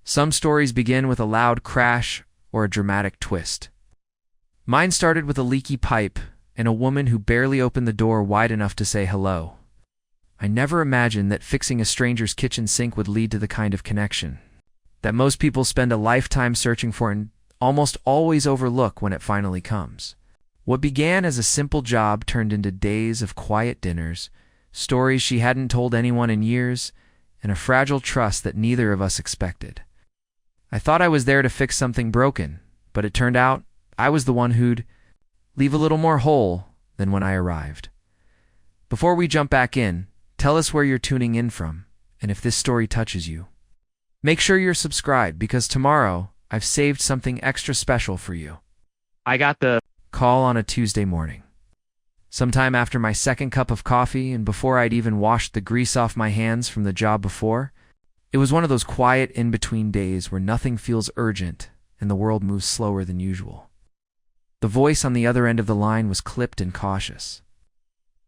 Some stories begin with a loud crash or a dramatic twist. Mine started with a leaky pipe and a woman who barely opened the door wide enough to say hello. I never imagined that fixing a stranger's kitchen sink would lead to the kind of connection that most people spend a lifetime searching for and almost always overlook when it finally comes. What began as a simple job turned into days of quiet dinners, stories she hadn't told anyone in years, and a fragile trust that neither of us expected. I thought I was there to fix something broken, but it turned out I was the one who'd leave a little more whole than when I arrived. Before we jump back in, tell us where you're tuning in from, and if this story touches you. Make sure you're subscribed because tomorrow I've saved something extra special for you. I got the call on a Tuesday morning. Sometime after my second cup of coffee and before I'd even washed the grease off my hands from the job before, it was one of those quiet in-between days where nothing feels urgent and the world moves slower than usual. The voice on the other end of the line was clipped and cautious,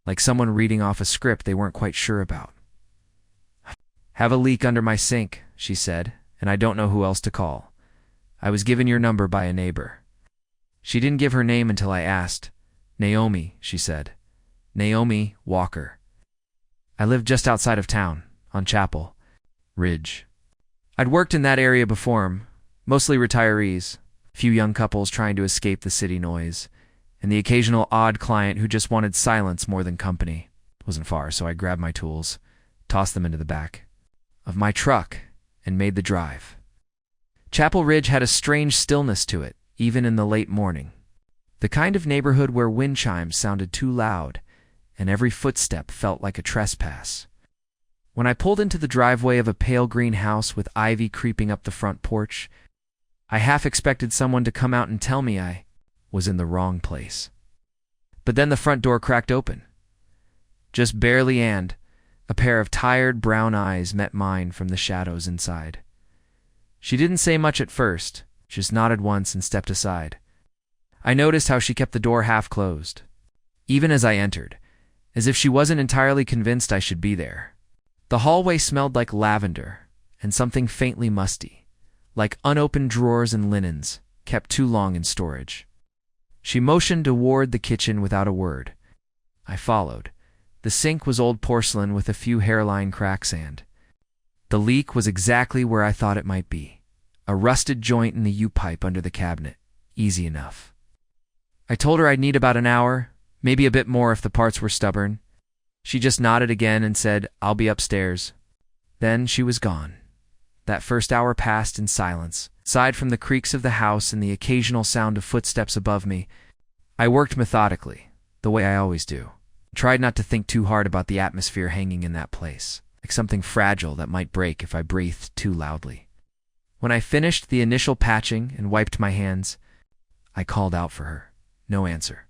like someone reading off a script they weren't quite sure about. "Have a leak under my sink," she said, "and I don't know who else to call. I was given your number by a neighbor." She didn't give her name until I asked. "Naomi," she said. "Naomi Walker. I live just outside of town, on Chapel Ridge." I'd worked in that area before, mostly retirees, few young couples trying to escape the city noise, and the occasional odd client who just wanted silence more than company. It wasn't far, so I grabbed my tools, tossed them into the back of my truck, and made the drive. Chapel Ridge had a strange stillness to it, even in the late morning. The kind of neighborhood where wind chimes sounded too loud, and every footstep felt like a trespass. When I pulled into the driveway of a pale green house with ivy creeping up the front porch, I half expected someone to come out and tell me I was in the wrong place. But then the front door cracked open. Just barely, and a pair of tired brown eyes met mine from the shadows inside. She didn't say much at first, just nodded once and stepped aside. I noticed how she kept the door half closed, even as I entered, as if she wasn't entirely convinced I should be there. The hallway smelled like lavender and something faintly musty, like unopened drawers and linens kept too long in storage. She motioned toward the kitchen without a word. I followed. The sink was old porcelain with a few hairline cracks, and the leak was exactly where I thought it might be. A rusted joint in the U-pipe under the cabinet. Easy enough. I told her I'd need about an hour, maybe a bit more if the parts were stubborn. She just nodded again and said, "I'll be upstairs." Then she was gone. That first hour passed in silence. Aside from the creaks of the house and the occasional sound of footsteps above me, I worked methodically, the way I always do. Tried not to think too hard about the atmosphere hanging in that place, like something fragile that might break if I breathed too loudly. When I finished the initial patching and wiped my hands, I called out for her. No answer.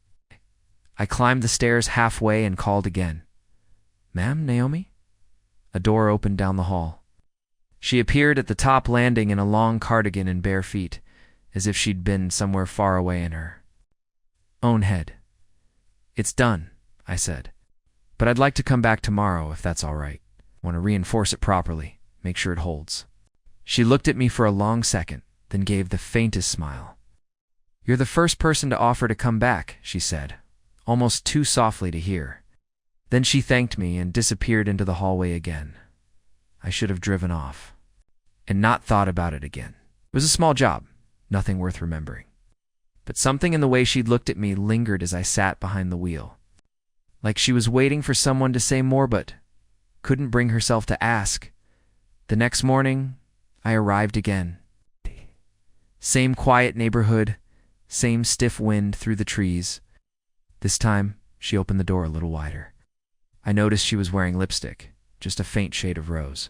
I climbed the stairs halfway and called again. "Ma'am, Naomi?" A door opened down the hall. She appeared at the top landing in a long cardigan and bare feet, as if she'd been somewhere far away in her own head. "It's done," I said. "But I'd like to come back tomorrow, if that's all right. I want to reinforce it properly, make sure it holds." She looked at me for a long second, then gave the faintest smile. "You're the first person to offer to come back," she said, almost too softly to hear. Then she thanked me and disappeared into the hallway again. I should have driven off and not thought about it again. It was a small job, nothing worth remembering. But something in the way she'd looked at me lingered as I sat behind the wheel. Like she was waiting for someone to say more but couldn't bring herself to ask. The next morning, I arrived again. Same quiet neighborhood, same stiff wind through the trees. This time, she opened the door a little wider. I noticed she was wearing lipstick, just a faint shade of rose.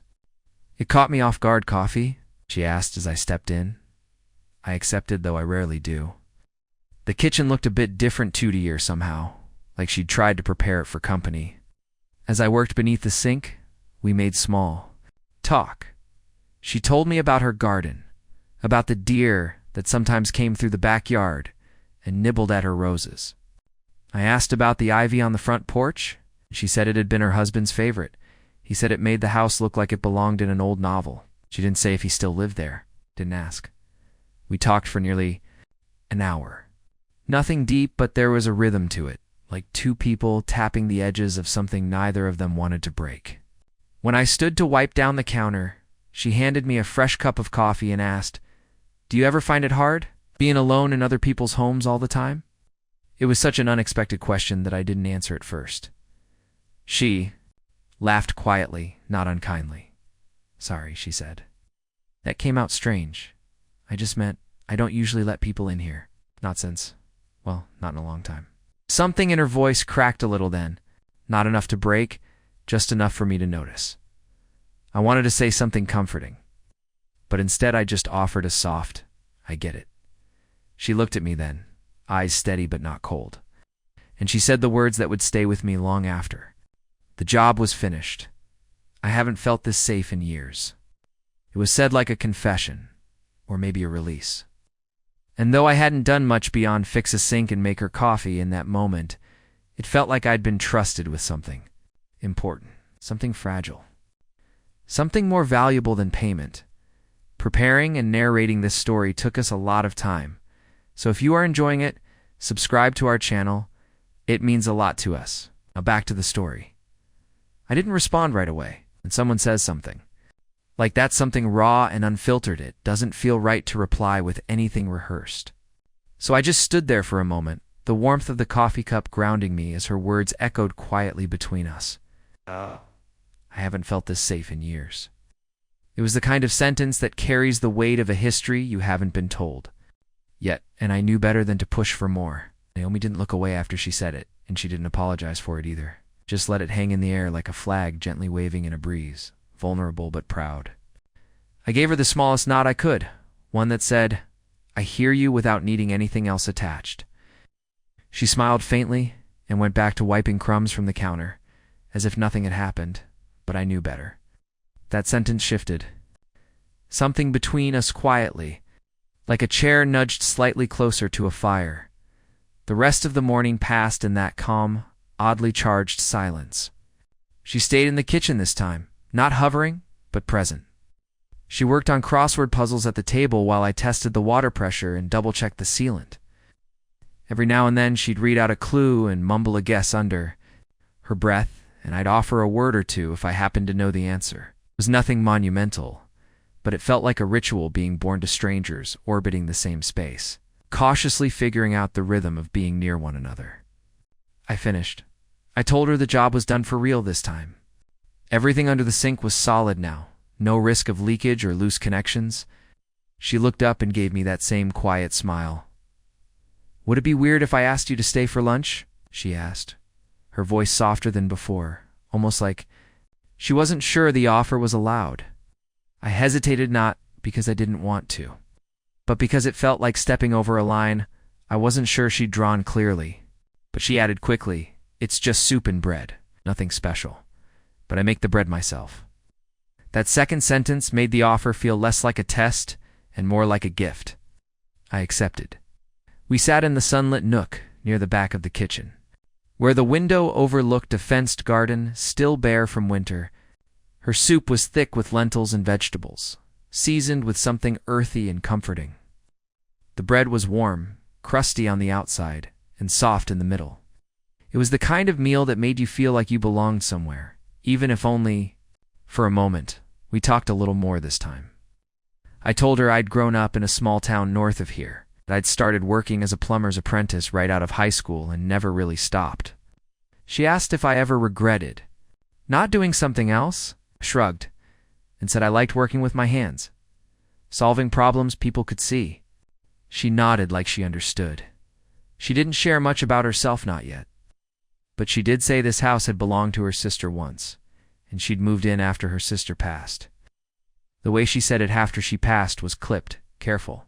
"It caught me off guard, coffee?" she asked as I stepped in. I accepted, though I rarely do. The kitchen looked a bit different to her somehow, like she'd tried to prepare it for company. As I worked beneath the sink, we made small talk. She told me about her garden, about the deer that sometimes came through the backyard and nibbled at her roses. I asked about the ivy on the front porch. She said it had been her husband's favorite. He said it made the house look like it belonged in an old novel. She didn't say if he still lived there. didn't ask. We talked for nearly an hour. Nothing deep, but there was a rhythm to it, like two people tapping the edges of something neither of them wanted to break. When I stood to wipe down the counter, she handed me a fresh cup of coffee and asked, "Do you ever find it hard, being alone in other people's homes all the time?" It was such an unexpected question that I didn't answer at first. She laughed quietly, not unkindly. "Sorry," she said. "That came out strange. I just meant I don't usually let people in here. Not since, well, not in a long time." Something in her voice cracked a little then. Not enough to break, just enough for me to notice. I wanted to say something comforting, but instead I just offered a soft, "I get it." She looked at me then, eyes steady but not cold, and she said the words that would stay with me long after. The job was finished. I haven't felt this safe in years. It was said like a confession, or maybe a release. And though I hadn't done much beyond fix a sink and make her coffee in that moment, it felt like I'd been trusted with something important, something fragile, something more valuable than payment. Preparing and narrating this story took us a lot of time, so if you are enjoying it, subscribe to our channel. It means a lot to us. Now back to the story. I didn't respond right away when someone says something. Like that's something raw and unfiltered. It doesn't feel right to reply with anything rehearsed. So I just stood there for a moment, the warmth of the coffee cup grounding me as her words echoed quietly between us. I haven't felt this safe in years. It was the kind of sentence that carries the weight of a history you haven't been told yet, and I knew better than to push for more. Naomi didn't look away after she said it, and she didn't apologize for it either. Just let it hang in the air like a flag gently waving in a breeze, vulnerable but proud. I gave her the smallest nod I could, one that said, "I hear you," without needing anything else attached. She smiled faintly and went back to wiping crumbs from the counter, as if nothing had happened, but I knew better. That sentence shifted. Something between us quietly, like a chair nudged slightly closer to a fire. The rest of the morning passed in that calm, oddly charged silence. She stayed in the kitchen this time, not hovering, but present. She worked on crossword puzzles at the table while I tested the water pressure and double-checked the sealant. Every now and then she'd read out a clue and mumble a guess under her breath, and I'd offer a word or two if I happened to know the answer. It was nothing monumental, but it felt like a ritual being born to strangers orbiting the same space, cautiously figuring out the rhythm of being near one another. I finished. I told her the job was done for real this time. Everything under the sink was solid now, no risk of leakage or loose connections. She looked up and gave me that same quiet smile. "Would it be weird if I asked you to stay for lunch?" she asked, her voice softer than before, almost like she wasn't sure the offer was allowed. I hesitated, not because I didn't want to, but because it felt like stepping over a line I wasn't sure she'd drawn clearly. But she added quickly, "It's just soup and bread, nothing special. But I make the bread myself." That second sentence made the offer feel less like a test and more like a gift. I accepted. We sat in the sunlit nook near the back of the kitchen, where the window overlooked a fenced garden still bare from winter. Her soup was thick with lentils and vegetables, seasoned with something earthy and comforting. The bread was warm, crusty on the outside, and soft in the middle. It was the kind of meal that made you feel like you belonged somewhere, even if only for a moment. We talked a little more this time. I told her I'd grown up in a small town north of here, that I'd started working as a plumber's apprentice right out of high school and never really stopped. She asked if I ever regretted not doing something else. I shrugged and said I liked working with my hands, solving problems people could see. She nodded like she understood. She didn't share much about herself, not yet, but she did say this house had belonged to her sister once, and she'd moved in after her sister passed. The way she said it after she passed was clipped, careful,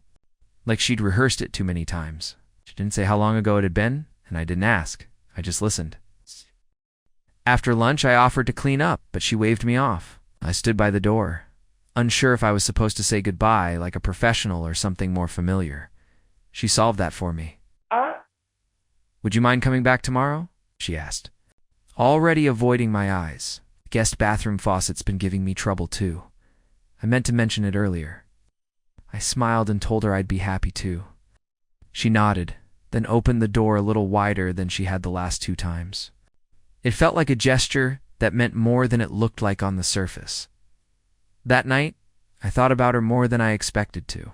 like she'd rehearsed it too many times. She didn't say how long ago it had been, and I didn't ask. I just listened. After lunch, I offered to clean up, but she waved me off. I stood by the door, unsure if I was supposed to say goodbye like a professional or something more familiar. She solved that for me. "Would you mind coming back tomorrow?" she asked, already avoiding my eyes. The guest bathroom faucet's been giving me trouble too. I meant to mention it earlier. I smiled and told her I'd be happy too. She nodded, then opened the door a little wider than she had the last 2 times. It felt like a gesture that meant more than it looked like on the surface. That night, I thought about her more than I expected to.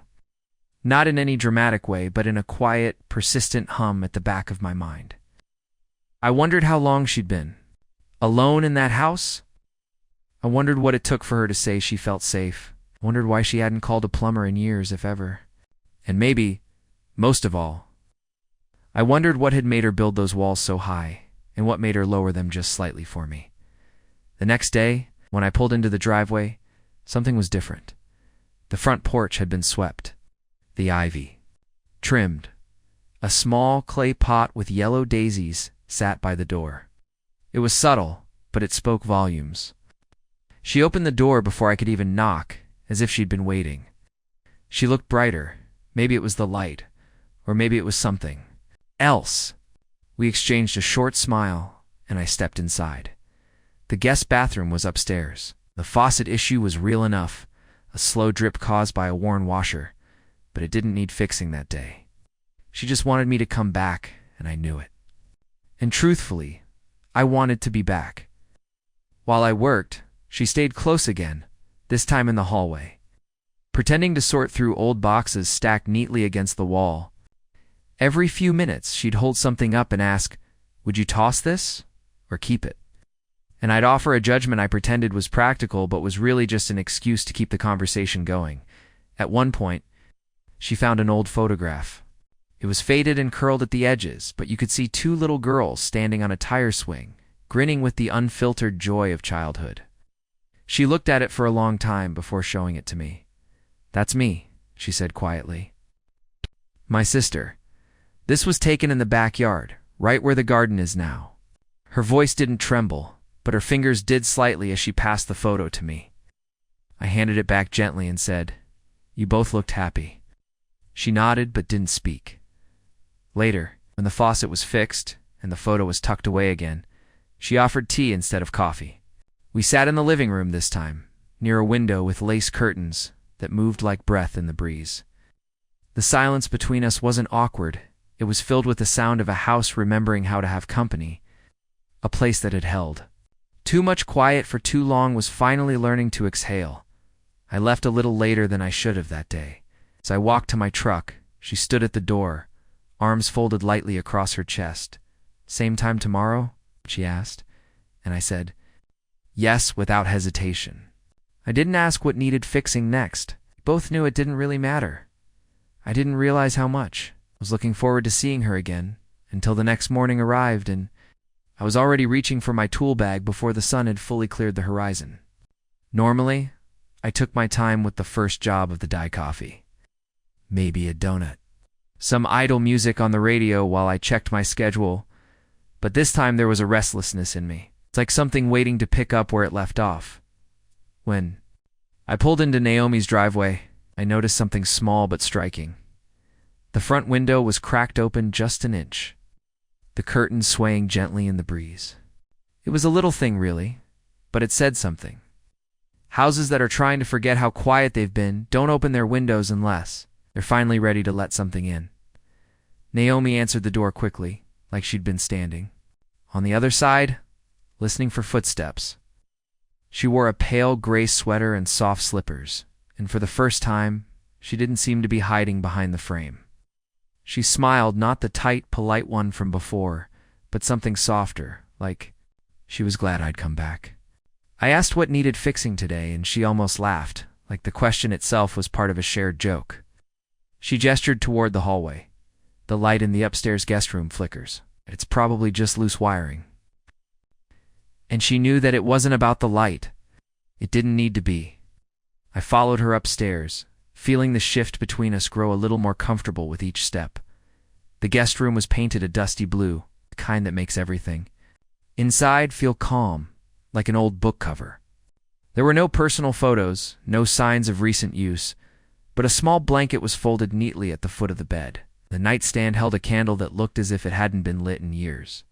Not in any dramatic way, but in a quiet, persistent hum at the back of my mind. I wondered how long she'd been. Alone in that house? I wondered what it took for her to say she felt safe. I wondered why she hadn't called a plumber in years, if ever. And maybe, most of all, I wondered what had made her build those walls so high, and what made her lower them just slightly for me. The next day, when I pulled into the driveway, something was different. The front porch had been swept. The ivy trimmed. A small clay pot with yellow daisies sat by the door. It was subtle, but it spoke volumes. She opened the door before I could even knock, as if she'd been waiting. She looked brighter. Maybe it was the light, or maybe it was something else. We exchanged a short smile, and I stepped inside. The guest bathroom was upstairs. The faucet issue was real enough, a slow drip caused by a worn washer, but it didn't need fixing that day. She just wanted me to come back, and I knew it. And truthfully, I wanted to be back. While I worked, she stayed close again, this time in the hallway, pretending to sort through old boxes stacked neatly against the wall. Every few minutes, she'd hold something up and ask, "Would you toss this or keep it?" And I'd offer a judgment I pretended was practical but was really just an excuse to keep the conversation going. At one point, she found an old photograph. It was faded and curled at the edges, but you could see 2 little girls standing on a tire swing, grinning with the unfiltered joy of childhood. She looked at it for a long time before showing it to me. "That's me," she said quietly. "My sister. This was taken in the backyard, right where the garden is now." Her voice didn't tremble, but her fingers did slightly as she passed the photo to me. I handed it back gently and said, "You both looked happy." She nodded but didn't speak. Later, when the faucet was fixed and the photo was tucked away again, she offered tea instead of coffee. We sat in the living room this time, near a window with lace curtains that moved like breath in the breeze. The silence between us wasn't awkward. It was filled with the sound of a house remembering how to have company, a place that had held. Too much quiet for too long was finally learning to exhale. I left a little later than I should have that day. As I walked to my truck, she stood at the door, arms folded lightly across her chest. "Same time tomorrow?" she asked, and I said, "Yes," without hesitation. I didn't ask what needed fixing next. We both knew it didn't really matter. I didn't realize how much. I was looking forward to seeing her again, until the next morning arrived, and I was already reaching for my tool bag before the sun had fully cleared the horizon. Normally, I took my time with the first job of the dye coffee. Maybe a donut. Some idle music on the radio while I checked my schedule, but this time there was a restlessness in me. It's like something waiting to pick up where it left off. When I pulled into Naomi's driveway, I noticed something small but striking. The front window was cracked open just an inch, the curtains swaying gently in the breeze. It was a little thing, really, but it said something. Houses that are trying to forget how quiet they've been don't open their windows unless they're finally ready to let something in. Naomi answered the door quickly, like she'd been standing. On the other side, listening for footsteps. She wore a pale gray sweater and soft slippers, and for the first time, she didn't seem to be hiding behind the frame. She smiled, not the tight, polite one from before, but something softer, like she was glad I'd come back. I asked what needed fixing today, and she almost laughed, like the question itself was part of a shared joke. She gestured toward the hallway. The light in the upstairs guest room flickers. It's probably just loose wiring. And she knew that it wasn't about the light. It didn't need to be. I followed her upstairs, feeling the shift between us grow a little more comfortable with each step. The guest room was painted a dusty blue, the kind that makes everything inside feel calm, like an old book cover. There were no personal photos, no signs of recent use, but a small blanket was folded neatly at the foot of the bed. The nightstand held a candle that looked as if it hadn't been lit in years.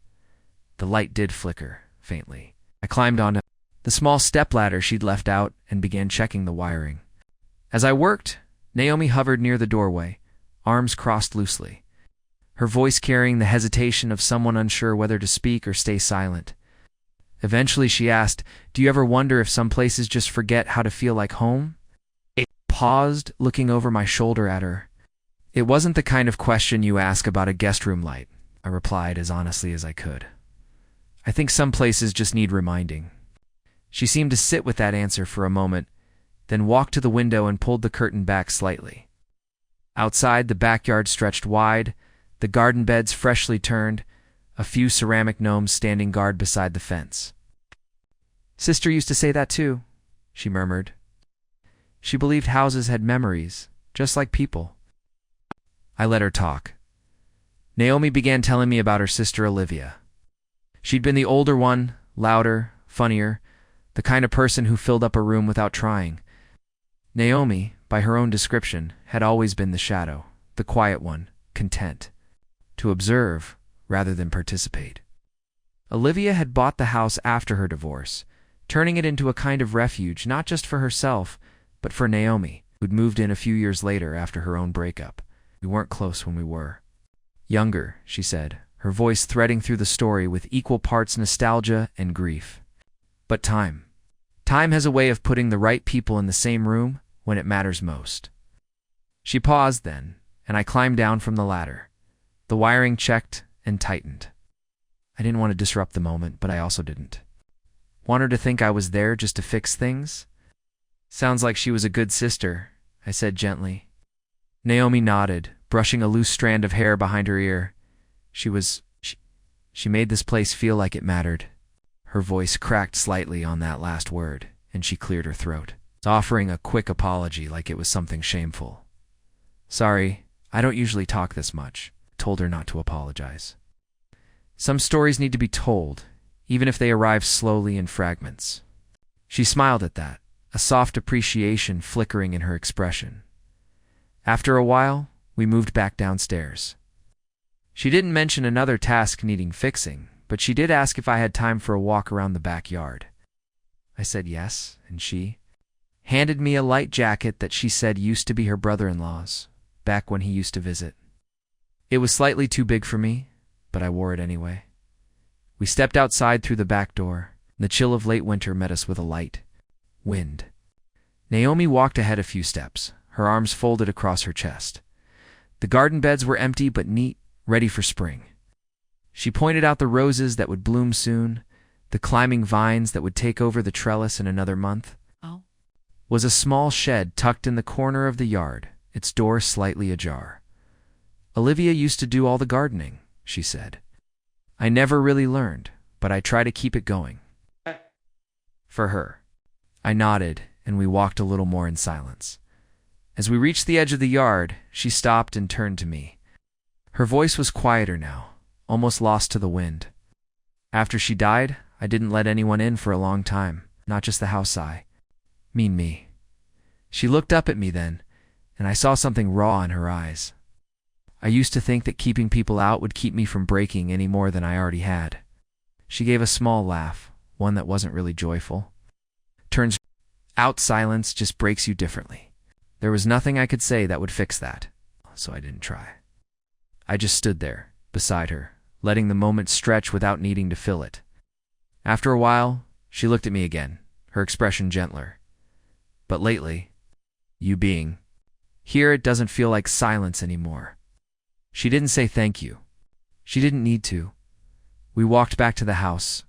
The light did flicker, faintly. I climbed onto the small stepladder she'd left out and began checking the wiring. As I worked, Naomi hovered near the doorway, arms crossed loosely, her voice carrying the hesitation of someone unsure whether to speak or stay silent. Eventually she asked, "Do you ever wonder if some places just forget how to feel like home?" I paused, looking over my shoulder at her. "It wasn't the kind of question you ask about a guest room light," I replied as honestly as I could. "I think some places just need reminding." She seemed to sit with that answer for a moment, then walked to the window and pulled the curtain back slightly. Outside, the backyard stretched wide, the garden beds freshly turned, a few ceramic gnomes standing guard beside the fence. "Sister used to say that too," she murmured. She believed houses had memories, just like people. I let her talk. Naomi began telling me about her sister Olivia. She'd been the older one, louder, funnier, the kind of person who filled up a room without trying. Naomi, by her own description, had always been the shadow, the quiet one, content to observe rather than participate. Olivia had bought the house after her divorce, turning it into a kind of refuge not just for herself, but for Naomi, who'd moved in a few years later after her own breakup. We weren't close when we were. "Younger," she said, her voice threading through the story with equal parts nostalgia and grief. "But time has a way of putting the right people in the same room when it matters most." She paused then, and I climbed down from the ladder. The wiring checked and tightened. I didn't want to disrupt the moment, but I also didn't want her to think I was there just to fix things. "Sounds like she was a good sister," I said gently. Naomi nodded, brushing a loose strand of hair behind her ear. She made this place feel like it mattered. Her voice cracked slightly on that last word, and she cleared her throat, offering a quick apology like it was something shameful. "Sorry, I don't usually talk this much," told her not to apologize. "Some stories need to be told, even if they arrive slowly in fragments." She smiled at that, a soft appreciation flickering in her expression. After a while, we moved back downstairs. She didn't mention another task needing fixing, but she did ask if I had time for a walk around the backyard. I said yes, and she handed me a light jacket that she said used to be her brother-in-law's, back when he used to visit. It was slightly too big for me, but I wore it anyway. We stepped outside through the back door. The chill of late winter met us with a light wind. Naomi walked ahead a few steps, her arms folded across her chest. The garden beds were empty but neat, ready for spring. She pointed out the roses that would bloom soon, the climbing vines that would take over the trellis in another month. Was a small shed tucked in the corner of the yard, its door slightly ajar. "Olivia used to do all the gardening," she said. "I never really learned, but I try to keep it going for her." I nodded, and we walked a little more in silence. As we reached the edge of the yard, she stopped and turned to me. Her voice was quieter now, almost lost to the wind. "After she died, I didn't let anyone in for a long time, not just the house mean me." She looked up at me then, and I saw something raw in her eyes. I used to think that keeping people out would keep me from breaking any more than I already had. She gave a small laugh, one that wasn't really joyful. "Turns out silence just breaks you differently." There was nothing I could say that would fix that, so I didn't try. I just stood there, beside her, letting the moment stretch without needing to fill it. After a while, she looked at me again, her expression gentler. "But lately, you being here, it doesn't feel like silence anymore." She didn't say thank you. She didn't need to. We walked back to the house,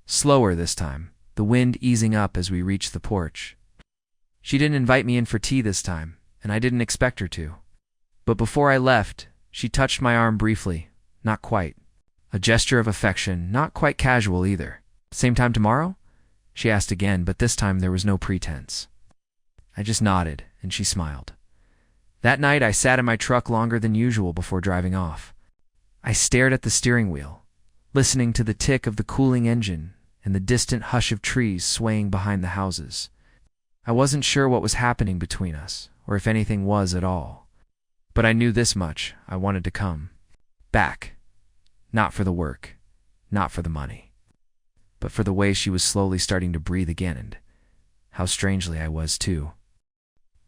slower this time, the wind easing up as we reached the porch. She didn't invite me in for tea this time, and I didn't expect her to. But before I left, she touched my arm briefly, not quite. A gesture of affection, not quite casual either. "Same time tomorrow?" she asked again, but this time there was no pretense. I just nodded, and she smiled. That night I sat in my truck longer than usual before driving off. I stared at the steering wheel, listening to the tick of the cooling engine and the distant hush of trees swaying behind the houses. I wasn't sure what was happening between us, or if anything was at all. But I knew this much: I wanted to come back. Not for the work, not for the money, but for the way she was slowly starting to breathe again, and how strangely I was too.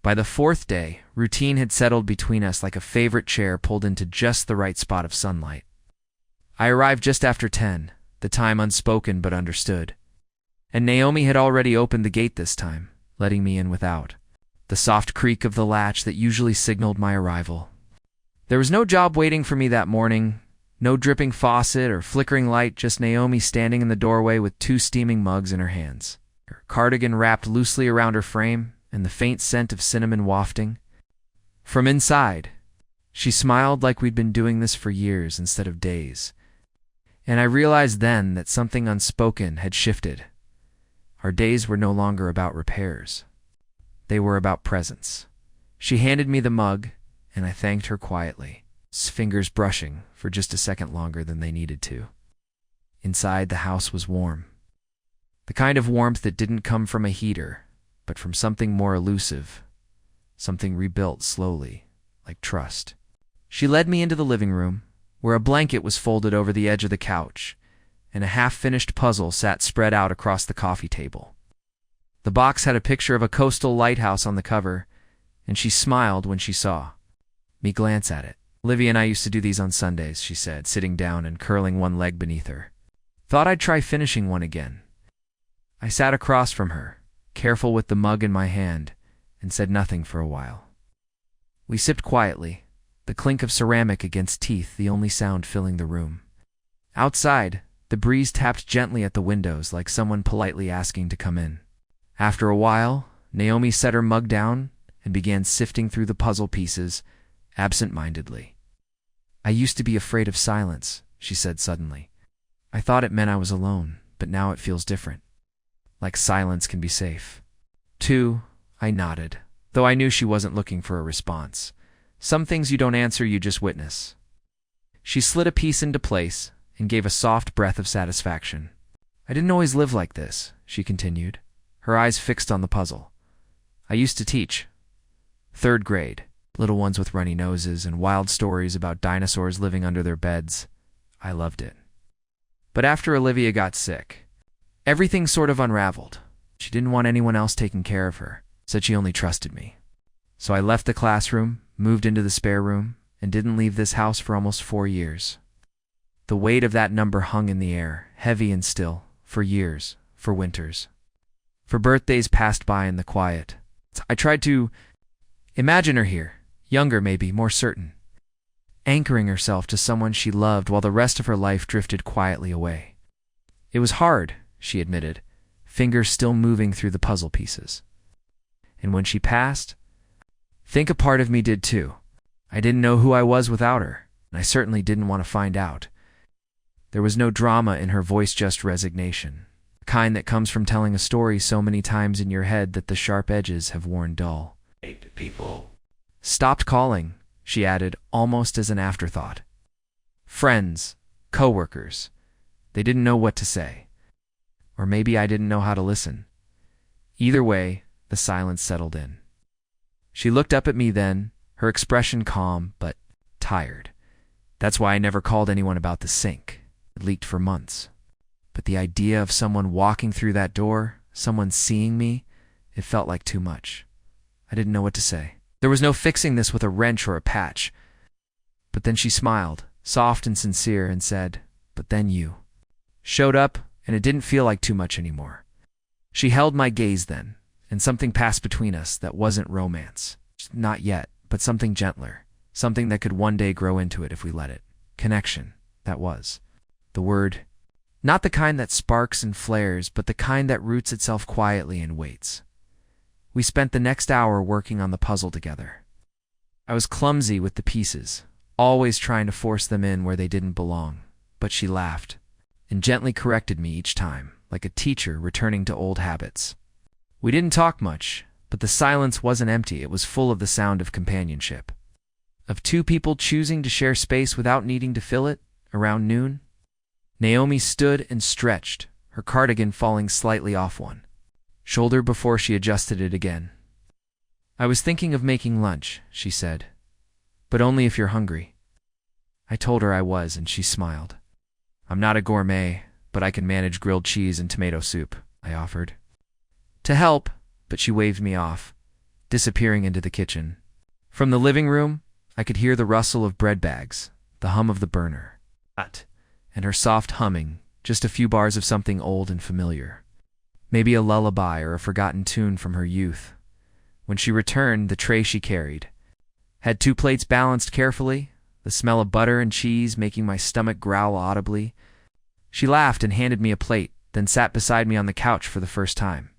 By the fourth day, routine had settled between us like a favorite chair pulled into just the right spot of sunlight. I arrived just after 10, the time unspoken but understood. And Naomi had already opened the gate this time, letting me in without. The soft creak of the latch that usually signaled my arrival. There was no job waiting for me that morning, no dripping faucet or flickering light, just Naomi standing in the doorway with 2 steaming mugs in her hands, her cardigan wrapped loosely around her frame, and the faint scent of cinnamon wafting. From inside, she smiled like we'd been doing this for years instead of days. And I realized then that something unspoken had shifted. Our days were no longer about repairs. They were about presence. She handed me the mug, and I thanked her quietly, fingers brushing for just a second longer than they needed to. Inside, the house was warm. The kind of warmth that didn't come from a heater, but from something more elusive, something rebuilt slowly, like trust. She led me into the living room, where a blanket was folded over the edge of the couch, and a half-finished puzzle sat spread out across the coffee table. The box had a picture of a coastal lighthouse on the cover, and she smiled when she saw me glance at it. "Livy and I used to do these on Sundays," she said, sitting down and curling one leg beneath her. "Thought I'd try finishing one again." I sat across from her, careful with the mug in my hand, and said nothing for a while. We sipped quietly, the clink of ceramic against teeth the only sound filling the room. Outside, the breeze tapped gently at the windows like someone politely asking to come in. After a while, Naomi set her mug down and began sifting through the puzzle pieces, absent-mindedly. "I used to be afraid of silence," she said suddenly. "I thought it meant I was alone, but now it feels different. Like silence can be safe." "Too," I nodded, though I knew she wasn't looking for a response. Some things you don't answer, you just witness. She slid a piece into place and gave a soft breath of satisfaction. "I didn't always live like this," she continued, her eyes fixed on the puzzle. "I used to teach. 3rd grade, little ones with runny noses and wild stories about dinosaurs living under their beds. I loved it. But after Olivia got sick, everything sort of unraveled. She didn't want anyone else taking care of her, said she only trusted me. So I left the classroom, moved into the spare room, and didn't leave this house for almost 4 years. The weight of that number hung in the air, heavy and still, for years, for winters. For birthdays passed by in the quiet. I tried to imagine her here, younger maybe, more certain, anchoring herself to someone she loved while the rest of her life drifted quietly away. It was hard, she admitted, fingers still moving through the puzzle pieces. And when she passed, I think a part of me did too. I didn't know who I was without her, and I certainly didn't want to find out. There was no drama in her voice, just resignation, the kind that comes from telling a story so many times in your head that the sharp edges have worn dull. "People stopped calling," she added, almost as an afterthought. "Friends, co-workers. They didn't know what to say. Or maybe I didn't know how to listen. Either way, the silence settled in." She looked up at me then, her expression calm but tired. "That's why I never called anyone about the sink. It leaked for months. But the idea of someone walking through that door, someone seeing me, it felt like too much. I didn't know what to say. There was no fixing this with a wrench or a patch." But then she smiled, soft and sincere, and said, "But then you showed up, and it didn't feel like too much anymore." She held my gaze then, and something passed between us that wasn't romance. Not yet, but something gentler, something that could one day grow into it if we let it. Connection, that was. The word. Not the kind that sparks and flares, but the kind that roots itself quietly and waits. We spent the next hour working on the puzzle together. I was clumsy with the pieces, always trying to force them in where they didn't belong, but she laughed and gently corrected me each time, like a teacher returning to old habits. We didn't talk much, but the silence wasn't empty. It was full of the sound of companionship, of 2 people choosing to share space without needing to fill it. Around noon, Naomi stood and stretched, her cardigan falling slightly off one shoulder before she adjusted it again. "I was thinking of making lunch," she said, "but only if you're hungry." I told her I was, and she smiled. "I'm not a gourmet, but I can manage grilled cheese and tomato soup," I offered. To help, but she waved me off. disappearing into the kitchen. From the living room, I could hear the rustle of bread bags, the hum of the burner, and her soft humming, just a few bars of something old and familiar. Maybe a lullaby or a forgotten tune from her youth. When she returned, the tray she carried had 2 plates balanced carefully, the smell of butter and cheese making my stomach growl audibly. She laughed and handed me a plate, then sat beside me on the couch for the first time.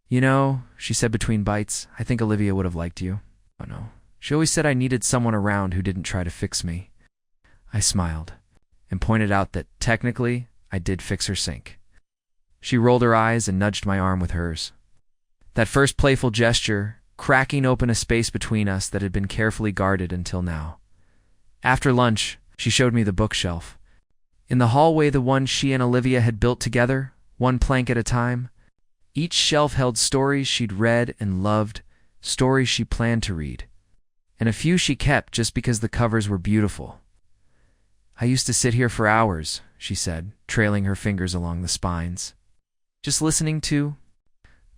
"You know," she said between bites, "I think Olivia would have liked you." "Oh no. She always said I needed someone around who didn't try to fix me." I smiled and pointed out that, technically, I did fix her sink. She rolled her eyes and nudged my arm with hers. That first playful gesture, cracking open a space between us that had been carefully guarded until now. After lunch, she showed me the bookshelf. In the hallway, the one she and Olivia had built together, one plank at a time. Each shelf held stories she'd read and loved, stories she planned to read, and a few she kept just because the covers were beautiful. "I used to sit here for hours," she said, trailing her fingers along the spines, "just listening to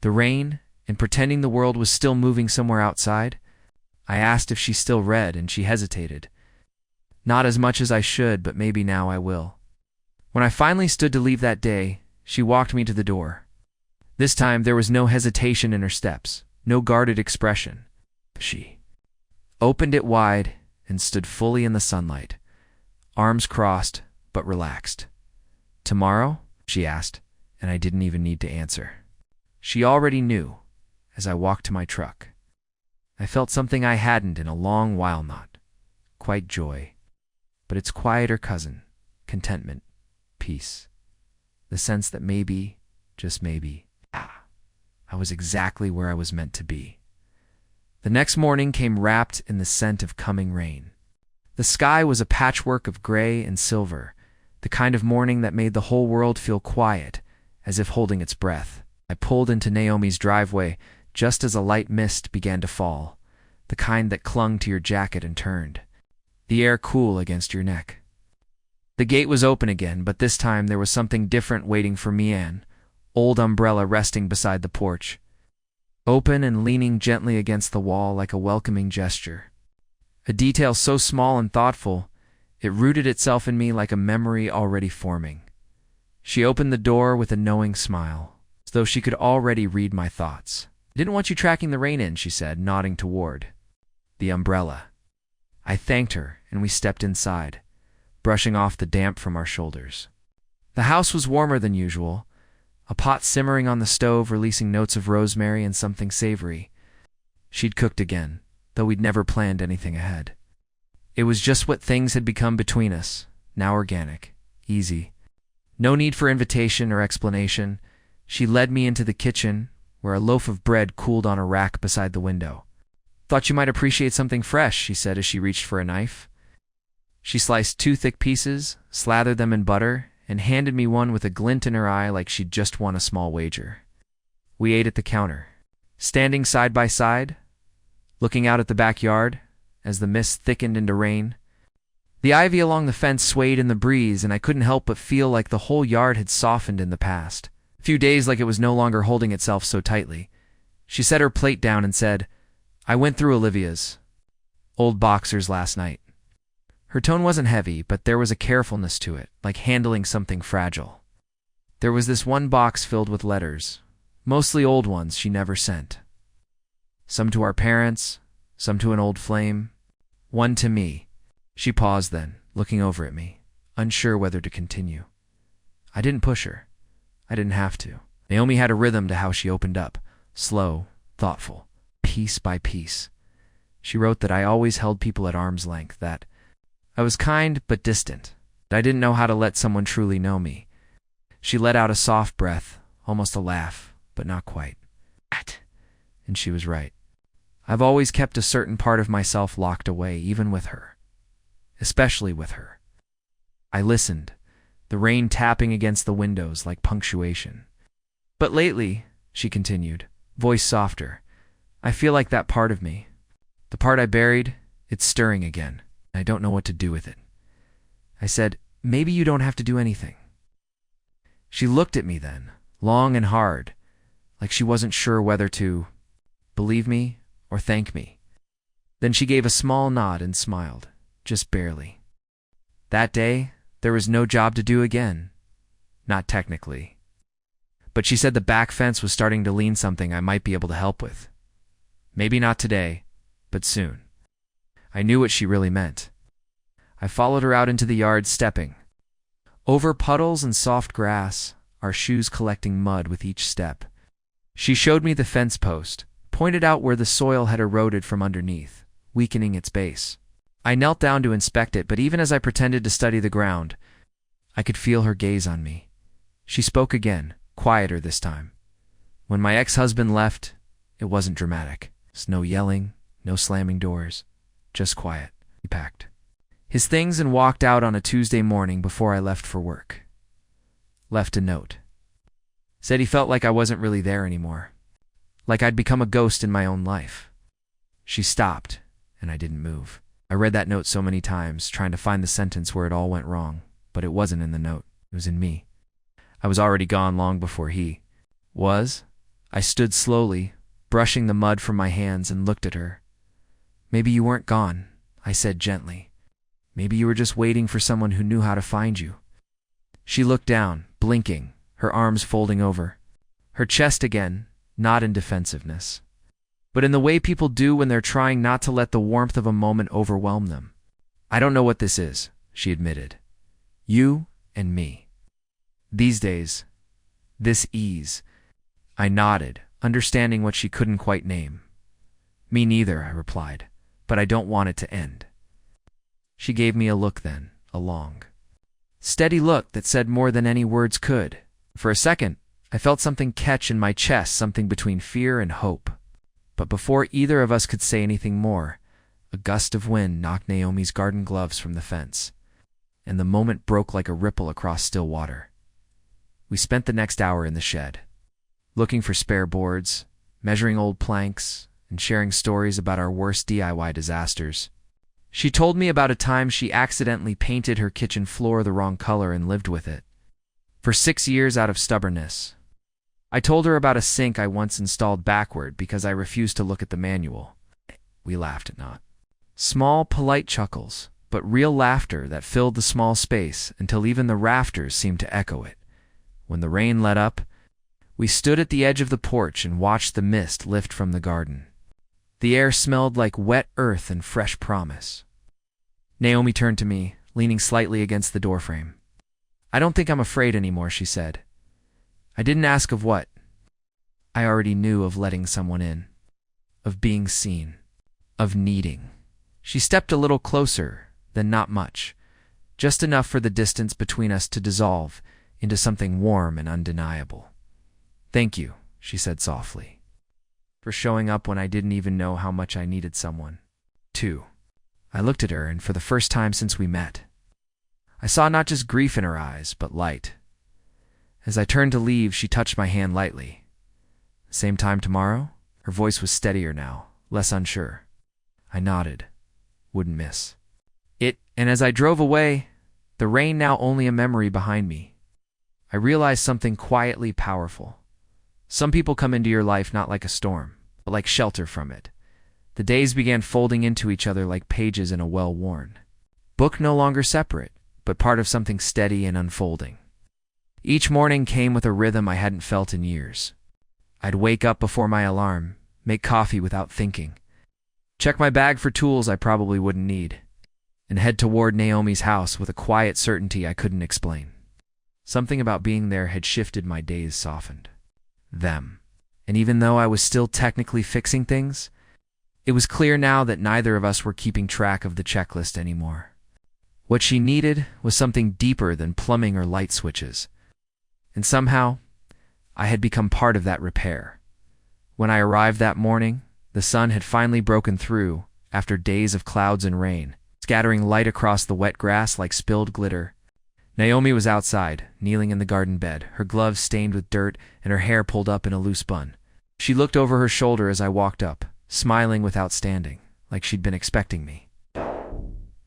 the rain and pretending the world was still moving somewhere outside." I asked if she still read, and she hesitated. "Not as much as I should, but maybe now I will." When I finally stood to leave that day, she walked me to the door. This time there was no hesitation in her steps, no guarded expression. She opened it wide and stood fully in the sunlight, arms crossed but relaxed. "Tomorrow?" she asked, and I didn't even need to answer. She already knew. As I walked to my truck, I felt something I hadn't in a long while, not quite joy, but its quieter cousin, contentment, peace, the sense that maybe, just maybe, I was exactly where I was meant to be. The next morning came wrapped in the scent of coming rain. The sky was a patchwork of gray and silver, the kind of morning that made the whole world feel quiet, as if holding its breath. I pulled into Naomi's driveway just as a light mist began to fall, the kind that clung to your jacket and turned the air cool against your neck. The gate was open again, but this time there was something different waiting for me, an old umbrella resting beside the porch, open and leaning gently against the wall like a welcoming gesture. A detail so small and thoughtful, it rooted itself in me like a memory already forming. She opened the door with a knowing smile, as though she could already read my thoughts. "I didn't want you tracking the rain in," she said, nodding toward the umbrella. I thanked her, and we stepped inside, brushing off the damp from our shoulders. The house was warmer than usual, a pot simmering on the stove releasing notes of rosemary and something savory. She'd cooked again, though we'd never planned anything ahead. It was just what things had become between us, now organic, easy. No need for invitation or explanation. She led me into the kitchen, where a loaf of bread cooled on a rack beside the window. "Thought you might appreciate something fresh," she said as she reached for a knife. She sliced 2 thick pieces, slathered them in butter, and handed me one with a glint in her eye like she'd just won a small wager. We ate at the counter, standing side by side, looking out at the backyard as the mist thickened into rain. The ivy along the fence swayed in the breeze, and I couldn't help but feel like the whole yard had softened in the past. A few days like it was no longer holding itself so tightly. She set her plate down and said, "I went through Olivia's old boxers last night." Her tone wasn't heavy, but there was a carefulness to it, like handling something fragile. There was this one box filled with letters, mostly old ones she never sent. Some to our parents, some to an old flame, one to me. She paused then, looking over at me, unsure whether to continue. I didn't push her. I didn't have to. Naomi had a rhythm to how she opened up, slow, thoughtful, piece by piece. She wrote that I always held people at arm's length, that I was kind but distant, that I didn't know how to let someone truly know me. She let out a soft breath, almost a laugh, but not quite. And she was right. I've always kept a certain part of myself locked away, even with her. Especially with her. I listened, the rain tapping against the windows like punctuation. "But lately," she continued, voice softer, "I feel like that part of me, the part I buried, it's stirring again. I don't know what to do with it." I said, "Maybe you don't have to do anything." She looked at me then, long and hard, like she wasn't sure whether to believe me or thank me. Then she gave a small nod and smiled, just barely. That day, there was no job to do again. Not technically. But she said the back fence was starting to lean, something I might be able to help with. Maybe not today, but soon. I knew what she really meant. I followed her out into the yard, stepping over puddles and soft grass, our shoes collecting mud with each step. She showed me the fence post, pointed out where the soil had eroded from underneath, weakening its base. I knelt down to inspect it, but even as I pretended to study the ground, I could feel her gaze on me. She spoke again, quieter this time. When my ex-husband left, it wasn't dramatic. No yelling, no slamming doors, just quiet. He packed his things and walked out on a Tuesday morning before I left for work. Left a note. Said he felt like I wasn't really there anymore, like I'd become a ghost in my own life. She stopped, and I didn't move. I read that note so many times, trying to find the sentence where it all went wrong, but it wasn't in the note. It was in me. I was already gone long before he was. I stood slowly, brushing the mud from my hands, and looked at her. Maybe you weren't gone, I said gently. Maybe you were just waiting for someone who knew how to find you. She looked down, blinking, her arms folding over. Her chest again, not in defensiveness, but in the way people do when they're trying not to let the warmth of a moment overwhelm them. I don't know what this is, she admitted. You and me. These days, this ease. I nodded, understanding what she couldn't quite name. Me neither, I replied, but I don't want it to end. She gave me a look then, a long, steady look that said more than any words could. For a second, I felt something catch in my chest, something between fear and hope. But before either of us could say anything more, a gust of wind knocked Naomi's garden gloves from the fence, and the moment broke like a ripple across still water. We spent the next hour in the shed, looking for spare boards, measuring old planks, and sharing stories about our worst DIY disasters. She told me about a time she accidentally painted her kitchen floor the wrong color and lived with it for 6 years out of stubbornness. I told her about a sink I once installed backward because I refused to look at the manual. We laughed at not small, polite chuckles, but real laughter that filled the small space until even the rafters seemed to echo it. When the rain let up, we stood at the edge of the porch and watched the mist lift from the garden. The air smelled like wet earth and fresh promise. Naomi turned to me, leaning slightly against the doorframe. I don't think I'm afraid anymore, she said. I didn't ask of what. I already knew of letting someone in, of being seen, of needing. She stepped a little closer, then not much, just enough for the distance between us to dissolve into something warm and undeniable. Thank you, she said softly, for showing up when I didn't even know how much I needed someone. 2. I looked at her, and for the first time since we met, I saw not just grief in her eyes, but light. As I turned to leave, she touched my hand lightly. Same time tomorrow? Her voice was steadier now, less unsure. I nodded. Wouldn't miss it. And as I drove away, the rain now only a memory behind me, I realized something quietly powerful. Some people come into your life not like a storm, but like shelter from it. The days began folding into each other like pages in a well-worn book, no longer separate, but part of something steady and unfolding. Each morning came with a rhythm I hadn't felt in years. I'd wake up before my alarm, make coffee without thinking, check my bag for tools I probably wouldn't need, and head toward Naomi's house with a quiet certainty I couldn't explain. Something about being there had shifted my days, softened them. And even though I was still technically fixing things, it was clear now that neither of us were keeping track of the checklist anymore. What she needed was something deeper than plumbing or light switches. And somehow, I had become part of that repair. When I arrived that morning, the sun had finally broken through after days of clouds and rain, scattering light across the wet grass like spilled glitter. Naomi was outside, kneeling in the garden bed, her gloves stained with dirt and her hair pulled up in a loose bun. She looked over her shoulder as I walked up, smiling without standing, like she'd been expecting me.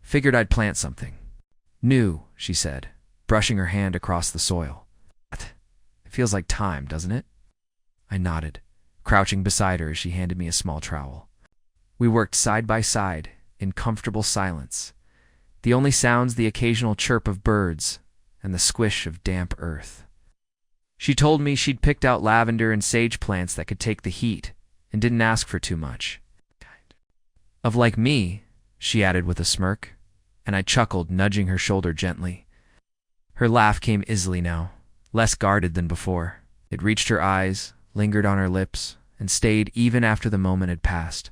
Figured I'd plant something new, she said, brushing her hand across the soil. It feels like time, doesn't it? I nodded, crouching beside her as she handed me a small trowel. We worked side by side, in comfortable silence. The only sounds the occasional chirp of birds and the squish of damp earth. She told me she'd picked out lavender and sage plants that could take the heat and didn't ask for too much. Of like me, she added with a smirk, and I chuckled, nudging her shoulder gently. Her laugh came easily now, less guarded than before. It reached her eyes, lingered on her lips, and stayed even after the moment had passed.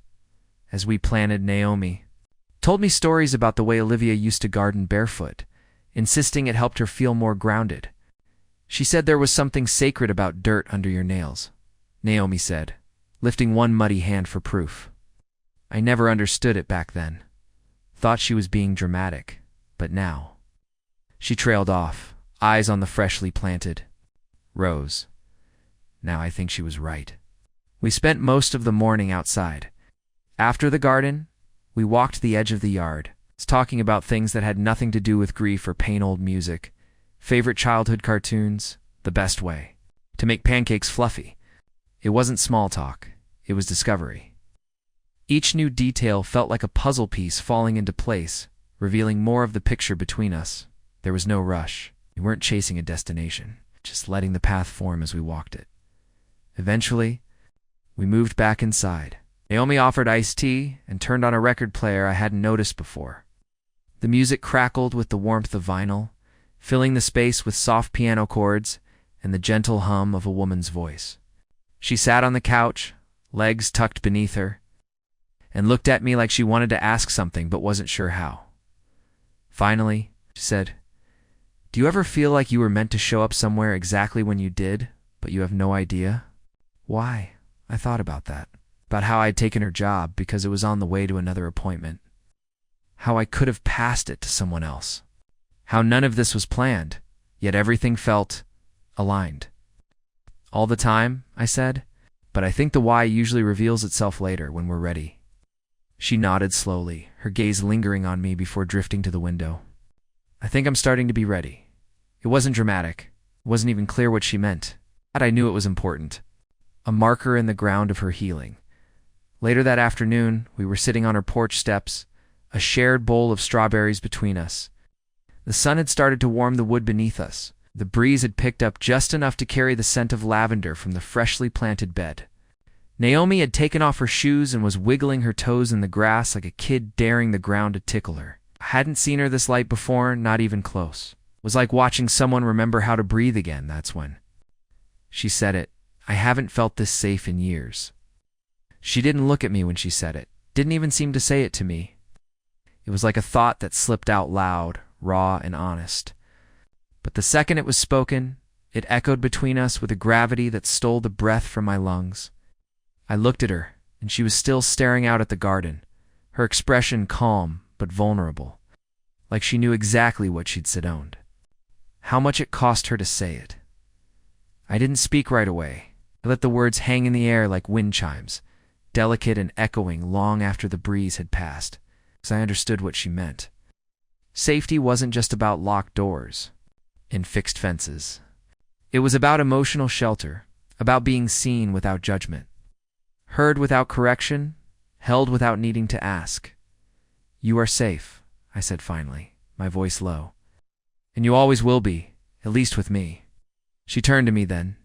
As we planted, Naomi told me stories about the way Olivia used to garden barefoot, insisting it helped her feel more grounded. She said there was something sacred about dirt under your nails, Naomi said, lifting one muddy hand for proof. I never understood it back then. Thought she was being dramatic, but now. She trailed off, eyes on the freshly planted rose. Now I think she was right. We spent most of the morning outside. After the garden, we walked the edge of the yard, talking about things that had nothing to do with grief or pain. Old music, favorite childhood cartoons, the best way to make pancakes fluffy. It wasn't small talk, it was discovery. Each new detail felt like a puzzle piece falling into place, revealing more of the picture between us. There was no rush. We weren't chasing a destination, just letting the path form as we walked it. Eventually, we moved back inside. Naomi offered iced tea and turned on a record player I hadn't noticed before. The music crackled with the warmth of vinyl, filling the space with soft piano chords and the gentle hum of a woman's voice. She sat on the couch, legs tucked beneath her, and looked at me like she wanted to ask something but wasn't sure how. Finally, she said, "Do you ever feel like you were meant to show up somewhere exactly when you did, but you have no idea why?" I thought about that. About how I'd taken her job because it was on the way to another appointment. How I could have passed it to someone else. How none of this was planned, yet everything felt aligned. All the time, I said, but I think the why usually reveals itself later when we're ready. She nodded slowly, her gaze lingering on me before drifting to the window. I think I'm starting to be ready. It wasn't dramatic. It wasn't even clear what she meant. But I knew it was important. A marker in the ground of her healing. Later that afternoon, we were sitting on her porch steps, a shared bowl of strawberries between us. The sun had started to warm the wood beneath us. The breeze had picked up just enough to carry the scent of lavender from the freshly planted bed. Naomi had taken off her shoes and was wiggling her toes in the grass like a kid daring the ground to tickle her. I hadn't seen her this light before, not even close. It was like watching someone remember how to breathe again, that's when. She said it. I haven't felt this safe in years. She didn't look at me when she said it, didn't even seem to say it to me. It was like a thought that slipped out loud, raw and honest. But the second it was spoken, it echoed between us with a gravity that stole the breath from my lungs. I looked at her, and she was still staring out at the garden, her expression calm but vulnerable, like she knew exactly what she'd owned. How much it cost her to say it. I didn't speak right away. I let the words hang in the air like wind chimes, delicate and echoing long after the breeze had passed, because I understood what she meant. Safety wasn't just about locked doors and fixed fences. It was about emotional shelter, about being seen without judgment, heard without correction, held without needing to ask. "You are safe," I said finally, my voice low. "And you always will be, at least with me." She turned to me then,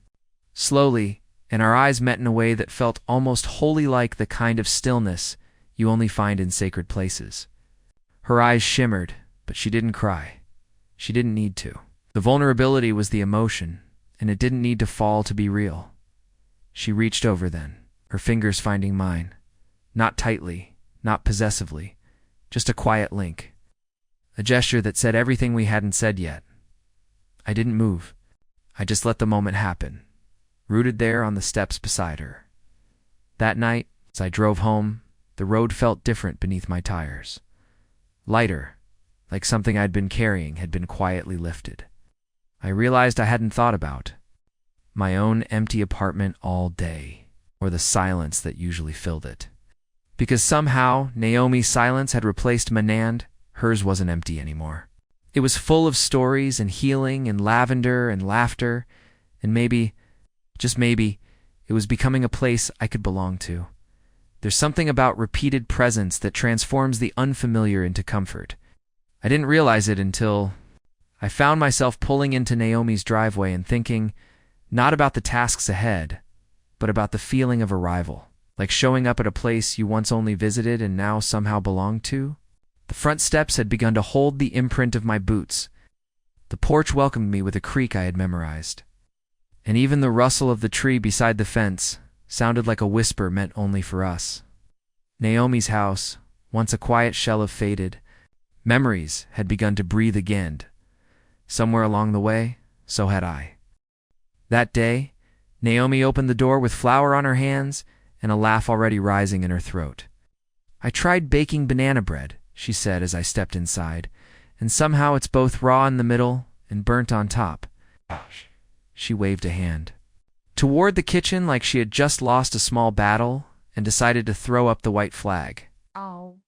slowly, and our eyes met in a way that felt almost wholly like the kind of stillness you only find in sacred places. Her eyes shimmered, but she didn't cry. She didn't need to. The vulnerability was the emotion, and it didn't need to fall to be real. She reached over then, her fingers finding mine. Not tightly, not possessively, just a quiet link. A gesture that said everything we hadn't said yet. I didn't move. I just let the moment happen, rooted there on the steps beside her. That night, as I drove home, the road felt different beneath my tires. Lighter, like something I'd been carrying had been quietly lifted. I realized I hadn't thought about my own empty apartment all day, or the silence that usually filled it. Because somehow Naomi's silence had replaced Manand, hers wasn't empty anymore. It was full of stories and healing and lavender and laughter, and maybe, just maybe, it was becoming a place I could belong to. There's something about repeated presence that transforms the unfamiliar into comfort. I didn't realize it until I found myself pulling into Naomi's driveway and thinking, not about the tasks ahead, but about the feeling of arrival, like showing up at a place you once only visited and now somehow belonged to. The front steps had begun to hold the imprint of my boots. The porch welcomed me with a creak I had memorized. And even the rustle of the tree beside the fence sounded like a whisper meant only for us. Naomi's house, once a quiet shell of faded memories, had begun to breathe again. Somewhere along the way, so had I. That day, Naomi opened the door with flour on her hands and a laugh already rising in her throat. "I tried baking banana bread," she said as I stepped inside, "and somehow it's both raw in the middle and burnt on top." She waved a hand toward the kitchen like she had just lost a small battle and decided to throw up the white flag. Oh.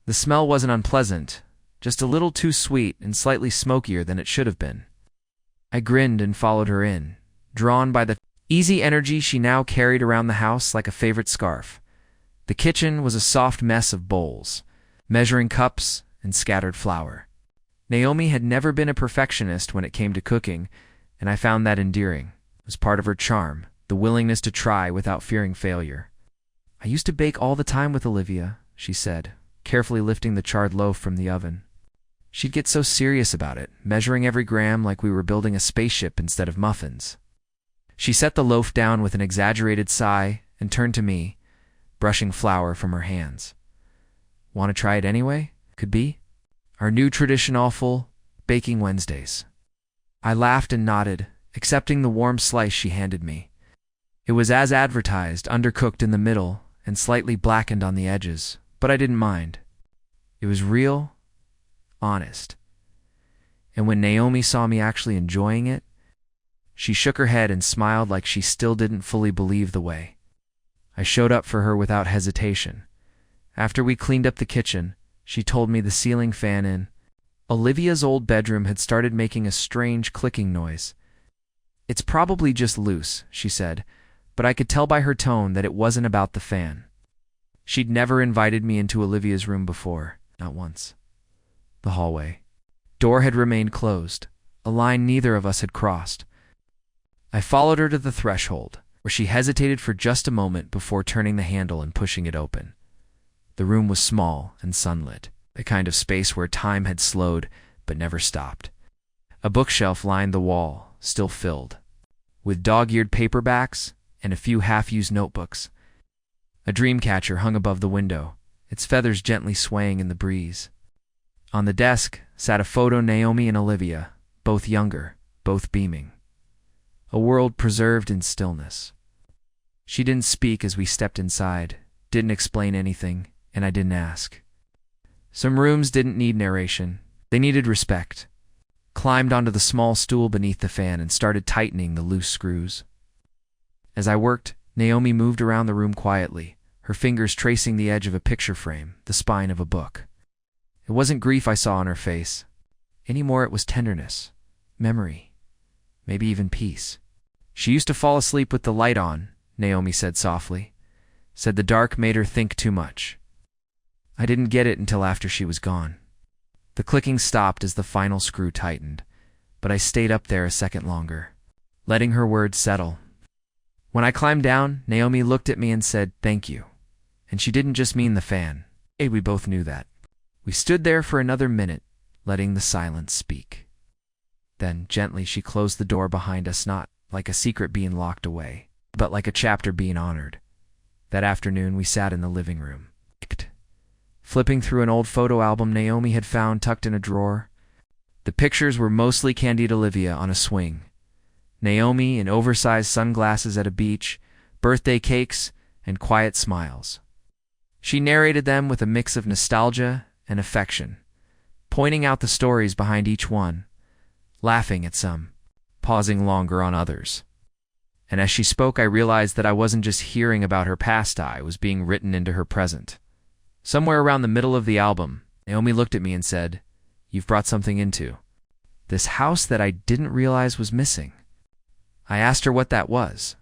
The smell wasn't unpleasant, just a little too sweet and slightly smokier than it should have been. I grinned and followed her in, drawn by the easy energy she now carried around the house like a favorite scarf. The kitchen was a soft mess of bowls, measuring cups, and scattered flour. Naomi had never been a perfectionist when it came to cooking, and I found that endearing. It was part of her charm, the willingness to try without fearing failure. "I used to bake all the time with Olivia," she said, carefully lifting the charred loaf from the oven. She'd get so serious about it, measuring every gram like we were building a spaceship instead of muffins. She set the loaf down with an exaggerated sigh and turned to me, brushing flour from her hands. "Want to try it anyway? Could be. Our new tradition awful, baking Wednesdays." I laughed and nodded, accepting the warm slice she handed me. It was as advertised, undercooked in the middle and slightly blackened on the edges, but I didn't mind. It was real, honest. And when Naomi saw me actually enjoying it, she shook her head and smiled like she still didn't fully believe the way. I showed up for her without hesitation. After we cleaned up the kitchen, she told me the ceiling fan in Olivia's old bedroom had started making a strange clicking noise. "It's probably just loose," she said, but I could tell by her tone that it wasn't about the fan. She'd never invited me into Olivia's room before, not once. The hallway door had remained closed, a line neither of us had crossed. I followed her to the threshold, where she hesitated for just a moment before turning the handle and pushing it open. The room was small and sunlit, the kind of space where time had slowed but never stopped. A bookshelf lined the wall, still filled, with dog-eared paperbacks and a few half-used notebooks. A dream catcher hung above the window, its feathers gently swaying in the breeze. On the desk sat a photo Naomi and Olivia, both younger, both beaming. A world preserved in stillness. She didn't speak as we stepped inside, didn't explain anything, and I didn't ask. Some rooms didn't need narration. They needed respect. Climbed onto the small stool beneath the fan and started tightening the loose screws. As I worked, Naomi moved around the room quietly, her fingers tracing the edge of a picture frame, the spine of a book. It wasn't grief I saw on her face. Anymore it was tenderness, memory, maybe even peace. "She used to fall asleep with the light on," Naomi said softly. Said the dark made her think too much. I didn't get it until after she was gone. The clicking stopped as the final screw tightened, but I stayed up there a second longer, letting her words settle. When I climbed down, Naomi looked at me and said, "Thank you." And she didn't just mean the fan. We both knew that. We stood there for another minute, letting the silence speak. Then, gently, she closed the door behind us, not like a secret being locked away, but like a chapter being honored. That afternoon, we sat in the living room, flipping through an old photo album Naomi had found tucked in a drawer. The pictures were mostly Candide Olivia on a swing, Naomi in oversized sunglasses at a beach, birthday cakes, and quiet smiles. She narrated them with a mix of nostalgia and affection, pointing out the stories behind each one, laughing at some, pausing longer on others. And as she spoke, I realized that I wasn't just hearing about her past, I was being written into her present. Somewhere around the middle of the album, Naomi looked at me and said, "You've brought something into this house that I didn't realize was missing." I asked her what that was.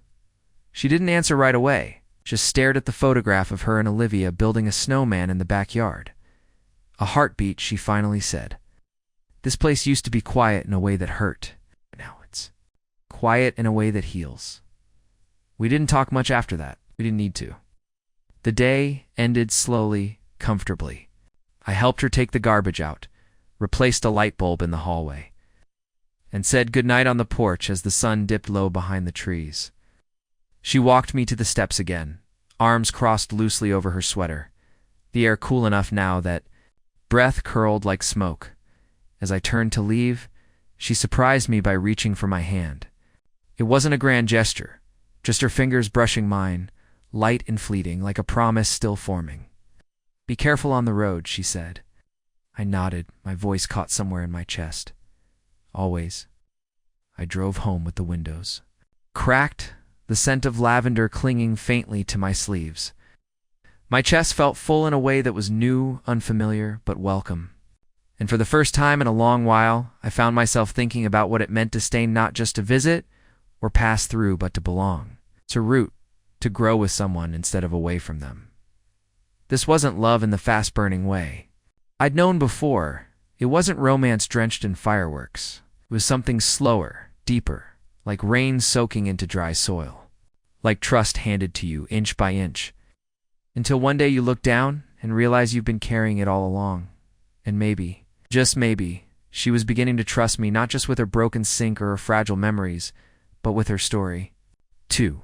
She didn't answer right away, just stared at the photograph of her and Olivia building a snowman in the backyard. A heartbeat, she finally said. This place used to be quiet in a way that hurt. Now it's quiet in a way that heals. We didn't talk much after that. We didn't need to. The day ended slowly, comfortably. I helped her take the garbage out, replaced a light bulb in the hallway, and said goodnight on the porch as the sun dipped low behind the trees. She walked me to the steps again, arms crossed loosely over her sweater, the air cool enough now that breath curled like smoke. As I turned to leave, she surprised me by reaching for my hand. It wasn't a grand gesture, just her fingers brushing mine, light and fleeting, like a promise still forming. "Be careful on the road," she said. I nodded, my voice caught somewhere in my chest. Always. I drove home with the windows cracked, the scent of lavender clinging faintly to my sleeves. My chest felt full in a way that was new, unfamiliar, but welcome. And for the first time in a long while, I found myself thinking about what it meant to stay, not just to visit or pass through, but to belong, to root, to grow with someone instead of away from them. This wasn't love in the fast-burning way I'd known before. It wasn't romance drenched in fireworks. It was something slower, deeper, like rain soaking into dry soil, like trust handed to you inch by inch, until one day you look down and realize you've been carrying it all along. And maybe, just maybe, she was beginning to trust me, not just with her broken sink or her fragile memories, but with her story, too.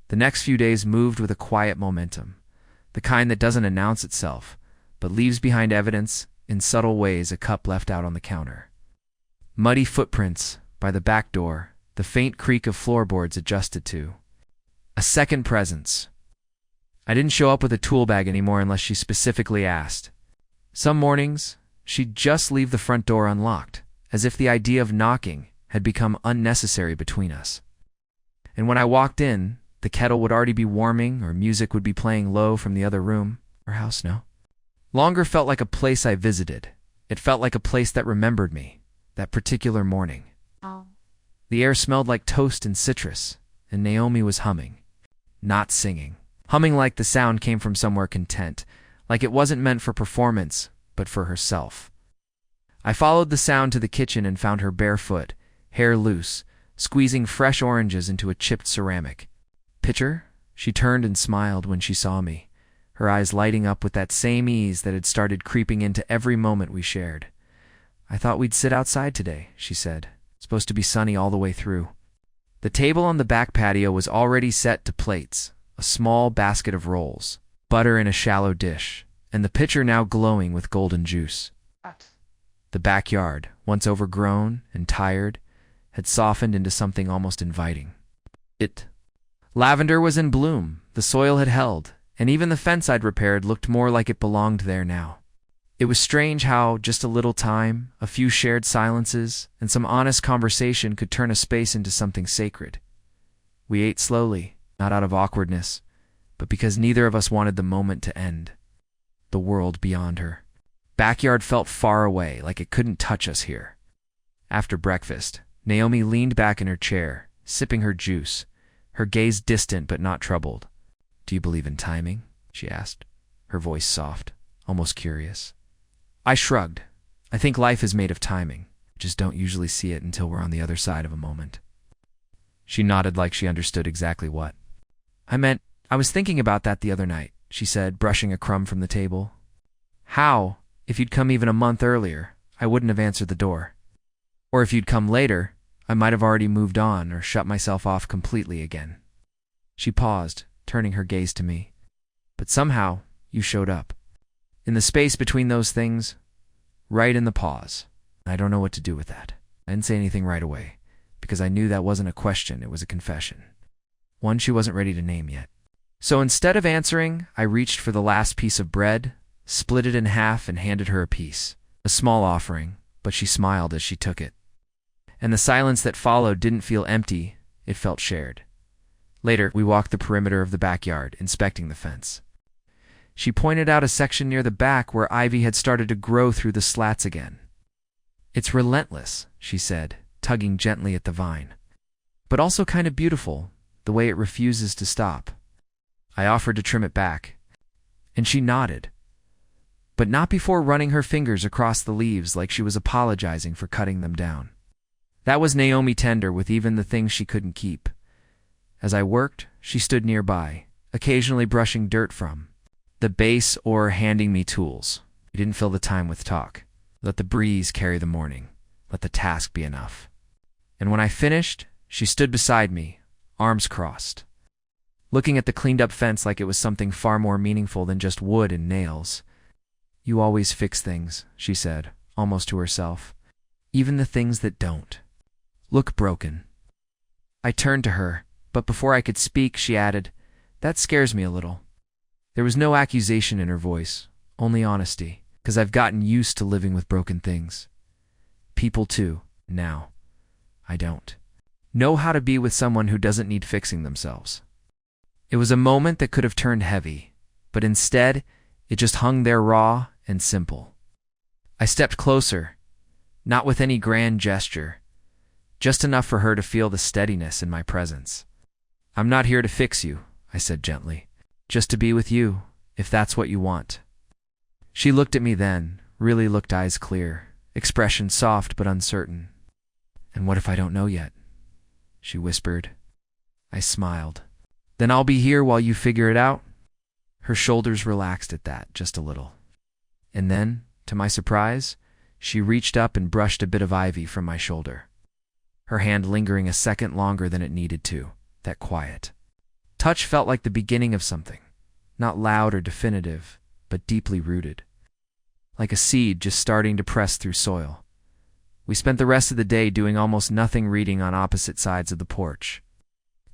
The next few days moved with a quiet momentum, the kind that doesn't announce itself, but leaves behind evidence in subtle ways, a cup left out on the counter, muddy footprints by the back door, the faint creak of floorboards adjusted to, a second presence. I didn't show up with a tool bag anymore unless she specifically asked. Some mornings, she'd just leave the front door unlocked, as if the idea of knocking had become unnecessary between us. And when I walked in, the kettle would already be warming, or music would be playing low from the other room. Her house, no longer felt like a place I visited. It felt like a place that remembered me, that particular morning. Oh. The air smelled like toast and citrus, and Naomi was humming, not singing. Humming like the sound came from somewhere content, like it wasn't meant for performance, but for herself. I followed the sound to the kitchen and found her barefoot, hair loose, squeezing fresh oranges into a chipped ceramic pitcher. She turned and smiled when she saw me, her eyes lighting up with that same ease that had started creeping into every moment we shared. "I thought we'd sit outside today," she said. "It's supposed to be sunny all the way through." The table on the back patio was already set to plates, a small basket of rolls, butter in a shallow dish, and the pitcher now glowing with golden juice. The backyard, once overgrown and tired, had softened into something almost inviting. Lavender was in bloom, the soil had held, and even the fence I'd repaired looked more like it belonged there now. It was strange how just a little time, a few shared silences, and some honest conversation could turn a space into something sacred. We ate slowly, not out of awkwardness, but because neither of us wanted the moment to end. The world beyond her. Backyard felt far away, like it couldn't touch us here. After breakfast, Naomi leaned back in her chair, sipping her juice, her gaze distant but not troubled. "Do you believe in timing?" she asked, her voice soft, almost curious. I shrugged. "I think life is made of timing. Just don't usually see it until we're on the other side of a moment." She nodded like she understood exactly what I meant. "I was thinking about that the other night," she said, brushing a crumb from the table. "How, if you'd come even a month earlier, I wouldn't have answered the door. Or if you'd come later, I might have already moved on or shut myself off completely again." She paused, turning her gaze to me. "But somehow, you showed up. In the space between those things, right in the pause. I don't know what to do with that." I didn't say anything right away, because I knew that wasn't a question, it was a confession. One she wasn't ready to name yet. So instead of answering, I reached for the last piece of bread, split it in half, and handed her a piece. A small offering, but she smiled as she took it. And the silence that followed didn't feel empty, it felt shared. Later, we walked the perimeter of the backyard, inspecting the fence. She pointed out a section near the back where ivy had started to grow through the slats again. "It's relentless," she said, tugging gently at the vine. "But also kind of beautiful, the way it refuses to stop." I offered to trim it back, and she nodded, but not before running her fingers across the leaves like she was apologizing for cutting them down. That was Naomi tender with even the things she couldn't keep. As I worked, she stood nearby, occasionally brushing dirt from the base or handing me tools. We didn't fill the time with talk. Let the breeze carry the morning. Let the task be enough. And when I finished, she stood beside me, arms crossed, looking at the cleaned-up fence like it was something far more meaningful than just wood and nails. "You always fix things," she said, almost to herself. "Even the things that don't look broken." I turned to her, but before I could speak, she added, "That scares me a little." There was no accusation in her voice, only honesty, because I've gotten used to living with broken things. People too, now. I don't know how to be with someone who doesn't need fixing themselves. It was a moment that could have turned heavy, but instead, it just hung there raw and simple. I stepped closer, not with any grand gesture, just enough for her to feel the steadiness in my presence. "I'm not here to fix you," I said gently, "just to be with you, if that's what you want." She looked at me then, really looked eyes clear, expression soft but uncertain. "And what if I don't know yet?" she whispered. I smiled. "Then I'll be here while you figure it out?" Her shoulders relaxed at that, just a little. And then, to my surprise, she reached up and brushed a bit of ivy from my shoulder, her hand lingering a second longer than it needed to. That quiet touch felt like the beginning of something, not loud or definitive, but deeply rooted, like a seed just starting to press through soil. We spent the rest of the day doing almost nothing, reading on opposite sides of the porch,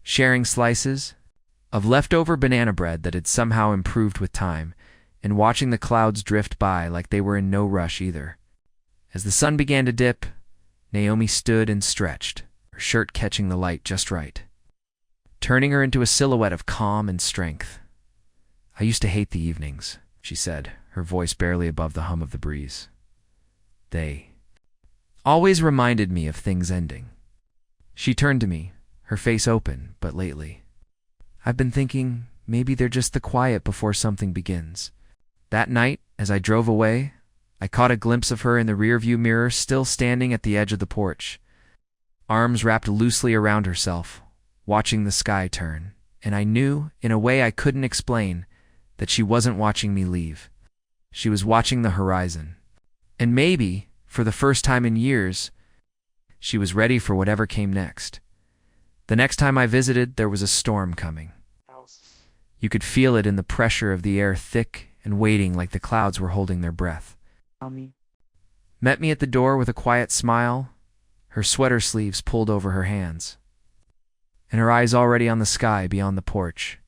sharing slices of leftover banana bread that had somehow improved with time, and watching the clouds drift by like they were in no rush either. As the sun began to dip, Naomi stood and stretched, her shirt catching the light just right, turning her into a silhouette of calm and strength. "I used to hate the evenings," she said, her voice barely above the hum of the breeze. "They always reminded me of things ending." She turned to me, her face open, but lately, "I've been thinking maybe they're just the quiet before something begins." That night, as I drove away, I caught a glimpse of her in the rearview mirror, still standing at the edge of the porch, arms wrapped loosely around herself, watching the sky turn, and I knew, in a way I couldn't explain, that she wasn't watching me leave. She was watching the horizon. And maybe, for the first time in years, she was ready for whatever came next. The next time I visited, there was a storm coming. You could feel it in the pressure of the air, thick and waiting like the clouds were holding their breath. Naomi Met me at the door with a quiet smile, her sweater sleeves pulled over her hands, and her eyes already on the sky beyond the porch.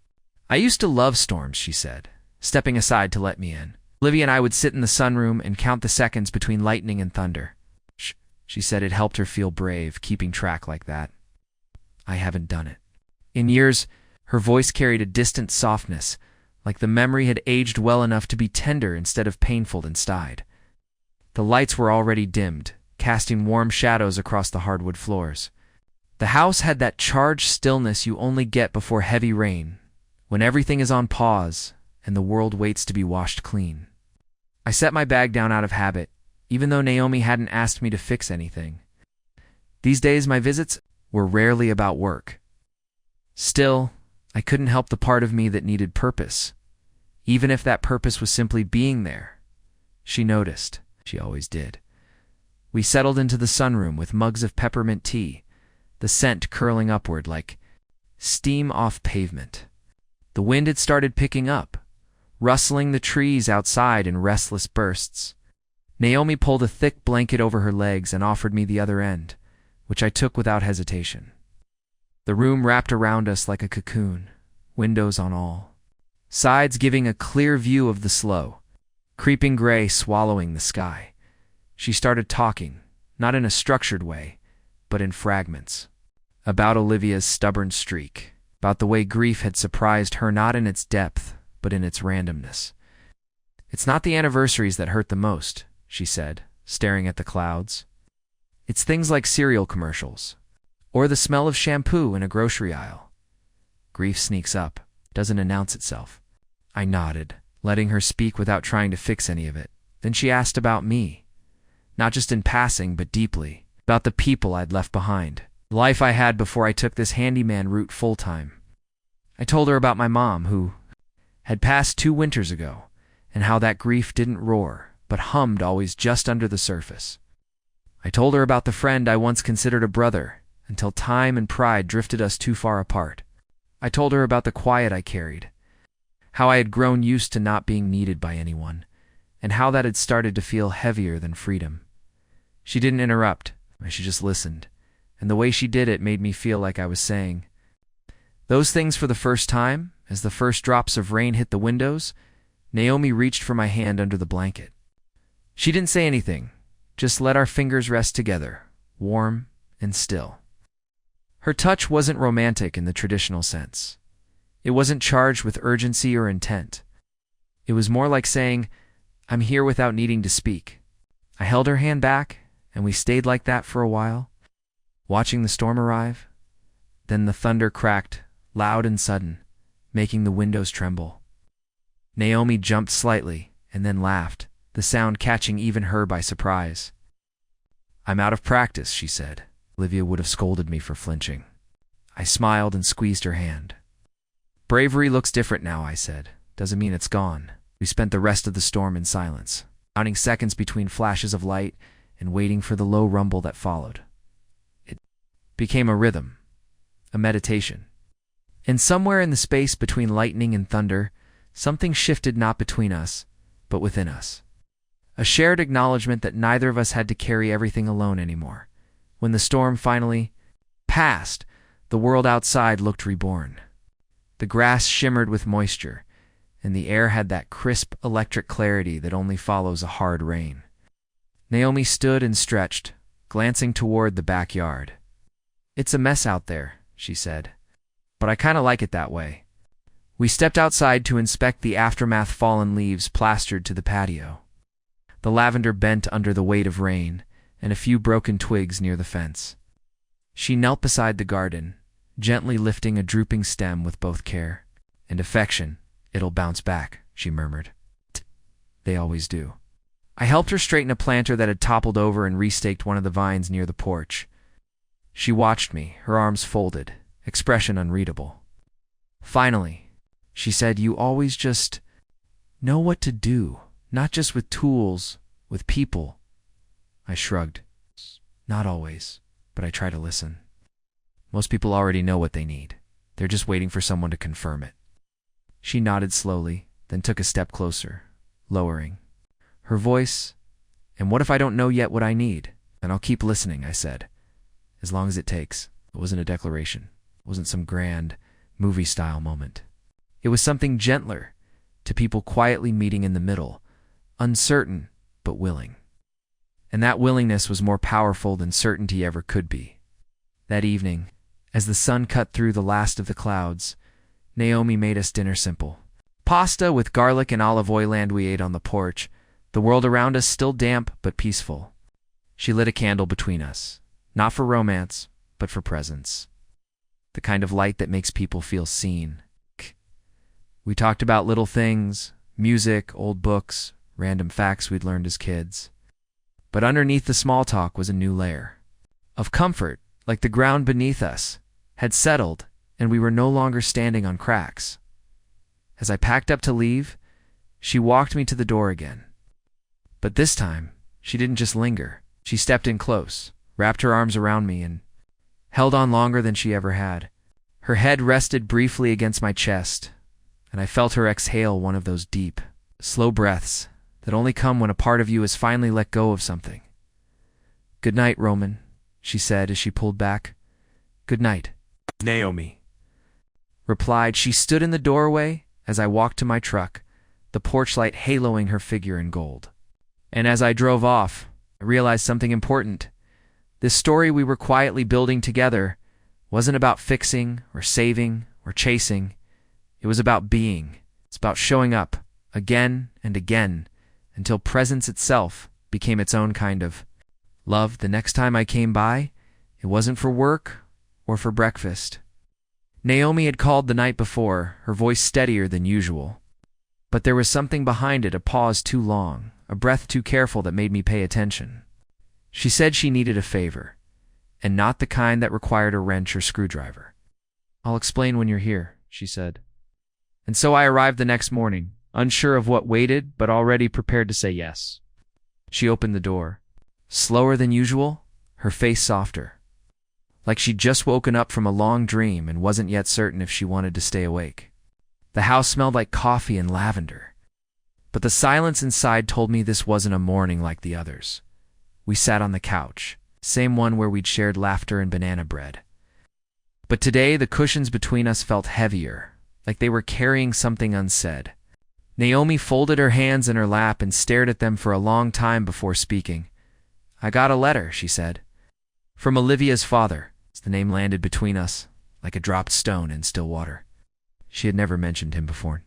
"I used to love storms," she said, stepping aside to let me in. "Olivia and I would sit in the sunroom and count the seconds between lightning and thunder." She said it helped her feel brave, keeping track like that. I haven't done it in years. Her voice carried a distant softness, like the memory had aged well enough to be tender instead of painful inside. The lights were already dimmed, casting warm shadows across the hardwood floors. The house had that charged stillness you only get before heavy rain, when everything is on pause and the world waits to be washed clean. I set my bag down out of habit, even though Naomi hadn't asked me to fix anything. These days my visits were rarely about work. Still, I couldn't help the part of me that needed purpose, even if that purpose was simply being there. She noticed. She always did. We settled into the sunroom with mugs of peppermint tea, the scent curling upward like steam off pavement. The wind had started picking up, rustling the trees outside in restless bursts. Naomi pulled a thick blanket over her legs and offered me the other end, which I took without hesitation. The room wrapped around us like a cocoon, windows on all sides giving a clear view of the slow, creeping gray swallowing the sky. She started talking, not in a structured way, but in fragments, about Olivia's stubborn streak, about the way grief had surprised her not in its depth, but in its randomness. "It's not the anniversaries that hurt the most," she said, staring at the clouds. "It's things like cereal commercials, or the smell of shampoo in a grocery aisle. Grief sneaks up, doesn't announce itself. I nodded, letting her speak without trying to fix any of it. Then she asked about me. Not just in passing, but deeply. About the people I'd left behind. The life I had before I took this handyman route full-time. I told her about my mom, who had passed 2 winters ago, and how that grief didn't roar, but hummed always just under the surface. I told her about the friend I once considered a brother, until time and pride drifted us too far apart. I told her about the quiet I carried, how I had grown used to not being needed by anyone, and how that had started to feel heavier than freedom. She didn't interrupt. She just listened, and the way she did it made me feel like I was saying those things for the first time. As the first drops of rain hit the windows, Naomi reached for my hand under the blanket. She didn't say anything, just let our fingers rest together, warm and still. Her touch wasn't romantic in the traditional sense. It wasn't charged with urgency or intent. It was more like saying, "I'm here," without needing to speak. I held her hand back, and we stayed like that for a while, watching the storm arrive. Then the thunder cracked, loud and sudden, making the windows tremble. Naomi jumped slightly and then laughed, the sound catching even her by surprise. "I'm out of practice," she said. Olivia would have scolded me for flinching. I smiled and squeezed her hand. "Bravery looks different now," I said. "Doesn't mean it's gone." We spent the rest of the storm in silence, counting seconds between flashes of light and waiting for the low rumble that followed. It became a rhythm, a meditation. And somewhere in the space between lightning and thunder, something shifted, not between us, but within us. A shared acknowledgement that neither of us had to carry everything alone anymore. When the storm finally passed, the world outside looked reborn. The grass shimmered with moisture, and the air had that crisp electric clarity that only follows a hard rain. Naomi stood and stretched, glancing toward the backyard. "It's a mess out there," she said, "but I kind of like it that way." We stepped outside to inspect the aftermath. Fallen leaves plastered to the patio. The lavender bent under the weight of rain, and a few broken twigs near the fence. She knelt beside the garden, gently lifting a drooping stem with both care and affection. "It'll bounce back," she murmured. "They always do." I helped her straighten a planter that had toppled over and restaked one of the vines near the porch. She watched me, her arms folded, expression unreadable. Finally, she said, "You always just know what to do, not just with tools, with people." I shrugged. "Not always, but I try to listen. Most people already know what they need. They're just waiting for someone to confirm it." She nodded slowly, then took a step closer, lowering her voice. "And what if I don't know yet what I need? Then I'll keep listening," I said. "As long as it takes." It wasn't a declaration. It wasn't some grand, movie-style moment. It was something gentler, to people quietly meeting in the middle, uncertain but willing. And that willingness was more powerful than certainty ever could be. That evening, as the sun cut through the last of the clouds, Naomi made us dinner simple. Pasta with garlic and olive oil, and we ate on the porch, the world around us still damp but peaceful. She lit a candle between us, not for romance, but for presence. The kind of light that makes people feel seen. We talked about little things, music, old books, random facts we'd learned as kids. But underneath the small talk was a new layer of comfort, like the ground beneath us had settled and we were no longer standing on cracks. As I packed up to leave, she walked me to the door again. But this time, she didn't just linger. She stepped in close, wrapped her arms around me, and held on longer than she ever had. Her head rested briefly against my chest, and I felt her exhale one of those deep, slow breaths that only come when a part of you has finally let go of something. "Good night, Roman," she said as she pulled back. "Good night, Naomi," replied. She stood in the doorway as I walked to my truck, the porch light haloing her figure in gold. And as I drove off, I realized something important. This story we were quietly building together wasn't about fixing or saving or chasing. It was about being. It's about showing up again and again until presence itself became its own kind of love. The next time I came by, it wasn't for work or for breakfast. Naomi had called the night before, her voice steadier than usual. But there was something behind it, a pause too long, a breath too careful that made me pay attention. She said she needed a favor, and not the kind that required a wrench or screwdriver. "I'll explain when you're here," she said. And so I arrived the next morning, unsure of what waited, but already prepared to say yes. She opened the door. Slower than usual, her face softer, like she'd just woken up from a long dream and wasn't yet certain if she wanted to stay awake. The house smelled like coffee and lavender, but the silence inside told me this wasn't a morning like the others. We sat on the couch, same one where we'd shared laughter and banana bread. But today the cushions between us felt heavier, like they were carrying something unsaid. Naomi folded her hands in her lap and stared at them for a long time before speaking. "I got a letter," she said. "From Olivia's father." The name landed between us, like a dropped stone in still water. She had never mentioned him before.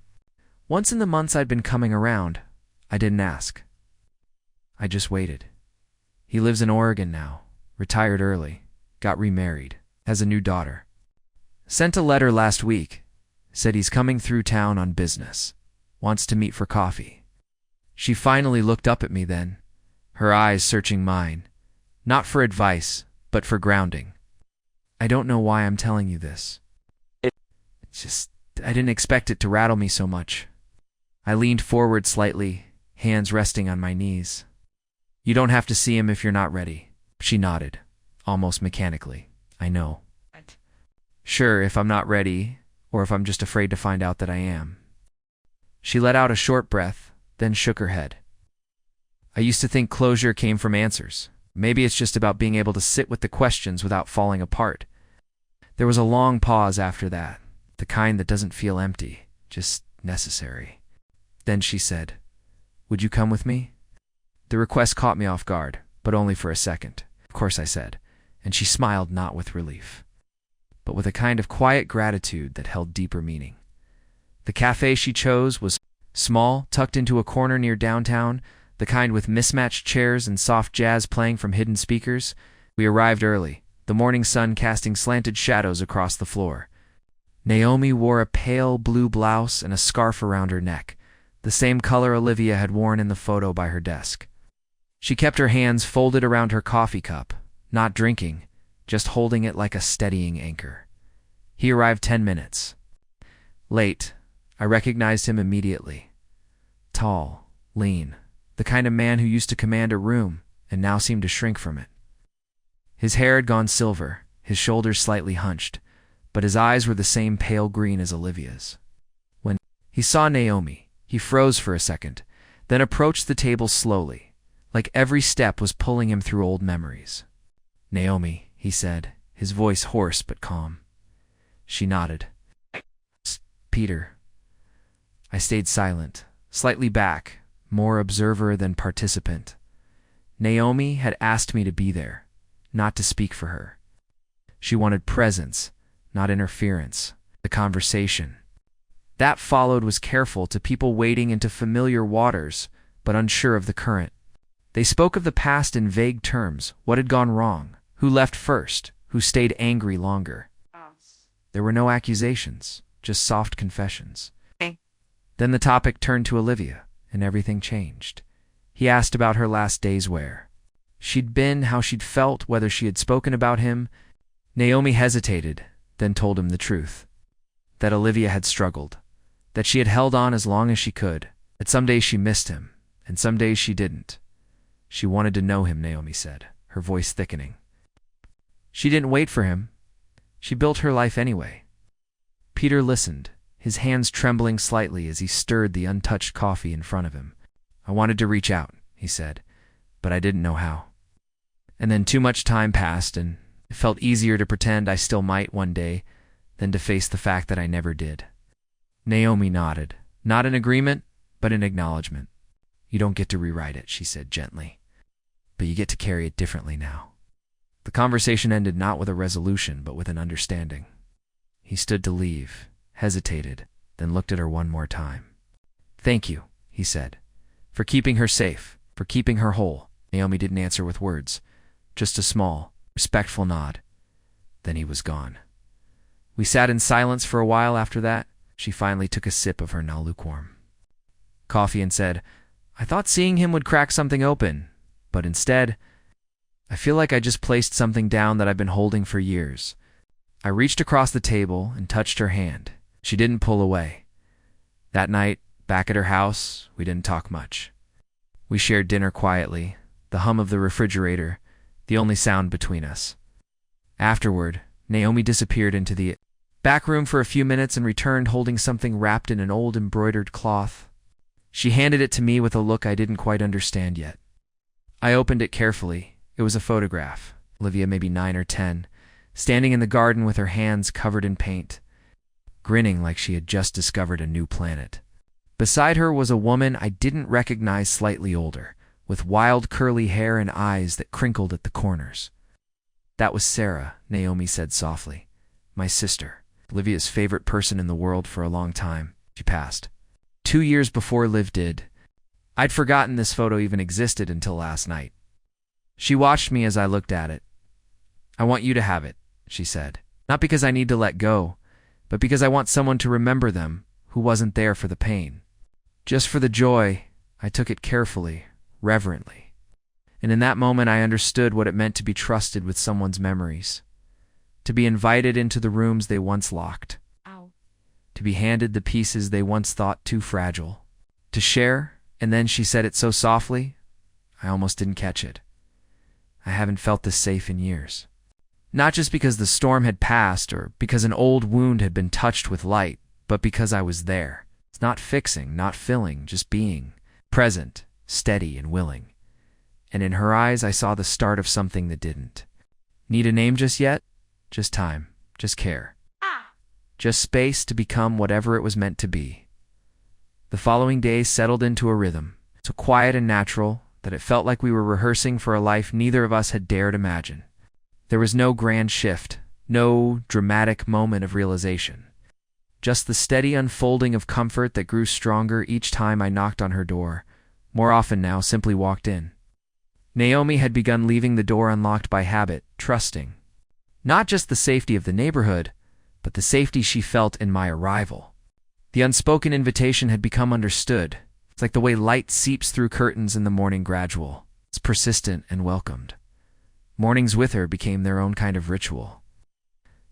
Once in the months I'd been coming around, I didn't ask. I just waited. He lives in Oregon now, retired early, got remarried, has a new daughter. Sent a letter last week, said he's coming through town on business, wants to meet for coffee. She finally looked up at me then, her eyes searching mine, not for advice, but for grounding. "I don't know why I'm telling you this. It's just, I didn't expect it to rattle me so much." I leaned forward slightly, hands resting on my knees. "You don't have to see him if you're not ready." She nodded, almost mechanically. "I know." "Sure, if I'm not ready, or if I'm just afraid to find out that I am." She let out a short breath, then shook her head. "I used to think closure came from answers. Maybe it's just about being able to sit with the questions without falling apart." There was a long pause after that, the kind that doesn't feel empty, just necessary. Then she said, "Would you come with me?" The request caught me off guard, but only for a second. "Of course," I said, and she smiled, not with relief, but with a kind of quiet gratitude that held deeper meaning. The cafe she chose was small, tucked into a corner near downtown, the kind with mismatched chairs and soft jazz playing from hidden speakers. We arrived early, the morning sun casting slanted shadows across the floor. Naomi wore a pale blue blouse and a scarf around her neck, the same color Olivia had worn in the photo by her desk. She kept her hands folded around her coffee cup, not drinking, just holding it like a steadying anchor. He arrived 10 minutes. Late, I recognized him immediately. Tall, lean, the kind of man who used to command a room and now seemed to shrink from it. His hair had gone silver, his shoulders slightly hunched, but his eyes were the same pale green as Olivia's. When he saw Naomi, he froze for a second, then approached the table slowly, like every step was pulling him through old memories. "Naomi," he said, his voice hoarse but calm. She nodded. "Peter." I stayed silent, slightly back, more observer than participant. Naomi had asked me to be there, not to speak for her. She wanted presence, not interference, the conversation. That followed was careful to people wading into familiar waters, but unsure of the current. They spoke of the past in vague terms, what had gone wrong, who left first, who stayed angry longer. There were no accusations, just soft confessions. Then the topic turned to Olivia, and everything changed. He asked about her last day's where she'd been, how she'd felt, whether she had spoken about him. Naomi hesitated, then told him the truth. That Olivia had struggled, that she had held on as long as she could, that some days she missed him, and some days she didn't. She wanted to know him, Naomi said, her voice thickening. She didn't wait for him. She built her life anyway. Peter listened, his hands trembling slightly as he stirred the untouched coffee in front of him. "I wanted to reach out," he said, "but I didn't know how. And then too much time passed, and it felt easier to pretend I still might one day than to face the fact that I never did." Naomi nodded, not in agreement, but in acknowledgement. "You don't get to rewrite it," she said gently, "but you get to carry it differently now." The conversation ended not with a resolution, but with an understanding. He stood to leave, hesitated, then looked at her one more time. "Thank you," he said, "for keeping her safe, for keeping her whole." Naomi didn't answer with words, just a small, respectful nod. Then he was gone. We sat in silence for a while after that. She finally took a sip of her now lukewarm coffee and said, "I thought seeing him would crack something open, but instead, I feel like I just placed something down that I've been holding for years." I reached across the table and touched her hand. She didn't pull away. That night, back at her house, we didn't talk much. We shared dinner quietly, the hum of the refrigerator, the only sound between us. Afterward, Naomi disappeared into the back room for a few minutes and returned holding something wrapped in an old embroidered cloth. She handed it to me with a look I didn't quite understand yet. I opened it carefully. It was a photograph, Olivia maybe 9 or 10, standing in the garden with her hands covered in paint, grinning like she had just discovered a new planet. Beside her was a woman I didn't recognize, slightly older, with wild curly hair and eyes that crinkled at the corners. "That was Sarah," Naomi said softly. "My sister. Olivia's favorite person in the world for a long time. She passed 2 years before Liv did. I'd forgotten this photo even existed until last night." She watched me as I looked at it. "I want you to have it," she said. "Not because I need to let go, but because I want someone to remember them who wasn't there for the pain. Just for the joy." I took it carefully, reverently. And in that moment I understood what it meant to be trusted with someone's memories. To be invited into the rooms they once locked. Ow. To be handed the pieces they once thought too fragile. To share, and then she said it so softly, I almost didn't catch it. I haven't felt this safe in years. Not just because the storm had passed or because an old wound had been touched with light, but because I was there. It's not fixing, not filling, just being. Present, steady, and willing. And in her eyes I saw the start of something that didn't. Need a name just yet? Just time. Just care. Just space to become whatever it was meant to be. The following days settled into a rhythm, so quiet and natural that it felt like we were rehearsing for a life neither of us had dared imagine. There was no grand shift, no dramatic moment of realization. Just the steady unfolding of comfort that grew stronger each time I knocked on her door, more often now simply walked in. Naomi had begun leaving the door unlocked by habit, trusting. Not just the safety of the neighborhood, but the safety she felt in my arrival. The unspoken invitation had become understood. It's like the way light seeps through curtains in the morning, gradual. It's persistent and welcomed. Mornings with her became their own kind of ritual.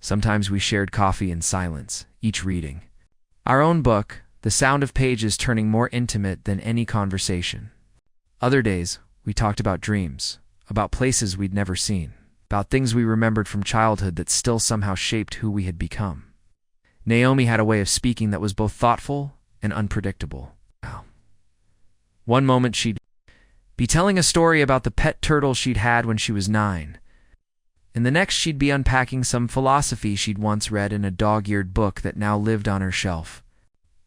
Sometimes we shared coffee in silence, each reading our own book, the sound of pages turning more intimate than any conversation. Other days, we talked about dreams, about places we'd never seen, about things we remembered from childhood that still somehow shaped who we had become. Naomi had a way of speaking that was both thoughtful and unpredictable. One moment she'd be telling a story about the pet turtle she'd had when she was 9. In the next she'd be unpacking some philosophy she'd once read in a dog-eared book that now lived on her shelf.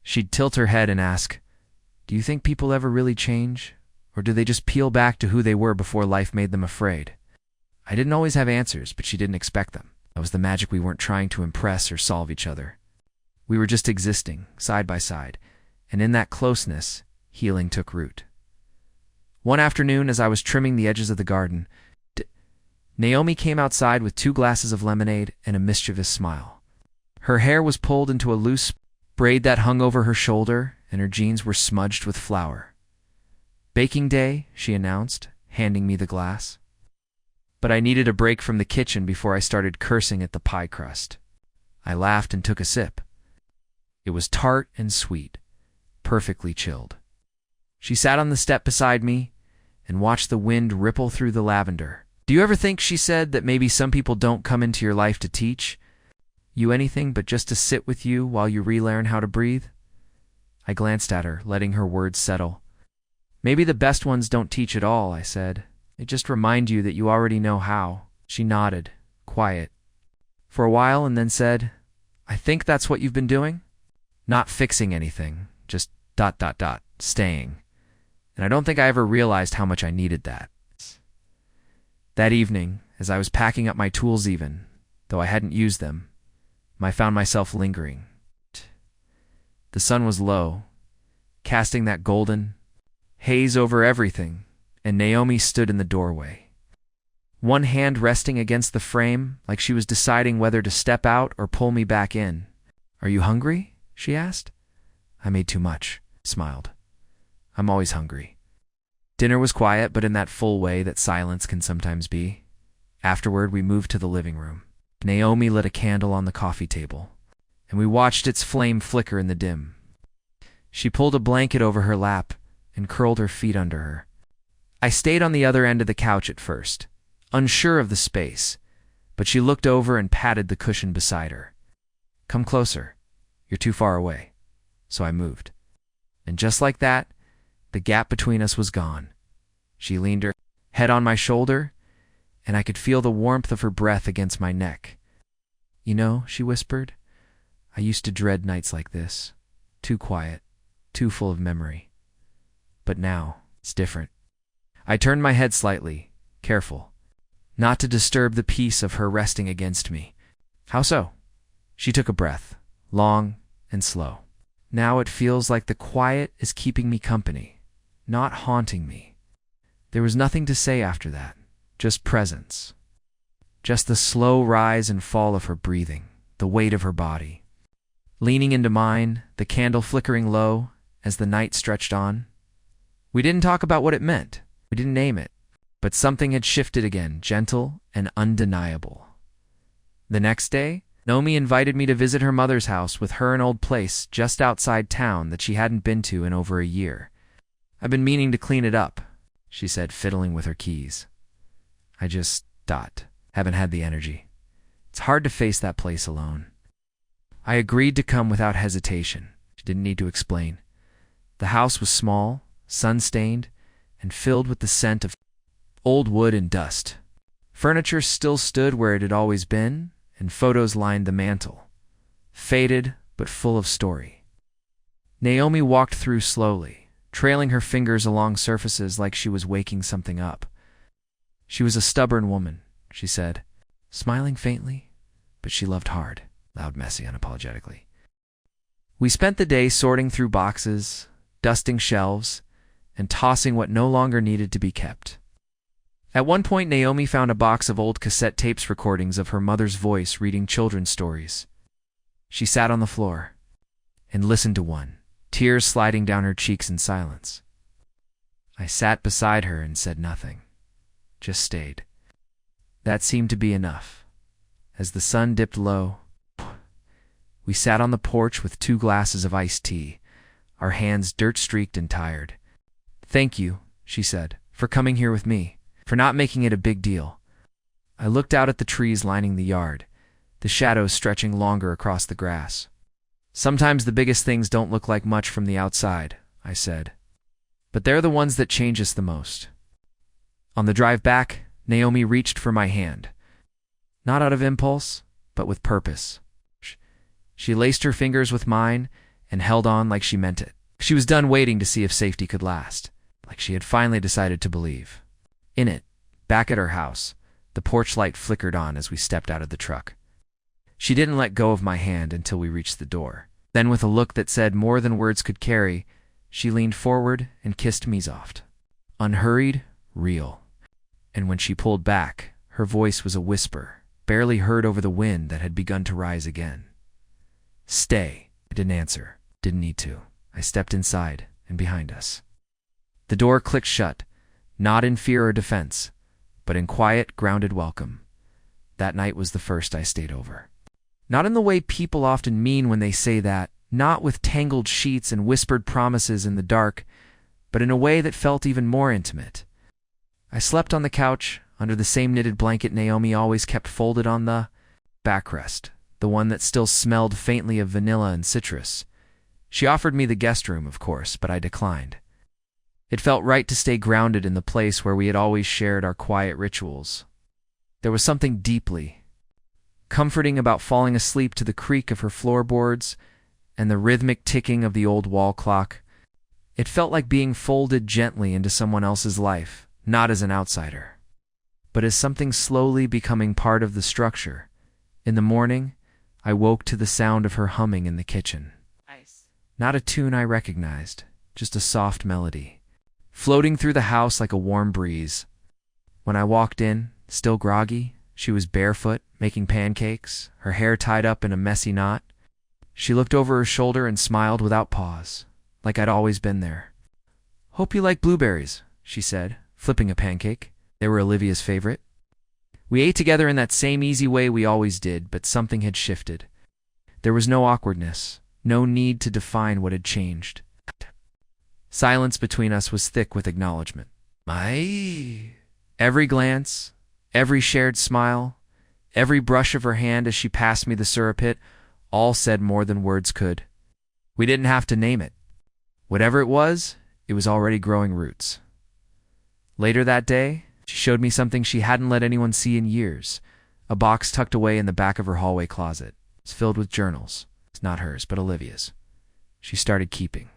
She'd tilt her head and ask, "Do you think people ever really change? Or do they just peel back to who they were before life made them afraid?" I didn't always have answers, but she didn't expect them. That was the magic. We weren't trying to impress or solve each other. We were just existing, side by side, and in that closeness, healing took root. One afternoon, as I was trimming the edges of the garden, Naomi came outside with 2 glasses of lemonade and a mischievous smile. Her hair was pulled into a loose braid that hung over her shoulder, and her jeans were smudged with flour. "Baking day," she announced, handing me the glass. But I needed a break from the kitchen before I started cursing at the pie crust. I laughed and took a sip. It was tart and sweet, perfectly chilled. She sat on the step beside me and watched the wind ripple through the lavender. "Do you ever think," she said, "that maybe some people don't come into your life to teach you anything but just to sit with you while you relearn how to breathe?" I glanced at her, letting her words settle. "Maybe the best ones don't teach at all," I said. "They just remind you that you already know how." She nodded, quiet, for a while, and then said, "I think that's what you've been doing? Not fixing anything, just ... staying. And I don't think I ever realized how much I needed that." That evening, as I was packing up my tools even, though I hadn't used them, I found myself lingering. The sun was low, casting that golden haze over everything, and Naomi stood in the doorway. one hand resting against the frame, like she was deciding whether to step out or pull me back in. "Are you hungry?" she asked. "I made too much," smiled. "I'm always hungry." Dinner was quiet, but in that full way that silence can sometimes be. Afterward, we moved to the living room. Naomi lit a candle on the coffee table, and we watched its flame flicker in the dim. She pulled a blanket over her lap and curled her feet under her. I stayed on the other end of the couch at first, unsure of the space, but she looked over and patted the cushion beside her. "Come closer. You're too far away." So I moved. And just like that, the gap between us was gone. She leaned her head on my shoulder, and I could feel the warmth of her breath against my neck. "You know," she whispered, "I used to dread nights like this. Too quiet, too full of memory. But now, it's different." I turned my head slightly, careful, not to disturb the peace of her resting against me. "How so?" She took a breath, long and slow. "Now it feels like the quiet is keeping me company, not haunting me." There was nothing to say after that, just presence. Just the slow rise and fall of her breathing, the weight of her body. Leaning into mine, the candle flickering low as the night stretched on. We didn't talk about what it meant. We didn't name it. But something had shifted again, gentle and undeniable. The next day, Naomi invited me to visit her mother's house with her an old place just outside town that she hadn't been to in over a year. "I've been meaning to clean it up," she said, fiddling with her keys. I just haven't had the energy. It's hard to face that place alone. I agreed to come without hesitation. She didn't need to explain. The house was small, sun-stained, and filled with the scent of old wood and dust. Furniture still stood where it had always been, and photos lined the mantel, faded but full of story. Naomi walked through slowly, trailing her fingers along surfaces like she was waking something up. She was a stubborn woman, she said, smiling faintly, but she loved hard, loud, messy, unapologetically. We spent the day sorting through boxes, dusting shelves, and tossing what no longer needed to be kept. At one point, Naomi found a box of old cassette tapes recordings of her mother's voice reading children's stories. She sat on the floor and listened to one, tears sliding down her cheeks in silence. I sat beside her and said nothing, just stayed. That seemed to be enough. As the sun dipped low, we sat on the porch with 2 glasses of iced tea, our hands dirt-streaked and tired. "Thank you," she said, "for coming here with me, for not making it a big deal." I looked out at the trees lining the yard, the shadows stretching longer across the grass. "Sometimes the biggest things don't look like much from the outside," I said. "But they're the ones that change us the most." On the drive back, Naomi reached for my hand. Not out of impulse, but with purpose. She laced her fingers with mine and held on like she meant it. She was done waiting to see if safety could last, like she had finally decided to believe. In it, back at her house, the porch light flickered on as we stepped out of the truck. She didn't let go of my hand until we reached the door. Then, with a look that said more than words could carry, she leaned forward and kissed me soft. Unhurried, real. And when she pulled back, her voice was a whisper, barely heard over the wind that had begun to rise again. "Stay." I didn't answer. Didn't need to. I stepped inside and behind us. The door clicked shut, not in fear or defense, but in quiet, grounded welcome. That night was the first I stayed over. Not in the way people often mean when they say that, not with tangled sheets and whispered promises in the dark, but in a way that felt even more intimate. I slept on the couch, under the same knitted blanket Naomi always kept folded on the backrest, the one that still smelled faintly of vanilla and citrus. She offered me the guest room, of course, but I declined. It felt right to stay grounded in the place where we had always shared our quiet rituals. There was something deeply comforting about falling asleep to the creak of her floorboards and the rhythmic ticking of the old wall clock. It felt like being folded gently into someone else's life, not as an outsider, but as something slowly becoming part of the structure. In the morning, I woke to the sound of her humming in the kitchen. Not a tune I recognized, just a soft melody, floating through the house like a warm breeze. When I walked in, Still groggy, she was barefoot, making pancakes, her hair tied up in a messy knot. She looked over her shoulder and smiled without pause, like I'd always been there. "Hope you like blueberries," she said, flipping a pancake. They were Olivia's favorite. We ate together in that same easy way we always did, but something had shifted. There was no awkwardness, no need to define what had changed. Silence between us was thick with acknowledgement. Every glance, every shared smile, every brush of her hand as she passed me the suripit, all said more than words could. We didn't have to name it. Whatever it was already growing roots. Later that day, she showed me something she hadn't let anyone see in years, a box tucked away in the back of her hallway closet. It's filled with journals. It's not hers, but Olivia's. She started keeping.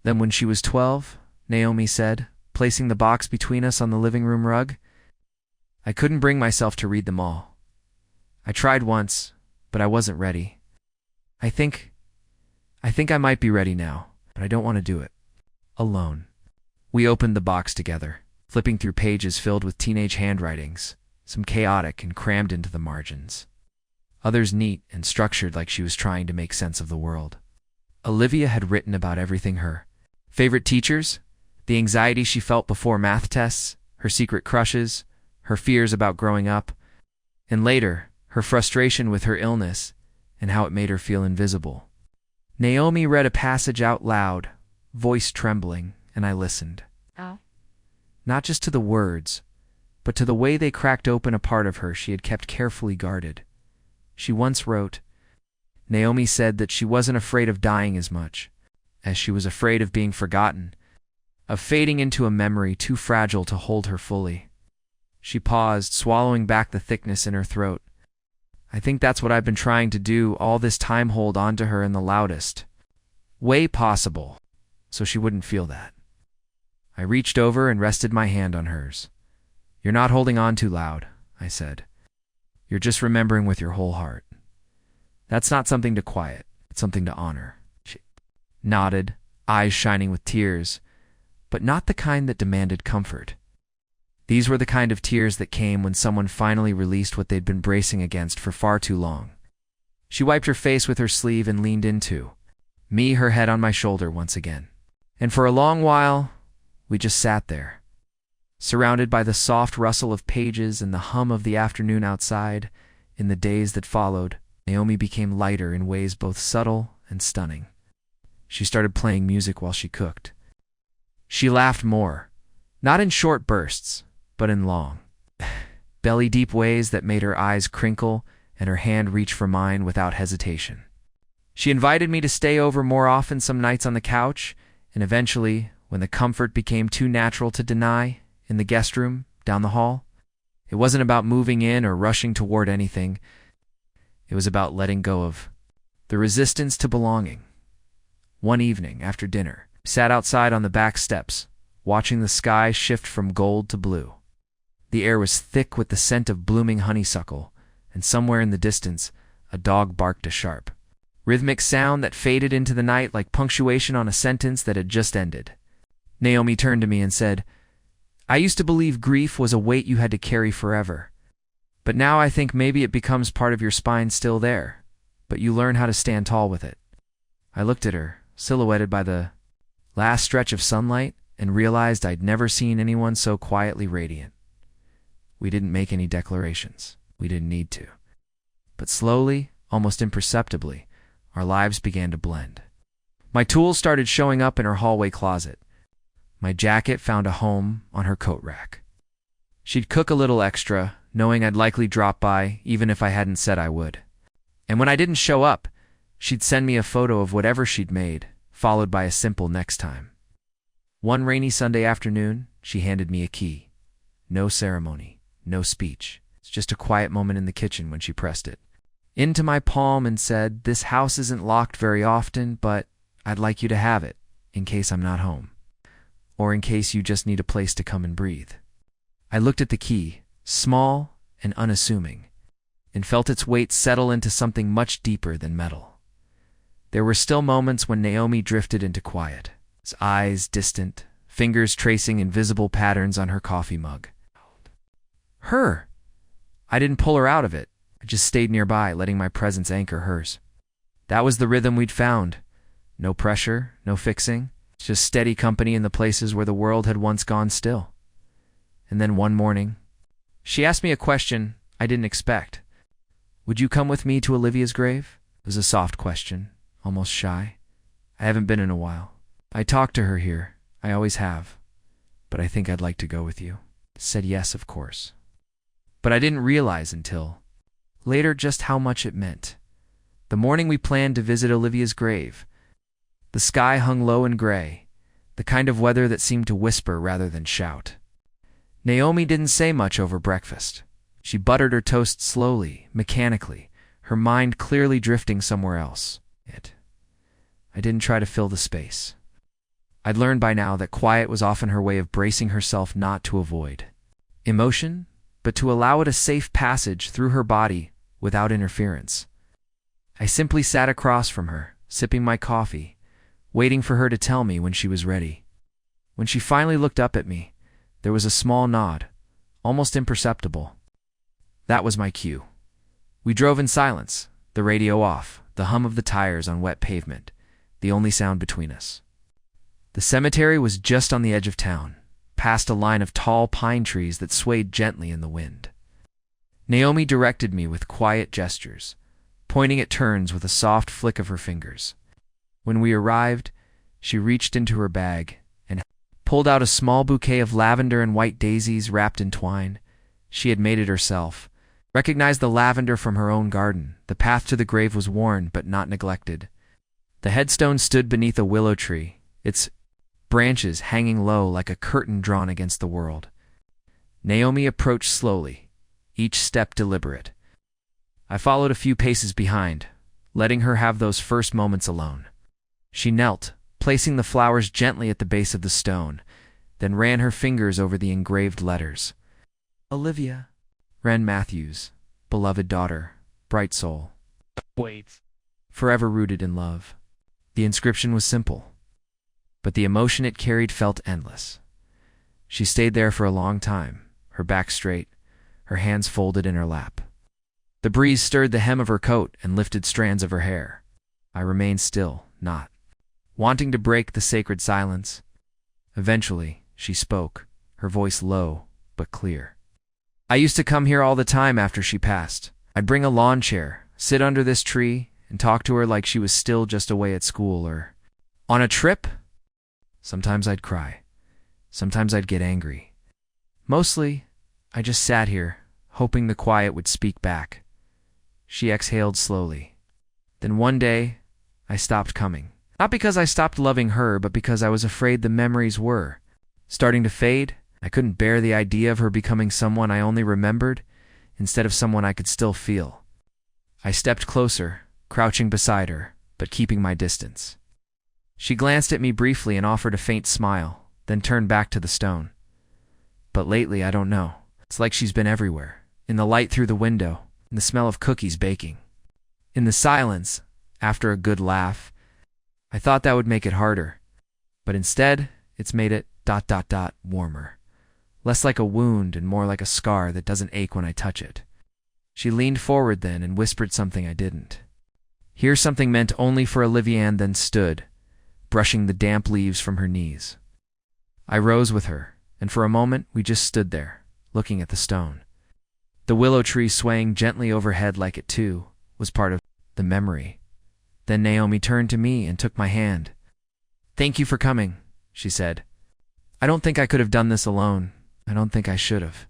Then when she was 12, Naomi said, placing the box between us on the living room rug, "I couldn't bring myself to read them all. I tried once, but I wasn't ready. I think I might be ready now, but I don't want to do it alone." We opened the box together, flipping through pages filled with teenage handwritings, some chaotic and crammed into the margins, others neat and structured like she was trying to make sense of the world. Olivia had written about everything: her favorite teachers, the anxiety she felt before math tests, her secret crushes, her fears about growing up, and later, her frustration with her illness and how it made her feel invisible. Naomi read a passage out loud, voice trembling, and I listened. Not just to the words, but to the way they cracked open a part of her she had kept carefully guarded. She once wrote, Naomi said that she wasn't afraid of dying as much as she was afraid of being forgotten, of fading into a memory too fragile to hold her fully. She paused, swallowing back the thickness in her throat. I think that's what I've been trying to do all this time, hold on to her in the loudest way possible, so she wouldn't feel that. I reached over and rested my hand on hers. "You're not holding on too loud," I said. "You're just remembering with your whole heart. That's not something to quiet, it's something to honor." She nodded, eyes shining with tears, but not the kind that demanded comfort. These were the kind of tears that came when someone finally released what they'd been bracing against for far too long. She wiped her face with her sleeve and leaned into me, her head on my shoulder once again. And for a long while, we just sat there, surrounded by the soft rustle of pages and the hum of the afternoon outside. In the days that followed, Naomi became lighter in ways both subtle and stunning. She started playing music while she cooked. She laughed more, not in short bursts, but in long, belly-deep ways that made her eyes crinkle and her hand reach for mine without hesitation. She invited me to stay over more often some nights on the couch, and eventually, when the comfort became too natural to deny, in the guest room down the hall. It wasn't about moving in or rushing toward anything. It was about letting go of the resistance to belonging. One evening, after dinner, I sat outside on the back steps, watching the sky shift from gold to blue. The air was thick with the scent of blooming honeysuckle, and somewhere in the distance, a dog barked a sharp, rhythmic sound that faded into the night like punctuation on a sentence that had just ended. Naomi turned to me and said, "I used to believe grief was a weight you had to carry forever. But now I think maybe it becomes part of your spine, still there, but you learn how to stand tall with it." I looked at her, silhouetted by the last stretch of sunlight, and realized I'd never seen anyone so quietly radiant. We didn't make any declarations. We didn't need to. But slowly, almost imperceptibly, our lives began to blend. My tools started showing up in her hallway closet. My jacket found a home on her coat rack. She'd cook a little extra, knowing I'd likely drop by, even if I hadn't said I would. And when I didn't show up, she'd send me a photo of whatever she'd made, followed by a simple "next time." One rainy Sunday afternoon, she handed me a key. No ceremony, no speech. It's just a quiet moment in the kitchen when she pressed it into my palm and said, "This house isn't locked very often, but I'd like you to have it, in case I'm not home. Or in case you just need a place to come and breathe." I looked at the key, small and unassuming, and felt its weight settle into something much deeper than metal. There were still moments when Naomi drifted into quiet, his eyes distant, fingers tracing invisible patterns on her coffee mug. Her! I didn't pull her out of it. I just stayed nearby, letting my presence anchor hers. That was the rhythm we'd found. No pressure, no fixing, just steady company in the places where the world had once gone still. And then one morning, she asked me a question I didn't expect. "Would you come with me to Olivia's grave?" It was a soft question, almost shy. "I haven't been in a while. I talked to her here. I always have. But I think I'd like to go with you." Said yes, of course. But I didn't realize until later just how much it meant. The morning we planned to visit Olivia's grave, the sky hung low and gray, the kind of weather that seemed to whisper rather than shout. Naomi didn't say much over breakfast. She buttered her toast slowly, mechanically, her mind clearly drifting somewhere else. I didn't try to fill the space. I'd learned by now that quiet was often her way of bracing herself not to avoid emotion, but to allow it a safe passage through her body without interference. I simply sat across from her, sipping my coffee, waiting for her to tell me when she was ready. When she finally looked up at me, there was a small nod, almost imperceptible. That was my cue. We drove in silence, the radio off, the hum of the tires on wet pavement, the only sound between us. The cemetery was just on the edge of town, past a line of tall pine trees that swayed gently in the wind. Naomi directed me with quiet gestures, pointing at turns with a soft flick of her fingers. When we arrived, she reached into her bag and pulled out a small bouquet of lavender and white daisies wrapped in twine. She had made it herself, recognized the lavender from her own garden. The path to the grave was worn but not neglected. The headstone stood beneath a willow tree, its branches hanging low like a curtain drawn against the world. Naomi approached slowly, each step deliberate. I followed a few paces behind, letting her have those first moments alone. She knelt, placing the flowers gently at the base of the stone, then ran her fingers over the engraved letters. "Olivia," ran Matthew's, beloved daughter, bright soul. Wait. Forever rooted in love. The inscription was simple, but the emotion it carried felt endless. She stayed there for a long time, her back straight, her hands folded in her lap. The breeze stirred the hem of her coat and lifted strands of her hair. I remained still, not wanting to break the sacred silence. Eventually, she spoke, her voice low but clear. "I used to come here all the time after she passed. I'd bring a lawn chair, sit under this tree, and talk to her like she was still just away at school or on a trip. Sometimes I'd cry. Sometimes I'd get angry. Mostly, I just sat here, hoping the quiet would speak back." She exhaled slowly. "Then one day, I stopped coming. Not because I stopped loving her, but because I was afraid the memories were starting to fade. I couldn't bear the idea of her becoming someone I only remembered, instead of someone I could still feel. I stepped closer, crouching beside her, but keeping my distance. She glanced at me briefly and offered a faint smile, then turned back to the stone. But lately, I don't know. It's like she's been everywhere, in the light through the window, in the smell of cookies baking. In the silence, after a good laugh. I thought that would make it harder, but instead, it's made it ... warmer. Less like a wound and more like a scar that doesn't ache when I touch it." She leaned forward then and whispered something I didn't hear, something meant only for Olivia, and then stood, brushing the damp leaves from her knees. I rose with her, and for a moment we just stood there, looking at the stone. The willow tree swaying gently overhead like it too was part of the memory. Then Naomi turned to me and took my hand. "Thank you for coming," she said. "I don't think I could have done this alone. I don't think I should have."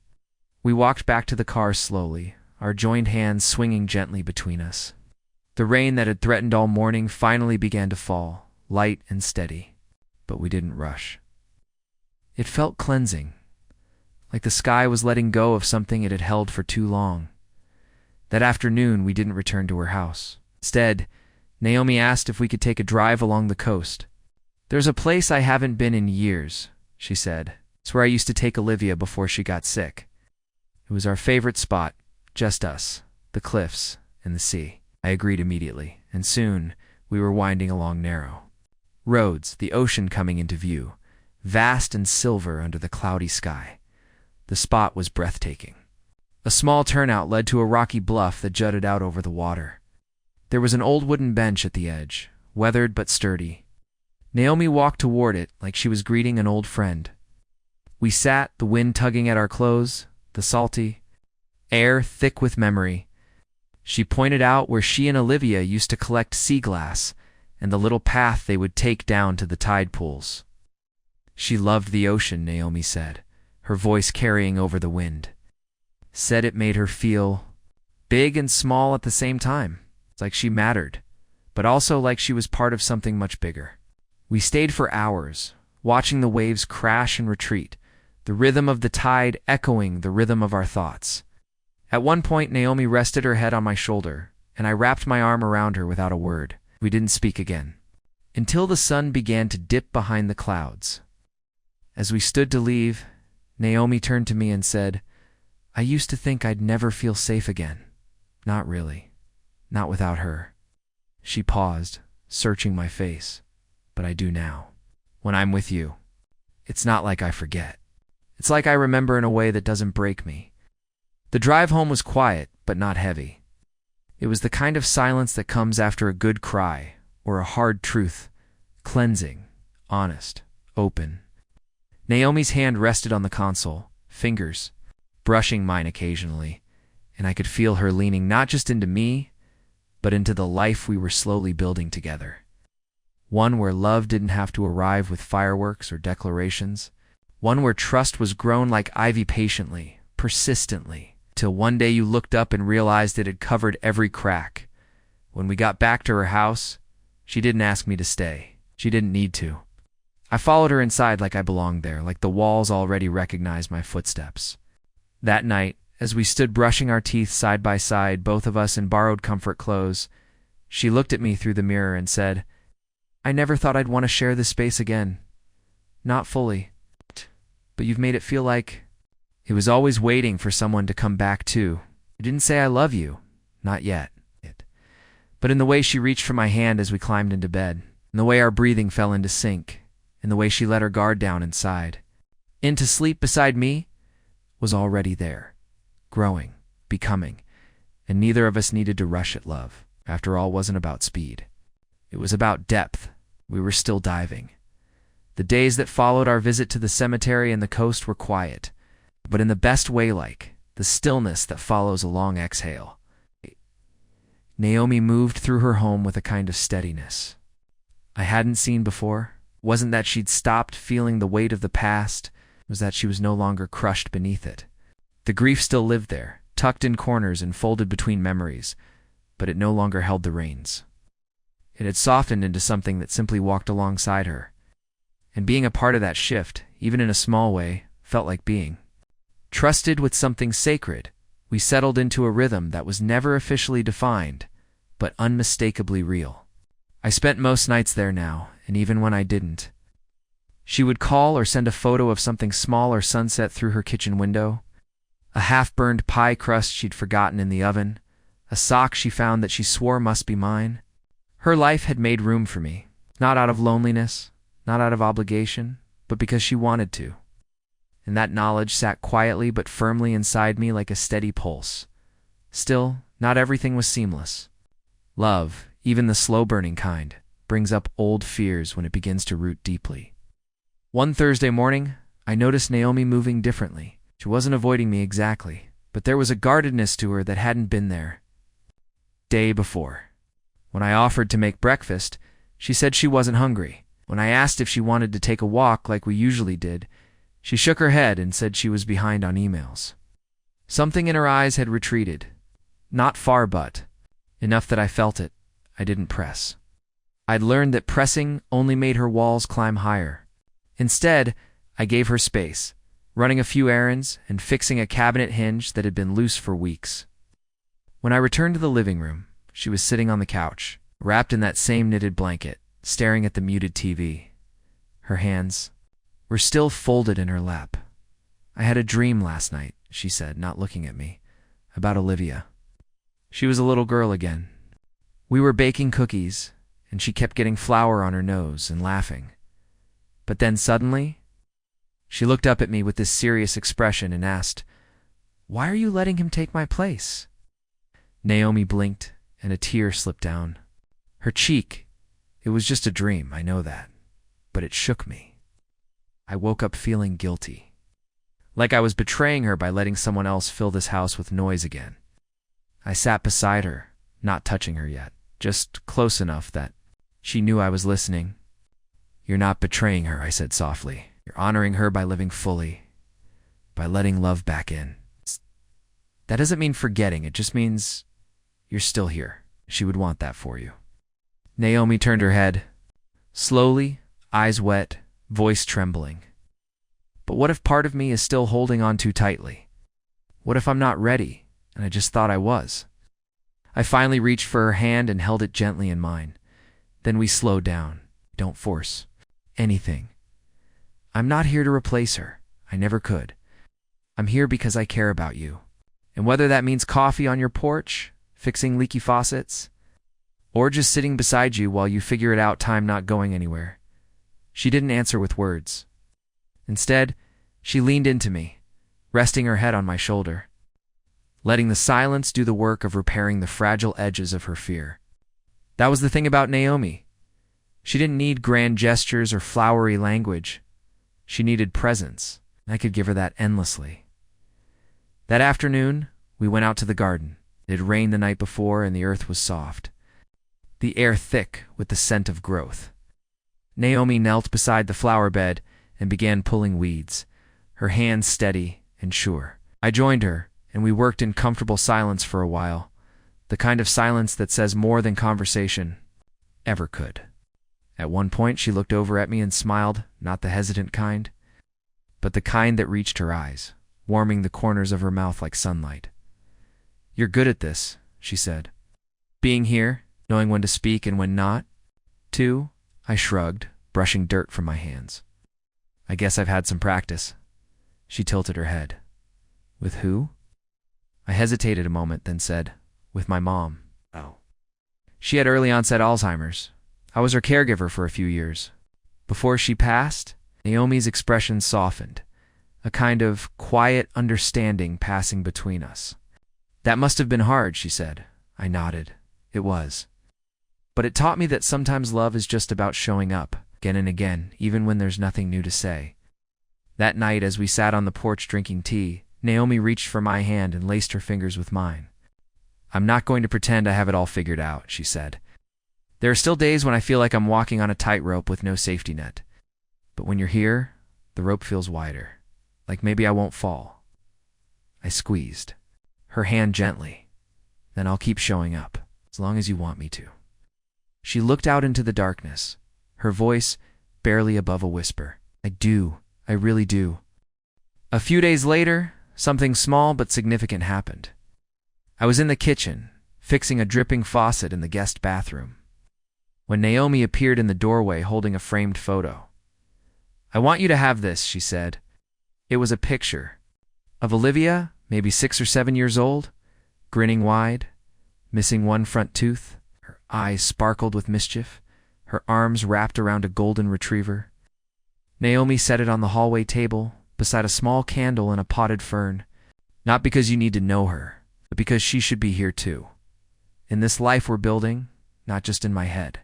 We walked back to the car slowly, our joined hands swinging gently between us. The rain that had threatened all morning finally began to fall, light and steady, but we didn't rush. It felt cleansing, like the sky was letting go of something it had held for too long. That afternoon, we didn't return to her house. Instead, Naomi asked if we could take a drive along the coast. "There's a place I haven't been in years," she said. "It's where I used to take Olivia before she got sick." It was our favorite spot, just us, the cliffs, and the sea. I agreed immediately, and soon we were winding along narrow roads, the ocean coming into view, vast and silver under the cloudy sky. The spot was breathtaking. A small turnout led to a rocky bluff that jutted out over the water. There was an old wooden bench at the edge, weathered but sturdy. Naomi walked toward it like she was greeting an old friend. We sat, the wind tugging at our clothes, the salty air thick with memory. She pointed out where she and Olivia used to collect sea glass and the little path they would take down to the tide pools. She loved the ocean, Naomi said, her voice carrying over the wind. Said it made her feel big and small at the same time. It's like she mattered, but also like she was part of something much bigger. We stayed for hours, watching the waves crash and retreat, the rhythm of the tide echoing the rhythm of our thoughts. At one point, Naomi rested her head on my shoulder, and I wrapped my arm around her without a word. We didn't speak again, until the sun began to dip behind the clouds. As we stood to leave, Naomi turned to me and said, "I used to think I'd never feel safe again. Not really. Not without her." She paused, searching my face. "But I do now. When I'm with you, it's not like I forget. It's like I remember in a way that doesn't break me." The drive home was quiet, but not heavy. It was the kind of silence that comes after a good cry or a hard truth, cleansing, honest, open. Naomi's hand rested on the console, fingers brushing mine occasionally, and I could feel her leaning not just into me, but into the life we were slowly building together. One where love didn't have to arrive with fireworks or declarations. One where trust was grown like ivy patiently, persistently, till one day you looked up and realized it had covered every crack. When we got back to her house, she didn't ask me to stay. She didn't need to. I followed her inside like I belonged there, like the walls already recognized my footsteps. That night, as we stood brushing our teeth side by side, both of us in borrowed comfort clothes, she looked at me through the mirror and said, "I never thought I'd want to share this space again. Not fully. But you've made it feel like it was always waiting for someone to come back too. You didn't say I love you. Not yet." But in the way she reached for my hand as we climbed into bed, in the way our breathing fell into sync, in the way she let her guard down and sighed, into sleep beside me, was already there, growing, becoming, and neither of us needed to rush at love. After all, wasn't about speed. It was about depth. We were still diving. The days that followed our visit to the cemetery and the coast were quiet, but in the best way, like the stillness that follows a long exhale. Naomi moved through her home with a kind of steadiness I hadn't seen before. It wasn't that she'd stopped feeling the weight of the past, it was that she was no longer crushed beneath it. The grief still lived there, tucked in corners and folded between memories, but it no longer held the reins. It had softened into something that simply walked alongside her. And being a part of that shift, even in a small way, felt like being trusted with something sacred. We settled into a rhythm that was never officially defined, but unmistakably real. I spent most nights there now, and even when I didn't, she would call or send a photo of something small or sunset through her kitchen window, a half-burned pie crust she'd forgotten in the oven, a sock she found that she swore must be mine. Her life had made room for me, not out of loneliness, not out of obligation, but because she wanted to. And that knowledge sat quietly but firmly inside me like a steady pulse. Still, not everything was seamless. Love, even the slow-burning kind, brings up old fears when it begins to root deeply. One Thursday morning, I noticed Naomi moving differently. She wasn't avoiding me exactly, but there was a guardedness to her that hadn't been there day before. When I offered to make breakfast, she said she wasn't hungry. When I asked if she wanted to take a walk like we usually did, she shook her head and said she was behind on emails. Something in her eyes had retreated. Not far, but enough that I felt it. I didn't press. I'd learned that pressing only made her walls climb higher. Instead, I gave her space, running a few errands and fixing a cabinet hinge that had been loose for weeks. When I returned to the living room, she was sitting on the couch, wrapped in that same knitted blanket, staring at the muted TV. Her hands were still folded in her lap. "I had a dream last night," she said, not looking at me, "about Olivia. She was a little girl again. We were baking cookies, and she kept getting flour on her nose and laughing. But then suddenly, she looked up at me with this serious expression and asked, Why are you letting him take my place? Naomi blinked, and a tear slipped down her cheek. It was just a dream, I know that, but it shook me. I woke up feeling guilty, like I was betraying her by letting someone else fill this house with noise again. I sat beside her, not touching her yet, just close enough that she knew I was listening. You're not betraying her, I said softly. You're honoring her by living fully, by letting love back in. That doesn't mean forgetting, it just means you're still here. She would want that for you. Naomi turned her head, slowly, eyes wet, voice trembling. But what if part of me is still holding on too tightly? What if I'm not ready, and I just thought I was? I finally reached for her hand and held it gently in mine. Then we slowed down. Don't force anything. I'm not here to replace her. I never could. I'm here because I care about you. And whether that means coffee on your porch, fixing leaky faucets, or just sitting beside you while you figure it out, time not going anywhere. She didn't answer with words. Instead, she leaned into me, resting her head on my shoulder, letting the silence do the work of repairing the fragile edges of her fear. That was the thing about Naomi. She didn't need grand gestures or flowery language. She needed presence, and I could give her that endlessly. That afternoon, we went out to the garden. It had rained the night before, and the earth was soft, the air thick with the scent of growth. Naomi knelt beside the flower bed and began pulling weeds, her hands steady and sure. I joined her, and we worked in comfortable silence for a while, the kind of silence that says more than conversation ever could. At one point, she looked over at me and smiled, not the hesitant kind, but the kind that reached her eyes, warming the corners of her mouth like sunlight. You're good at this, she said. Being here, knowing when to speak and when not. Too, I shrugged, brushing dirt from my hands. I guess I've had some practice. She tilted her head. With who? I hesitated a moment, then said, with my mom. Oh. She had early onset Alzheimer's. I was her caregiver for a few years. Before she passed, Naomi's expression softened, a kind of quiet understanding passing between us. That must have been hard, she said. I nodded. It was. But it taught me that sometimes love is just about showing up, again and again, even when there's nothing new to say. That night, as we sat on the porch drinking tea, Naomi reached for my hand and laced her fingers with mine. I'm not going to pretend I have it all figured out, she said. There are still days when I feel like I'm walking on a tightrope with no safety net. But when you're here, the rope feels wider, like maybe I won't fall. I squeezed her hand gently. Then I'll keep showing up, as long as you want me to. She looked out into the darkness, her voice barely above a whisper. I do. I really do. A few days later, something small but significant happened. I was in the kitchen, fixing a dripping faucet in the guest bathroom, when Naomi appeared in the doorway holding a framed photo. I want you to have this, she said. It was a picture of Olivia, maybe 6 or 7 years old, grinning wide, missing one front tooth. Her eyes sparkled with mischief, her arms wrapped around a golden retriever. Naomi set it on the hallway table, beside a small candle and a potted fern. Not because you need to know her, but because she should be here too. In this life we're building, not just in my head.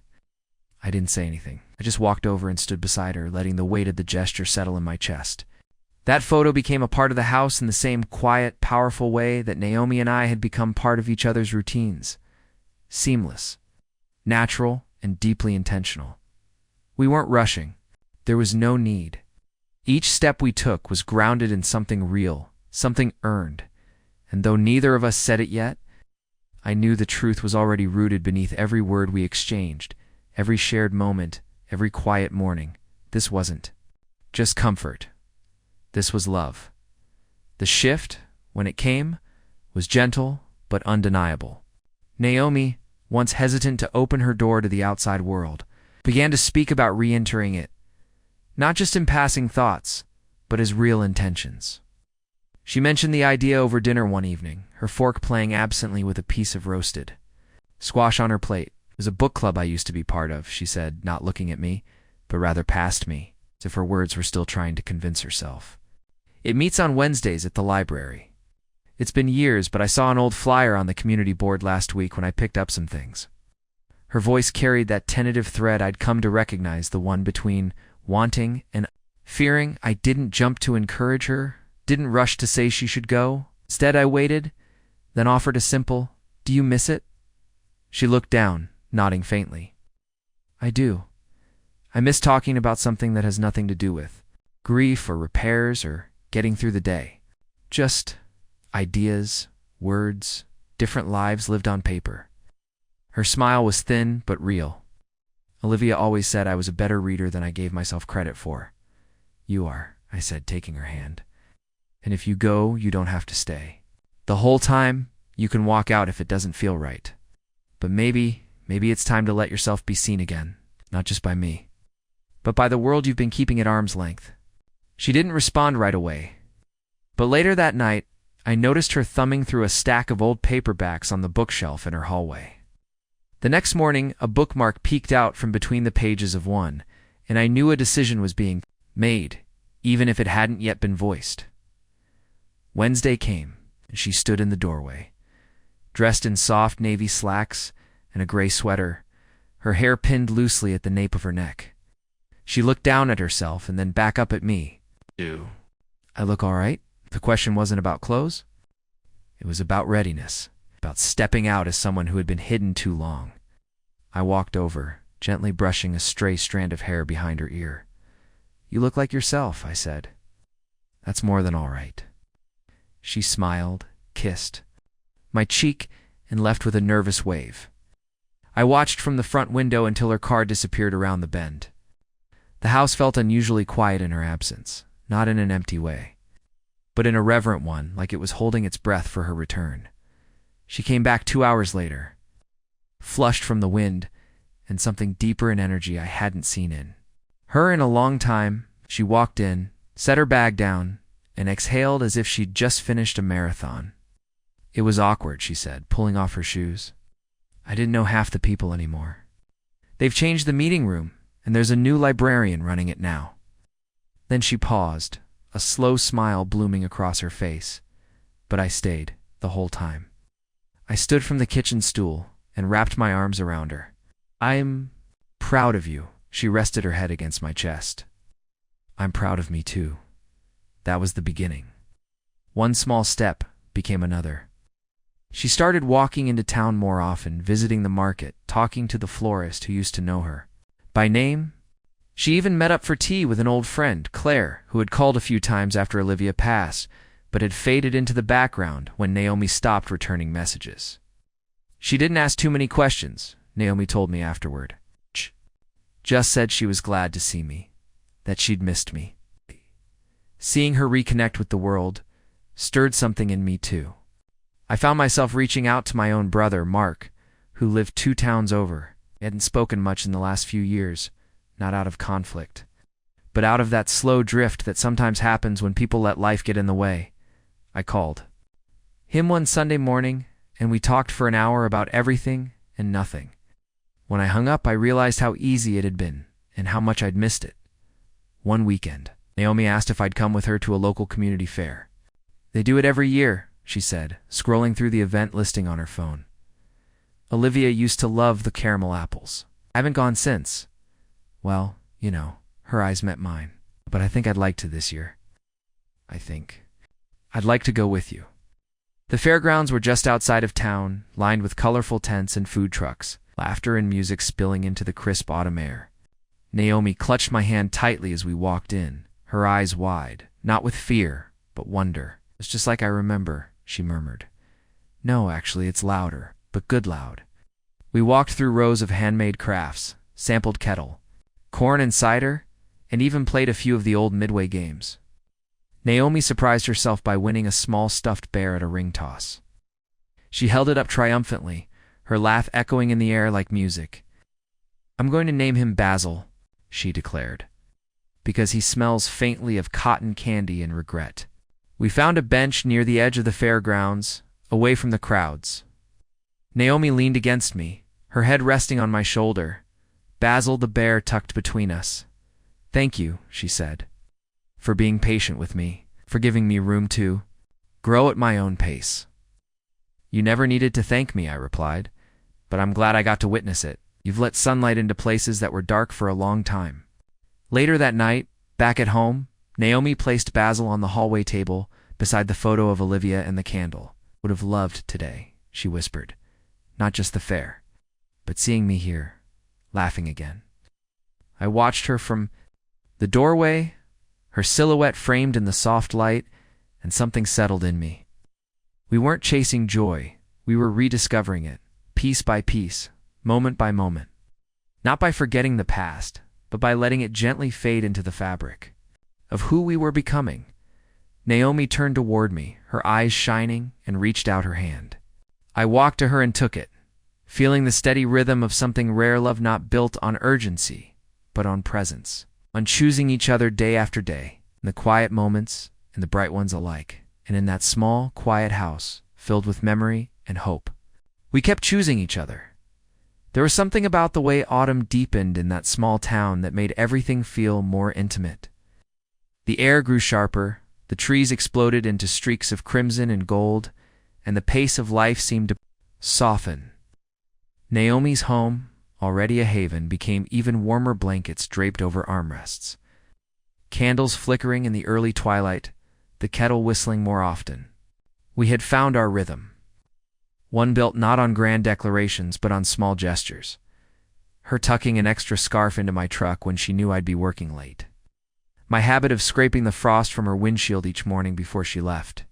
I didn't say anything. I just walked over and stood beside her, letting the weight of the gesture settle in my chest. That photo became a part of the house in the same quiet, powerful way that Naomi and I had become part of each other's routines. Seamless, natural, and deeply intentional. We weren't rushing. There was no need. Each step we took was grounded in something real, something earned. And though neither of us said it yet, I knew the truth was already rooted beneath every word we exchanged, every shared moment, every quiet morning. This wasn't just comfort. This was love. The shift, when it came, was gentle but undeniable. Naomi, once hesitant to open her door to the outside world, began to speak about re-entering it, not just in passing thoughts, but as real intentions. She mentioned the idea over dinner one evening, her fork playing absently with a piece of roasted squash on her plate. It was a book club I used to be part of, she said, not looking at me, but rather past me, as if her words were still trying to convince herself. It meets on Wednesdays at the library. It's been years, but I saw an old flyer on the community board last week when I picked up some things. Her voice carried that tentative thread I'd come to recognize, the one between wanting and fearing. I didn't jump to encourage her, didn't rush to say she should go. Instead, I waited, then offered a simple, "Do you miss it?" She looked down, nodding faintly. "I do. I miss talking about something that has nothing to do with grief or repairs or getting through the day. Just ideas, words, different lives lived on paper." Her smile was thin but real. "Olivia always said I was a better reader than I gave myself credit for." "You are," I said, taking her hand. "And if you go, you don't have to stay. The whole time, you can walk out if it doesn't feel right. But maybe it's time to let yourself be seen again, not just by me, but by the world you've been keeping at arm's length." She didn't respond right away. But later that night, I noticed her thumbing through a stack of old paperbacks on the bookshelf in her hallway. The next morning, a bookmark peeked out from between the pages of one, and I knew a decision was being made, even if it hadn't yet been voiced. Wednesday came, and she stood in the doorway, dressed in soft navy slacks and a gray sweater, her hair pinned loosely at the nape of her neck. She looked down at herself and then back up at me. "Do I look all right?" The question wasn't about clothes. It was about readiness, about stepping out as someone who had been hidden too long. I walked over, gently brushing a stray strand of hair behind her ear. "You look like yourself," I said. "That's more than all right." She smiled, kissed my cheek, and left with a nervous wave. I watched from the front window until her car disappeared around the bend. The house felt unusually quiet in her absence, not in an empty way, but in a reverent one, like it was holding its breath for her return. She came back 2 hours later, flushed from the wind and something deeper in energy I hadn't seen in her in a long time. She walked in, set her bag down, and exhaled as if she'd just finished a marathon. "It was awkward," she said, pulling off her shoes. "I didn't know half the people anymore. They've changed the meeting room, and there's a new librarian running it now." Then she paused, a slow smile blooming across her face. But I stayed, the whole time. I stood from the kitchen stool and wrapped my arms around her. "I'm proud of you." She rested her head against my chest. "I'm proud of me too." That was the beginning. One small step became another. She started walking into town more often, visiting the market, talking to the florist who used to know her by name. She even met up for tea with an old friend, Claire, who had called a few times after Olivia passed, but had faded into the background when Naomi stopped returning messages. She didn't ask too many questions, Naomi told me afterward. Just said she was glad to see me, that she'd missed me. Seeing her reconnect with the world stirred something in me too. I found myself reaching out to my own brother, Mark, who lived 2 towns over. He hadn't spoken much in the last few years, not out of conflict, but out of that slow drift that sometimes happens when people let life get in the way. I called him one Sunday morning, and we talked for an hour about everything and nothing. When I hung up, I realized how easy it had been and how much I'd missed it. One weekend, Naomi asked if I'd come with her to a local community fair. "They do it every year," she said, scrolling through the event listing on her phone. "Olivia used to love the caramel apples. I haven't gone since." "Well, you know," her eyes met mine, "but I think I'd like to this year. I'd like to go with you." The fairgrounds were just outside of town, lined with colorful tents and food trucks, laughter and music spilling into the crisp autumn air. Naomi clutched my hand tightly as we walked in, her eyes wide, not with fear, but wonder. "It's just like I remember," she murmured. "No, actually, it's louder, but good loud." We walked through rows of handmade crafts, sampled kettle, corn and cider, and even played a few of the old Midway games. Naomi surprised herself by winning a small stuffed bear at a ring toss. She held it up triumphantly, her laugh echoing in the air like music. "I'm going to name him Basil," she declared, "because he smells faintly of cotton candy and regret." We found a bench near the edge of the fairgrounds, away from the crowds. Naomi leaned against me, her head resting on my shoulder, Basil the bear tucked between us. "Thank you," she said, "for being patient with me, for giving me room to grow at my own pace. You never needed to thank me, I replied, but I'm glad I got to witness it. You've let sunlight into places that were dark for a long time. Later that night, back at home, Naomi placed Basil on the hallway table beside the photo of Olivia and the candle. Would have loved today, she whispered. Not just the fair, but seeing me here, laughing again. I watched her from the doorway, her silhouette framed in the soft light, and something settled in me. We weren't chasing joy, we were rediscovering it, piece by piece, moment by moment. Not by forgetting the past, but by letting it gently fade into the fabric of who we were becoming. Naomi turned toward me, her eyes shining, and reached out her hand. I walked to her and took it, feeling the steady rhythm of something rare, love not built on urgency, but on presence, on choosing each other day after day, in the quiet moments and the bright ones alike, and in that small, quiet house filled with memory and hope. We kept choosing each other. There was something about the way autumn deepened in that small town that made everything feel more intimate. The air grew sharper, the trees exploded into streaks of crimson and gold, and the pace of life seemed to soften. Naomi's home, already a haven, became even warmer, blankets draped over armrests, candles flickering in the early twilight, the kettle whistling more often. We had found our rhythm, one built not on grand declarations but on small gestures, her tucking an extra scarf into my truck when she knew I'd be working late, my habit of scraping the frost from her windshield each morning before she left.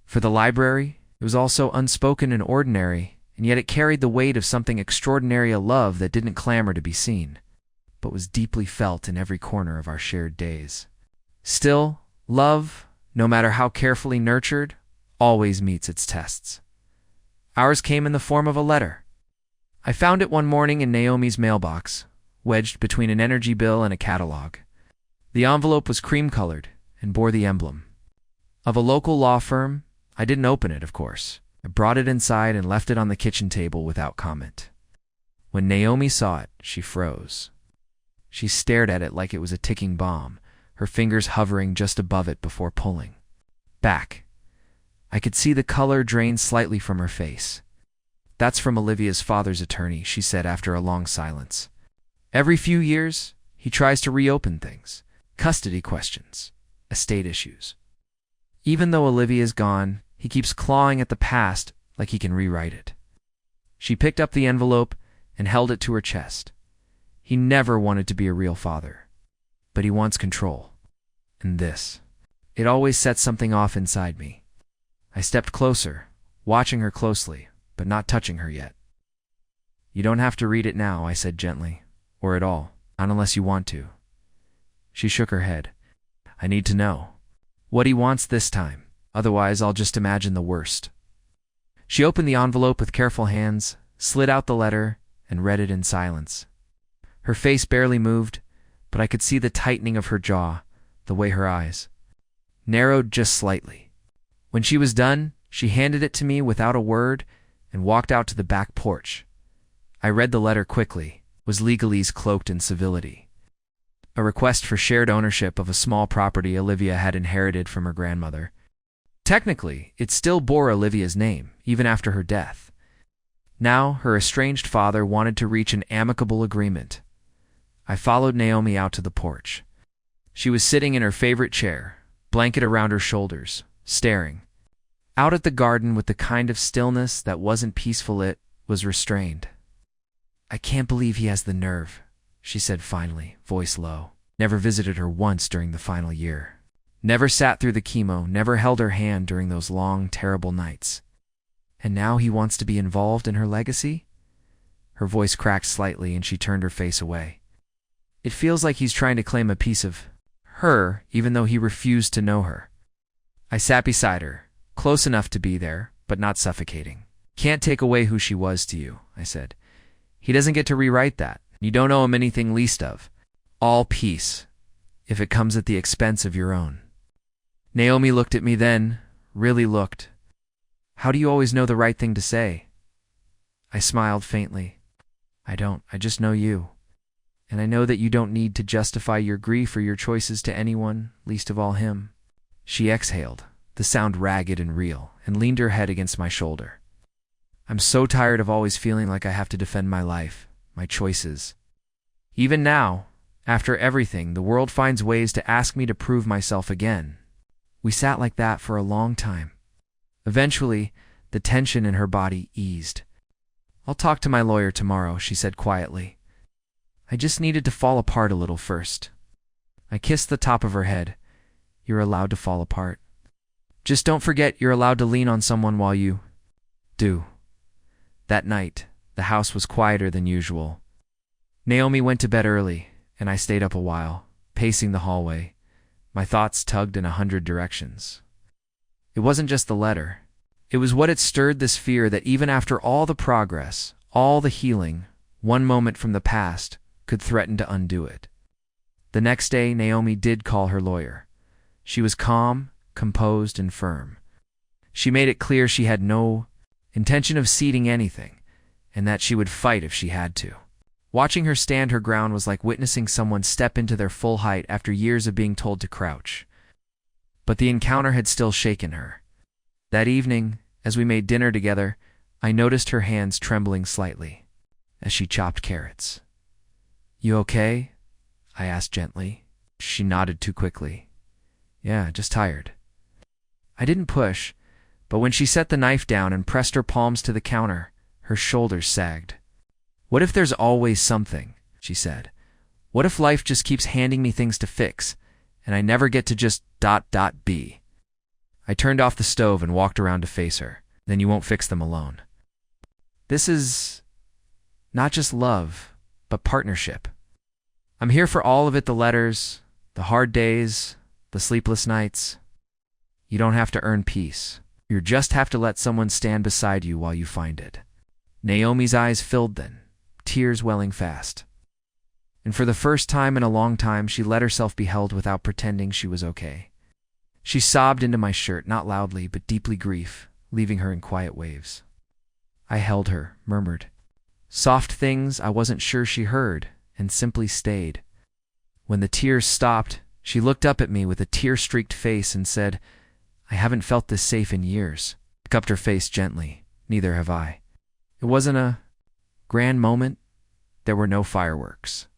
For the library, it was also unspoken and ordinary, and yet it carried the weight of something extraordinary, a love that didn't clamor to be seen, but was deeply felt in every corner of our shared days. Still, love, no matter how carefully nurtured, always meets its tests. Ours came in the form of a letter. I found it one morning in Naomi's mailbox, wedged between an energy bill and a catalog. The envelope was cream-colored and bore the emblem of a local law firm. I didn't open it, of course. I brought it inside and left it on the kitchen table without comment. When Naomi saw it, she froze. She stared at it like it was a ticking bomb, her fingers hovering just above it before pulling back. I could see the color drain slightly from her face. That's from Olivia's father's attorney, she said after a long silence. Every few years, he tries to reopen things. Custody questions, estate issues. Even though Olivia's gone, he keeps clawing at the past like he can rewrite it. She picked up the envelope and held it to her chest. He never wanted to be a real father, but he wants control. And this, it always sets something off inside me. I stepped closer, watching her closely, but not touching her yet. You don't have to read it now, I said gently, or at all, not unless you want to. She shook her head. I need to know what he wants this time. Otherwise, I'll just imagine the worst. She opened the envelope with careful hands, slid out the letter, and read it in silence. Her face barely moved, but I could see the tightening of her jaw, the way her eyes narrowed just slightly. When she was done, she handed it to me without a word and walked out to the back porch. I read the letter quickly, was legalese cloaked in civility. A request for shared ownership of a small property Olivia had inherited from her grandmother. Technically, it still bore Olivia's name, even after her death. Now, her estranged father wanted to reach an amicable agreement. I followed Naomi out to the porch. She was sitting in her favorite chair, blanket around her shoulders, staring out at the garden with the kind of stillness that wasn't peaceful, it was restrained. I can't believe he has the nerve, she said finally, voice low. Never visited her once during the final year. Never sat through the chemo, never held her hand during those long, terrible nights. And now he wants to be involved in her legacy? Her voice cracked slightly and she turned her face away. It feels like he's trying to claim a piece of her, even though he refused to know her. I sat beside her, close enough to be there, but not suffocating. Can't take away who she was to you, I said. He doesn't get to rewrite that. You don't owe him anything, least of all peace, if it comes at the expense of your own. Naomi looked at me then, really looked. How do you always know the right thing to say? I smiled faintly. I don't. I just know you. And I know that you don't need to justify your grief or your choices to anyone, least of all him. She exhaled, the the sound ragged and real, and leaned her head against my shoulder. I'm so tired of always feeling like I have to defend my life, my choices. Even now, after everything, the world finds ways to ask me to prove myself again. We sat like that for a long time. Eventually, the tension in her body eased. I'll talk to my lawyer tomorrow, she said quietly. I just needed to fall apart a little first. I kissed the top of her head. You're allowed to fall apart. Just don't forget you're allowed to lean on someone while you do. That night, the house was quieter than usual. Naomi went to bed early, and I stayed up a while, pacing the hallway. My thoughts tugged in 100 directions. It wasn't just the letter. It was what had stirred this fear that even after all the progress, all the healing, one moment from the past could threaten to undo it. The next day, Naomi did call her lawyer. She was calm, composed, and firm. She made it clear she had no intention of ceding anything, and that she would fight if she had to. Watching her stand her ground was like witnessing someone step into their full height after years of being told to crouch. But the encounter had still shaken her. That evening, as we made dinner together, I noticed her hands trembling slightly as she chopped carrots. You okay? I asked gently. She nodded too quickly. Yeah, just tired. I didn't push, but when she set the knife down and pressed her palms to the counter, her shoulders sagged. What if there's always something, she said. What if life just keeps handing me things to fix, and I never get to just ... be? I turned off the stove and walked around to face her. Then you won't fix them alone. This is not just love, but partnership. I'm here for all of it, the letters, the hard days, the sleepless nights. You don't have to earn peace. You just have to let someone stand beside you while you find it. Naomi's eyes filled then, tears welling fast. And for the first time in a long time, she let herself be held without pretending she was okay. She sobbed into my shirt, not loudly, but deeply grief, leaving her in quiet waves. I held her, murmured soft things I wasn't sure she heard, and simply stayed. When the tears stopped, she looked up at me with a tear-streaked face and said, I haven't felt this safe in years. I cupped her face gently. Neither have I. It wasn't a grand moment. There were no fireworks.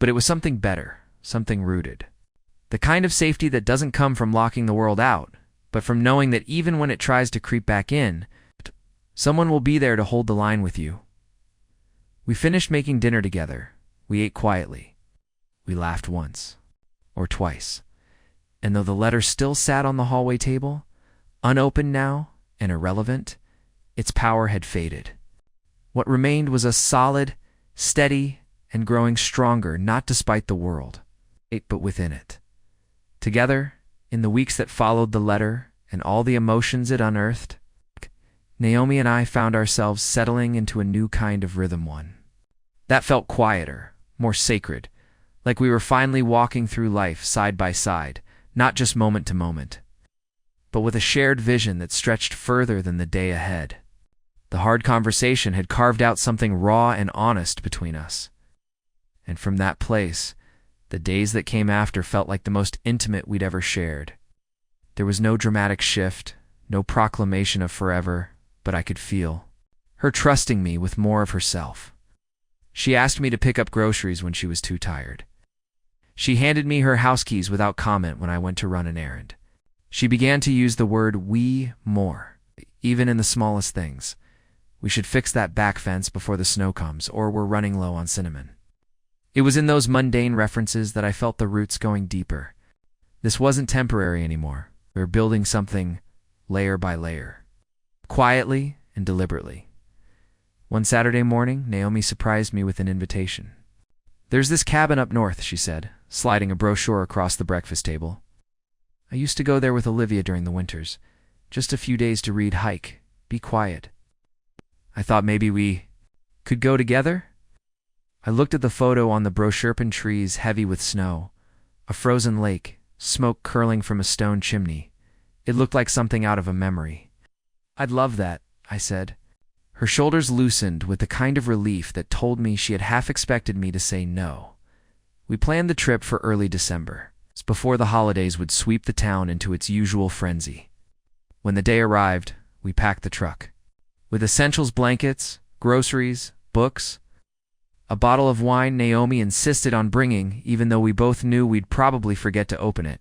But it was something better, something rooted. The kind of safety that doesn't come from locking the world out, but from knowing that even when it tries to creep back in, someone will be there to hold the line with you. We finished making dinner together. We ate quietly. We laughed once, or twice. And though the letter still sat on the hallway table, unopened now and irrelevant, its power had faded. What remained was a solid, steady, and growing stronger, not despite the world, but within it. Together, in the weeks that followed the letter and all the emotions it unearthed, Naomi and I found ourselves settling into a new kind of rhythm one. That felt quieter, more sacred, like we were finally walking through life side by side, not just moment to moment, but with a shared vision that stretched further than the day ahead. The hard conversation had carved out something raw and honest between us. And from that place, the days that came after felt like the most intimate we'd ever shared. There was no dramatic shift, no proclamation of forever, but I could feel her trusting me with more of herself. She asked me to pick up groceries when she was too tired. She handed me her house keys without comment when I went to run an errand. She began to use the word we more, even in the smallest things. We should fix that back fence before the snow comes, or we're running low on cinnamon. It was in those mundane references that I felt the roots going deeper. This wasn't temporary anymore. We were building something layer by layer, quietly and deliberately. One Saturday morning, Naomi surprised me with an invitation. There's this cabin up north, she said, sliding a brochure across the breakfast table. I used to go there with Olivia during the winters. Just a few days to read, hike, be quiet. I thought maybe we could go together? I looked at the photo on the brochure, trees heavy with snow, a frozen lake, smoke curling from a stone chimney. It looked like something out of a memory. I'd love that, I said. Her shoulders loosened with the kind of relief that told me she had half expected me to say no. We planned the trip for early December, before the holidays would sweep the town into its usual frenzy. When the day arrived, we packed the truck. With essentials, blankets, groceries, books, a bottle of wine Naomi insisted on bringing, even though we both knew we'd probably forget to open it.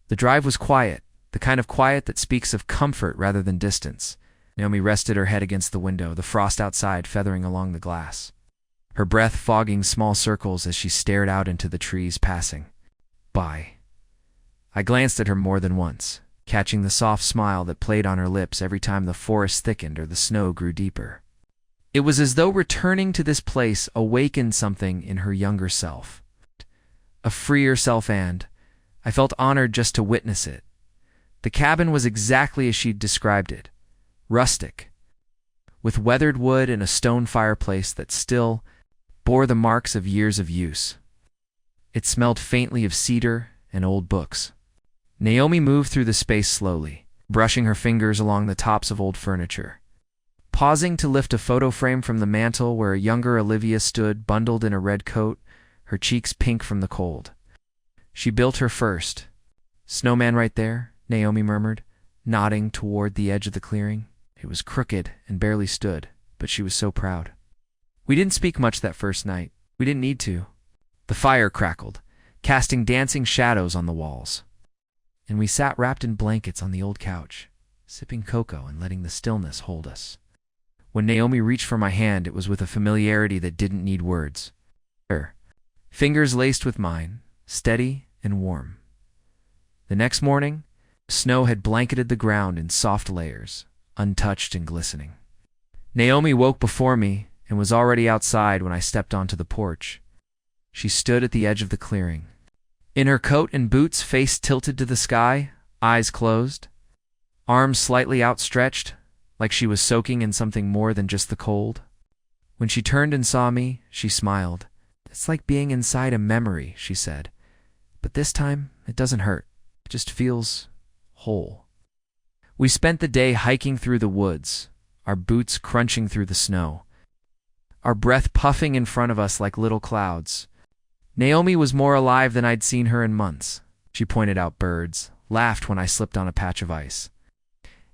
The drive was quiet, the kind of quiet that speaks of comfort rather than distance. Naomi rested her head against the window, the frost outside feathering along the glass, her breath fogging small circles as she stared out into the trees passing by. I glanced at her more than once, catching the soft smile that played on her lips every time the forest thickened or the snow grew deeper. It was as though returning to this place awakened something in her younger self, a freer self, and I felt honored just to witness it. The cabin was exactly as she'd described it, rustic, with weathered wood and a stone fireplace that still bore the marks of years of use. It smelled faintly of cedar and old books. Naomi moved through the space slowly, brushing her fingers along the tops of old furniture, pausing to lift a photo frame from the mantel where a younger Olivia stood bundled in a red coat, her cheeks pink from the cold. She built her first. "Snowman right there," Naomi murmured, nodding toward the edge of the clearing. It was crooked and barely stood, but she was so proud. We didn't speak much that first night. We didn't need to. The fire crackled, casting dancing shadows on the walls. And we sat wrapped in blankets on the old couch, sipping cocoa and letting the stillness hold us. When Naomi reached for my hand, it was with a familiarity that didn't need words. Her fingers laced with mine, steady and warm. The next morning, snow had blanketed the ground in soft layers, untouched and glistening. Naomi woke before me and was already outside when I stepped onto the porch. She stood at the edge of the clearing, in her coat and boots, face tilted to the sky, eyes closed, arms slightly outstretched, like she was soaking in something more than just the cold. When she turned and saw me, she smiled. "It's like being inside a memory," she said. "But this time, it doesn't hurt. It just feels whole." We spent the day hiking through the woods, our boots crunching through the snow, our breath puffing in front of us like little clouds. Naomi was more alive than I'd seen her in months. She pointed out birds, laughed when I slipped on a patch of ice,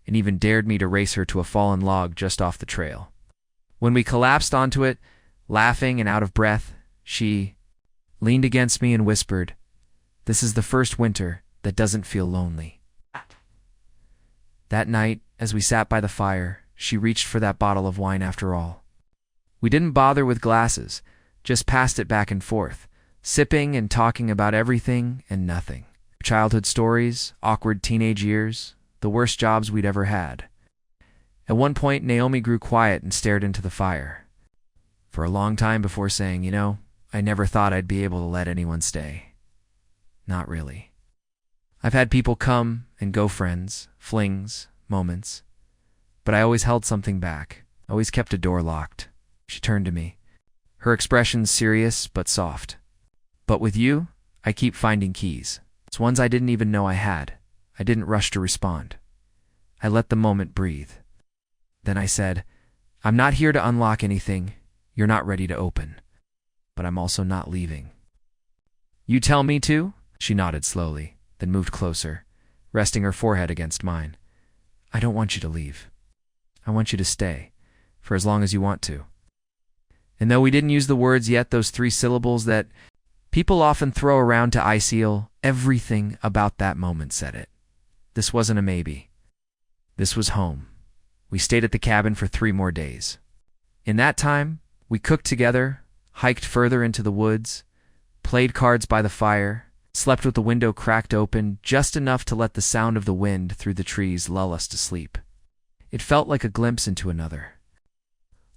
and even dared me to race her to a fallen log just off the trail. When we collapsed onto it, laughing and out of breath, she leaned against me and whispered, "This is the first winter that doesn't feel lonely." That night, as we sat by the fire, she reached for that bottle of wine after all. We didn't bother with glasses, just passed it back and forth, sipping and talking about everything and nothing. Childhood stories, awkward teenage years, the worst jobs we'd ever had. At one point, Naomi grew quiet and stared into the fire for a long time before saying, "I never thought I'd be able to let anyone stay. Not really. I've had people come and go, friends, flings, moments, but I always held something back, always kept a door locked." She turned to me, her expression serious but soft. "But with you, I keep finding keys. It's ones I didn't even know I had. I didn't rush to respond. I let the moment breathe." Then I said, "I'm not here to unlock anything you're not ready to open, but I'm also not leaving." "You tell me to?" She nodded slowly, then moved closer, resting her forehead against mine. "I don't want you to leave. I want you to stay, for as long as you want to." And though we didn't use the words yet, those 3 syllables that people often throw around to ice-eel, everything about that moment said it. This wasn't a maybe. This was home. We stayed at the cabin for 3 more days. In that time, we cooked together, hiked further into the woods, played cards by the fire, slept with the window cracked open just enough to let the sound of the wind through the trees lull us to sleep. It felt like a glimpse into another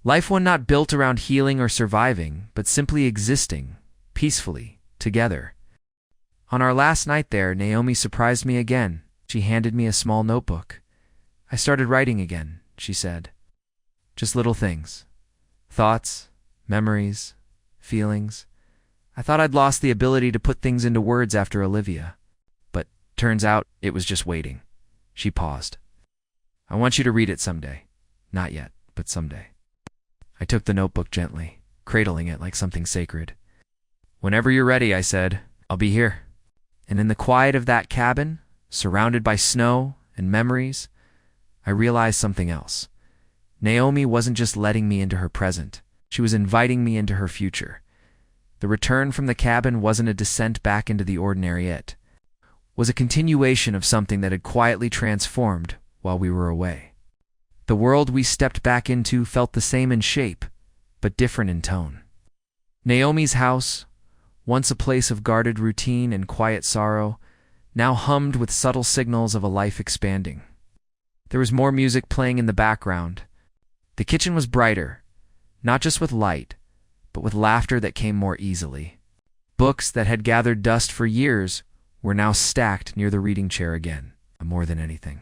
life, one not built around healing or surviving, but simply existing, peacefully, together. On our last night there, Naomi surprised me again. She handed me a small notebook. "I started writing again," she said. "Just little things. Thoughts, memories, feelings. I thought I'd lost the ability to put things into words after Olivia, but turns out it was just waiting." She paused. "I want you to read it someday. Not yet, but someday." I took the notebook gently, cradling it like something sacred. "Whenever you're ready," I said, "I'll be here." And in the quiet of that cabin, surrounded by snow and memories, I realized something else. Naomi wasn't just letting me into her present. She was inviting me into her future. The return from the cabin wasn't a descent back into the ordinary. It was a continuation of something that had quietly transformed while we were away. The world we stepped back into felt the same in shape, but different in tone. Naomi's house, once a place of guarded routine and quiet sorrow, now hummed with subtle signals of a life expanding. There was more music playing in the background. The kitchen was brighter, not just with light, but with laughter that came more easily. Books that had gathered dust for years were now stacked near the reading chair again, more than anything.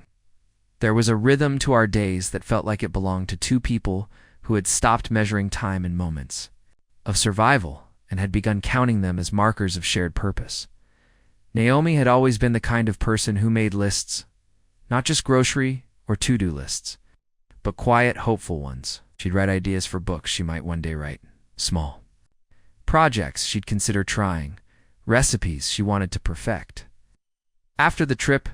There was a rhythm to our days that felt like it belonged to two people who had stopped measuring time in moments of survival and had begun counting them as markers of shared purpose. Naomi had always been the kind of person who made lists, not just grocery or to-do lists, but quiet, hopeful ones. She'd write ideas for books she might one day write, small. Projects she'd consider trying, recipes she wanted to perfect. After the trip,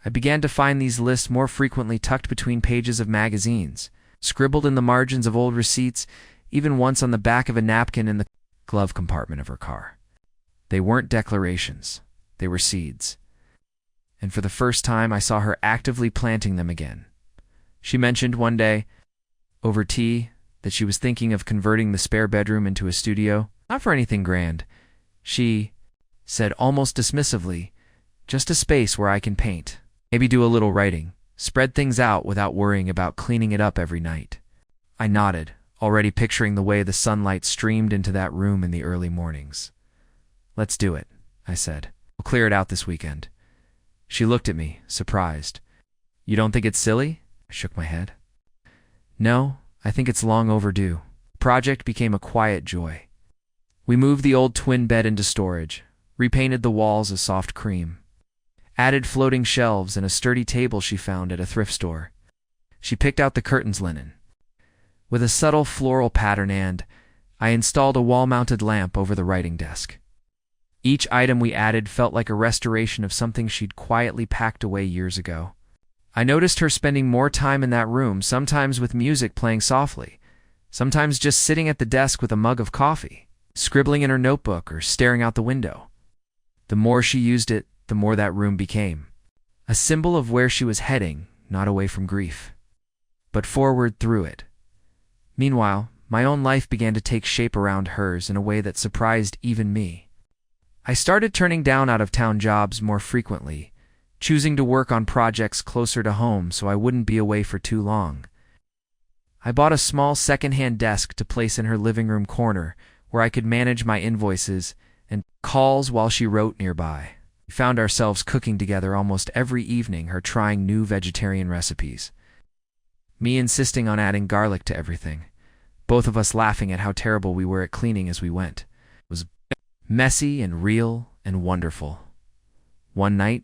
I began to find these lists more frequently tucked between pages of magazines, scribbled in the margins of old receipts, even once on the back of a napkin in the glove compartment of her car. They weren't declarations, they were seeds. And for the first time, I saw her actively planting them again. She mentioned one day, over tea, that she was thinking of converting the spare bedroom into a studio. Not for anything grand. She said almost dismissively, just a space where I can paint, maybe do a little writing, spread things out without worrying about cleaning it up every night. I nodded, already picturing the way the sunlight streamed into that room in the early mornings. Let's do it, I said. We'll clear it out this weekend. She looked at me, surprised. You don't think it's silly? I shook my head. No, I think it's long overdue. The project became a quiet joy. We moved the old twin bed into storage, repainted the walls a soft cream, added floating shelves and a sturdy table she found at a thrift store. She picked out the curtains linen with a subtle floral pattern, and I installed a wall-mounted lamp over the writing desk. Each item we added felt like a restoration of something she'd quietly packed away years ago. I noticed her spending more time in that room, sometimes with music playing softly, sometimes just sitting at the desk with a mug of coffee, scribbling in her notebook or staring out the window. The more she used it, the more that room became a symbol of where she was heading, not away from grief, but forward through it. Meanwhile, my own life began to take shape around hers in a way that surprised even me. I started turning down out-of-town jobs more frequently, choosing to work on projects closer to home so I wouldn't be away for too long. I bought a small second-hand desk to place in her living room corner where I could manage my invoices and calls while she wrote nearby. We found ourselves cooking together almost every evening, her trying new vegetarian recipes, me insisting on adding garlic to everything, both of us laughing at how terrible we were at cleaning as we went. It was messy and real and wonderful. One night,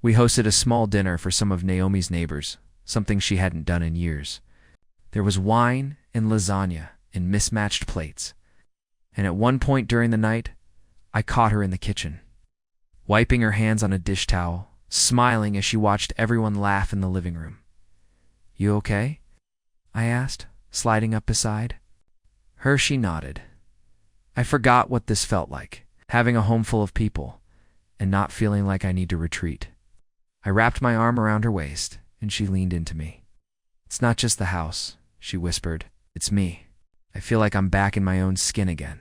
we hosted a small dinner for some of Naomi's neighbors, something she hadn't done in years. There was wine and lasagna in mismatched plates, and at one point during the night, I caught her in the kitchen, wiping her hands on a dish towel, smiling as she watched everyone laugh in the living room. You okay? I asked, sliding up beside her. She nodded. I forgot what this felt like, having a home full of people, and not feeling like I need to retreat. I wrapped my arm around her waist, and she leaned into me. It's not just the house, she whispered. It's me. I feel like I'm back in my own skin again.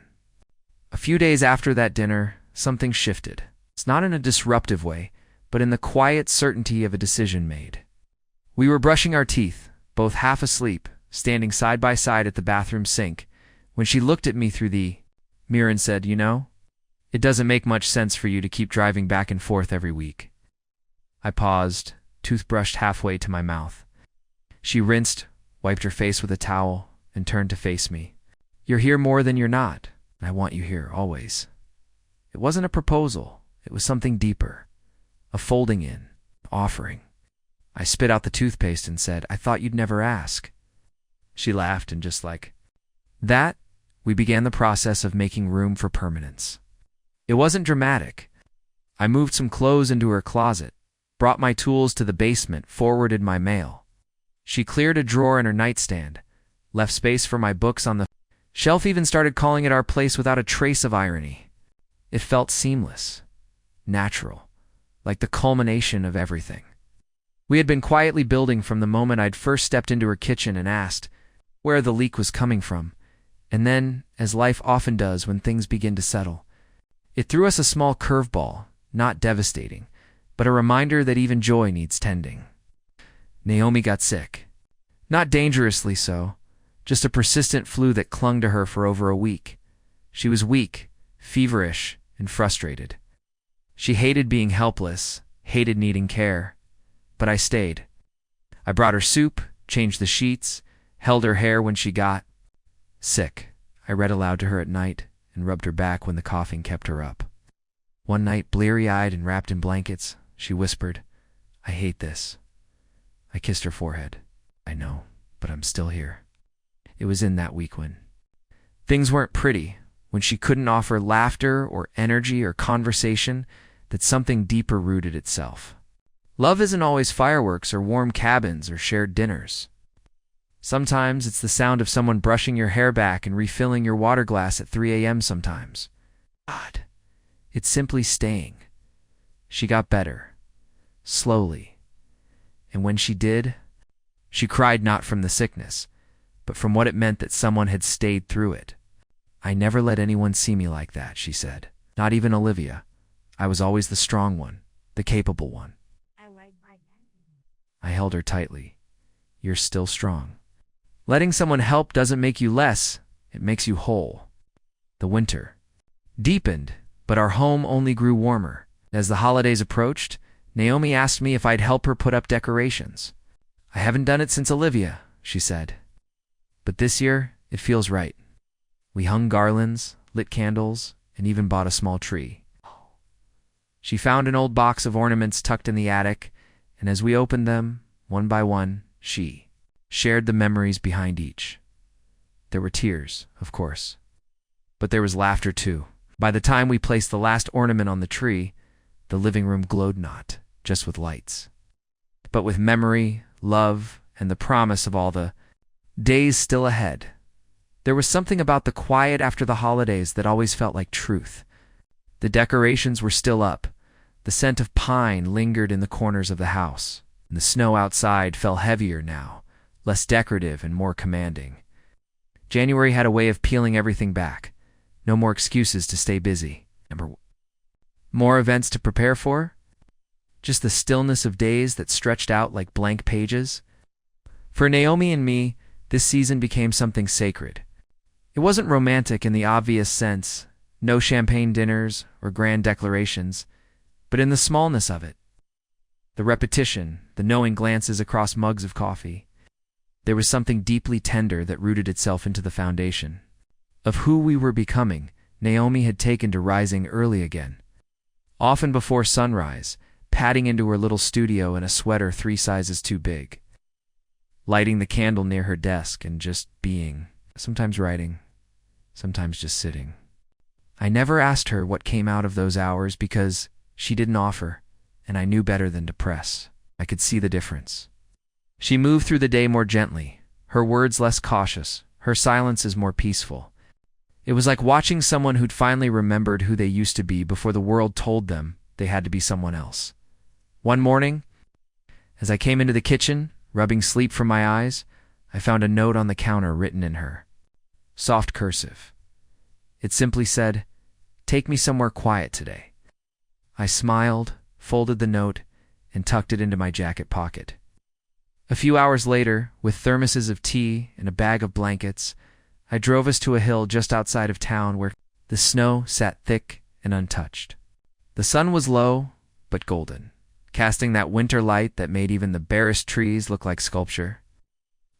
A few days after that dinner, something shifted. It's not in a disruptive way, but in the quiet certainty of a decision made. We were brushing our teeth, both half asleep, standing side by side at the bathroom sink, when she looked at me through the mirror and said, You know, it doesn't make much sense for you to keep driving back and forth every week. I paused, toothbrushed halfway to my mouth. She rinsed, wiped her face with a towel, and turned to face me. You're here more than you're not, and I want you here, always. It wasn't a proposal, it was something deeper. A folding in, offering. I spit out the toothpaste and said, I thought you'd never ask. She laughed, and just like that, we began the process of making room for permanence. It wasn't dramatic. I moved some clothes into her closet, brought my tools to the basement, forwarded my mail. She cleared a drawer in her nightstand, left space for my books on the shelf, even started calling it our place without a trace of irony. It felt seamless, natural, like the culmination of everything. We had been quietly building from the moment I'd first stepped into her kitchen and asked where the leak was coming from. And then, as life often does when things begin to settle, it threw us a small curveball, not devastating, but a reminder that even joy needs tending. Naomi got sick. Not dangerously so, just a persistent flu that clung to her for over a week. She was weak, feverish, and frustrated. She hated being helpless, hated needing care. But I stayed. I brought her soup, changed the sheets, held her hair when she got sick. I read aloud to her at night and rubbed her back when the coughing kept her up. One night, bleary-eyed and wrapped in blankets, she whispered, "I hate this." I kissed her forehead. "I know, but I'm still here." It was in that week when things weren't pretty, when she couldn't offer laughter or energy or conversation, that something deeper rooted itself. Love isn't always fireworks or warm cabins or shared dinners. Sometimes it's the sound of someone brushing your hair back and refilling your water glass at 3 a.m. sometimes. God, it's simply staying. She got better, slowly. And when she did, she cried not from the sickness, but from what it meant that someone had stayed through it. "I never let anyone see me like that," she said. "Not even Olivia. I was always the strong one, the capable one." I held her tightly. "You're still strong. Letting someone help doesn't make you less, it makes you whole." The winter deepened, but our home only grew warmer. As the holidays approached, Naomi asked me if I'd help her put up decorations. "I haven't done it since Olivia," she said. "But this year, it feels right." We hung garlands, lit candles, and even bought a small tree. She found an old box of ornaments tucked in the attic, and as we opened them, one by one, she shared the memories behind each. There were tears, of course, but there was laughter too. By the time we placed the last ornament on the tree, the living room glowed not just with lights, but with memory, love, and the promise of all the days still ahead. There was something about the quiet after the holidays that always felt like truth. The decorations were still up. The scent of pine lingered in the corners of the house, and the snow outside fell heavier now, less decorative and more commanding. January had a way of peeling everything back. No more excuses to stay busy. More events to prepare for? Just the stillness of days that stretched out like blank pages. For Naomi and me, this season became something sacred. It wasn't romantic in the obvious sense, no champagne dinners or grand declarations, but in the smallness of it. The repetition, the knowing glances across mugs of coffee. There was something deeply tender that rooted itself into the foundation. Of who we were becoming, Naomi had taken to rising early again. Often before sunrise, padding into her little studio in a sweater 3 sizes too big. Lighting the candle near her desk and just being, sometimes writing, sometimes just sitting. I never asked her what came out of those hours because she didn't offer, and I knew better than to press. I could see the difference. She moved through the day more gently, her words less cautious, her silences more peaceful. It was like watching someone who'd finally remembered who they used to be before the world told them they had to be someone else. One morning, as I came into the kitchen, rubbing sleep from my eyes, I found a note on the counter written in her soft cursive. It simply said, "Take me somewhere quiet today." I smiled, folded the note, and tucked it into my jacket pocket. A few hours later, with thermoses of tea and a bag of blankets, I drove us to a hill just outside of town where the snow sat thick and untouched. The sun was low, but golden, casting that winter light that made even the barest trees look like sculpture.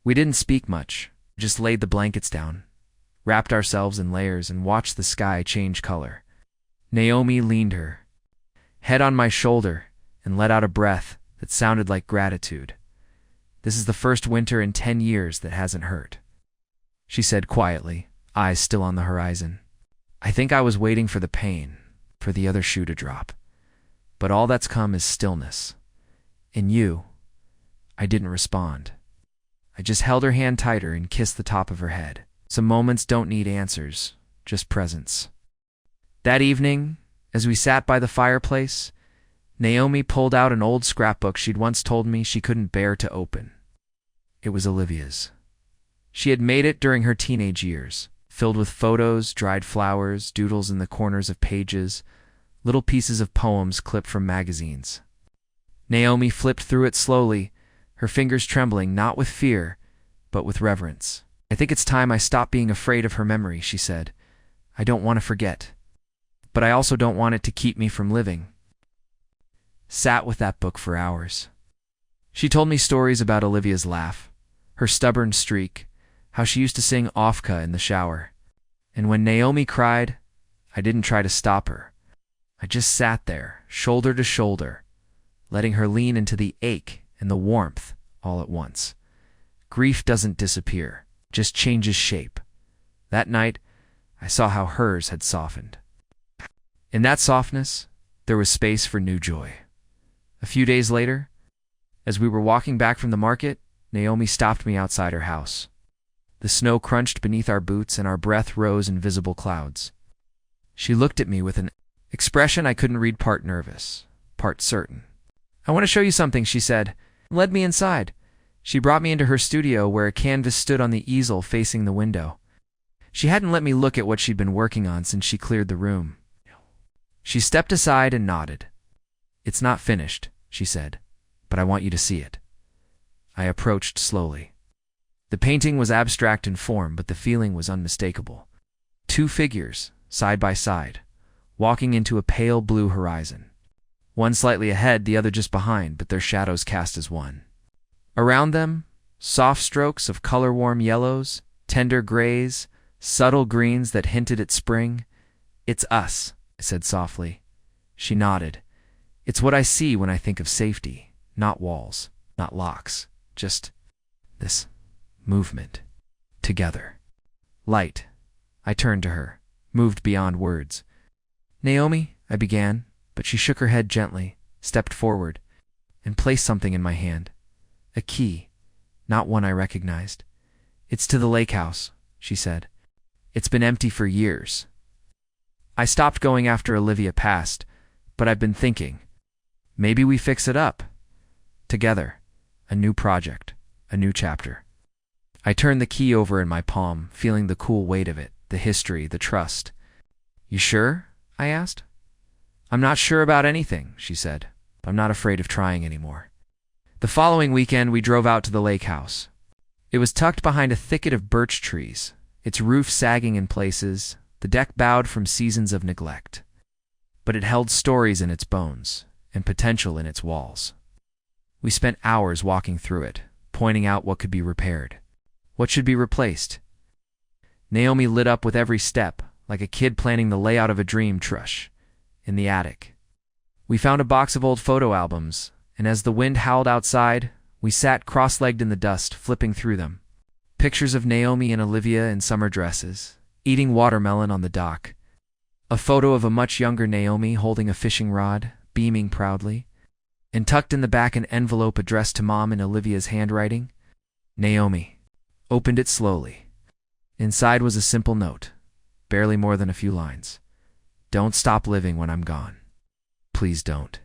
We didn't speak much, just laid the blankets down, wrapped ourselves in layers, and watched the sky change color. Naomi leaned her head on my shoulder and let out a breath that sounded like gratitude. "This is the first winter in 10 years that hasn't hurt," she said quietly, eyes still on the horizon. "I think I was waiting for the pain, for the other shoe to drop. But all that's come is stillness. In you. I didn't respond. I just held her hand tighter and kissed the top of her head. Some moments don't need answers, just presence. That evening, as we sat by the fireplace, Naomi pulled out an old scrapbook she'd once told me she couldn't bear to open. It was Olivia's. She had made it during her teenage years, filled with photos, dried flowers, doodles in the corners of pages, little pieces of poems clipped from magazines. Naomi flipped through it slowly, her fingers trembling not with fear, but with reverence. I think it's time I stop being afraid of her memory, she said. I don't want to forget. But I also don't want it to keep me from living. Sat with that book for hours. She told me stories about Olivia's laugh, her stubborn streak, how she used to sing Ofka in the shower. And when Naomi cried, I didn't try to stop her. I just sat there, shoulder to shoulder, letting her lean into the ache and the warmth all at once. Grief doesn't disappear, just changes shape. That night, I saw how hers had softened. In that softness, there was space for new joy. A few days later, as we were walking back from the market, Naomi stopped me outside her house. The snow crunched beneath our boots and our breath rose in visible clouds. She looked at me with an expression I couldn't read, part nervous, part certain. I want to show you something, she said, and led me inside. She brought me into her studio where a canvas stood on the easel facing the window. She hadn't let me look at what she'd been working on since she cleared the room. She stepped aside and nodded. It's not finished, she said, but I want you to see it. I approached slowly. The painting was abstract in form, but the feeling was unmistakable. Two figures, side by side, walking into a pale blue horizon. One slightly ahead, the other just behind, but their shadows cast as one. Around them, soft strokes of color-warm yellows, tender grays, subtle greens that hinted at spring. It's us, I said softly. She nodded. It's what I see when I think of safety, not walls, not locks, just this movement. Together. Light. I turned to her, moved beyond words. Naomi, I began, but she shook her head gently, stepped forward, and placed something in my hand. A key, not one I recognized. It's to the lake house, she said. It's been empty for years. I stopped going after Olivia passed, but I've been thinking. Maybe we fix it up. Together. A new project. A new chapter. I turned the key over in my palm, feeling the cool weight of it, the history, the trust. You sure? I asked. I'm not sure about anything, she said. I'm not afraid of trying anymore. The following weekend, we drove out to the lake house. It was tucked behind a thicket of birch trees, its roof sagging in places, the deck bowed from seasons of neglect. But it held stories in its bones, and potential in its walls. We spent hours walking through it, pointing out what could be repaired, what should be replaced. Naomi lit up with every step, like a kid planning the layout of a dream trush. In the attic. We found a box of old photo albums, and as the wind howled outside, we sat cross-legged in the dust, flipping through them. Pictures of Naomi and Olivia in summer dresses, eating watermelon on the dock. A photo of a much younger Naomi holding a fishing rod, beaming proudly. And tucked in the back an envelope addressed to Mom in Olivia's handwriting. Naomi. Opened it slowly. Inside was a simple note, barely more than a few lines. Don't stop living when I'm gone. Please don't.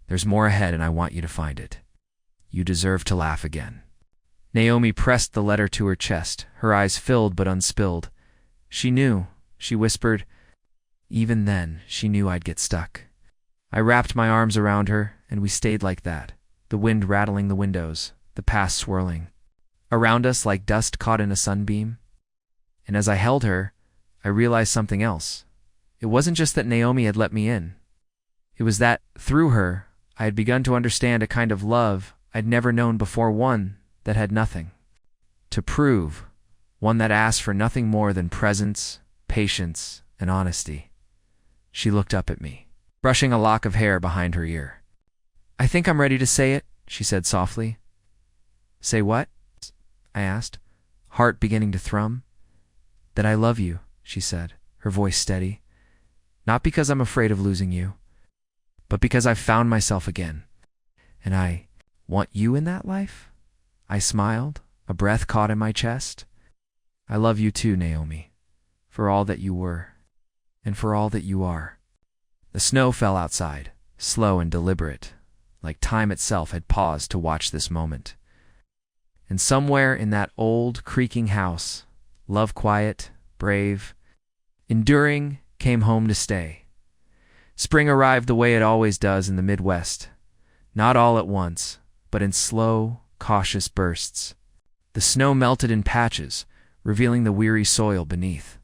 There's more ahead and I want you to find it. You deserve to laugh again. Naomi pressed the letter to her chest, her eyes filled but unspilled. She knew, she whispered. Even then, she knew I'd get stuck. I wrapped my arms around her, and we stayed like that, the wind rattling the windows, the past swirling. Around us like dust caught in a sunbeam. And as I held her, I realized something else. It wasn't just that Naomi had let me in. It was that, through her, I had begun to understand a kind of love I'd never known before, one that had nothing to prove, one that asked for nothing more than presence, patience, and honesty. She looked up at me, brushing a lock of hair behind her ear. I think I'm ready to say it, she said softly. Say what? I asked, heart beginning to thrum. That I love you, she said, her voice steady. Not because I'm afraid of losing you, but because I've found myself again. And I Want you in that life? I smiled, a breath caught in my chest. I love you too, Naomi, for all that you were, and for all that you are. The snow fell outside, slow and deliberate, like time itself had paused to watch this moment. And somewhere in that old, creaking house, love quiet, brave, enduring, came home to stay. Spring arrived the way it always does in the Midwest, not all at once, but in slow, cautious bursts. The snow melted in patches, revealing the weary soil beneath.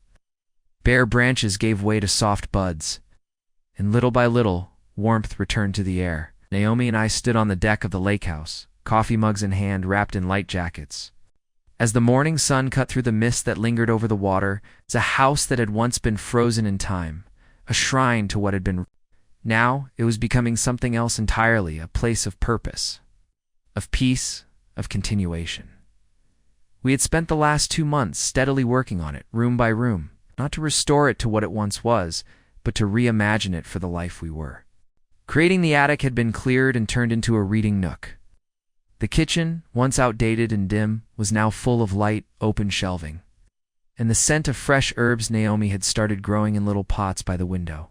Bare branches gave way to soft buds, and little by little, warmth returned to the air. Naomi and I stood on the deck of the lake house, coffee mugs in hand, wrapped in light jackets. As the morning sun cut through the mist that lingered over the water, it's a house that had once been frozen in time, a shrine to what had been. Now it was becoming something else entirely, a place of purpose, of peace, of continuation. We had spent the last 2 months steadily working on it, room by room, not to restore it to what it once was, but to reimagine it for the life we were. Creating the attic had been cleared and turned into a reading nook. The kitchen, once outdated and dim, was now full of light, open shelving, and the scent of fresh herbs Naomi had started growing in little pots by the window.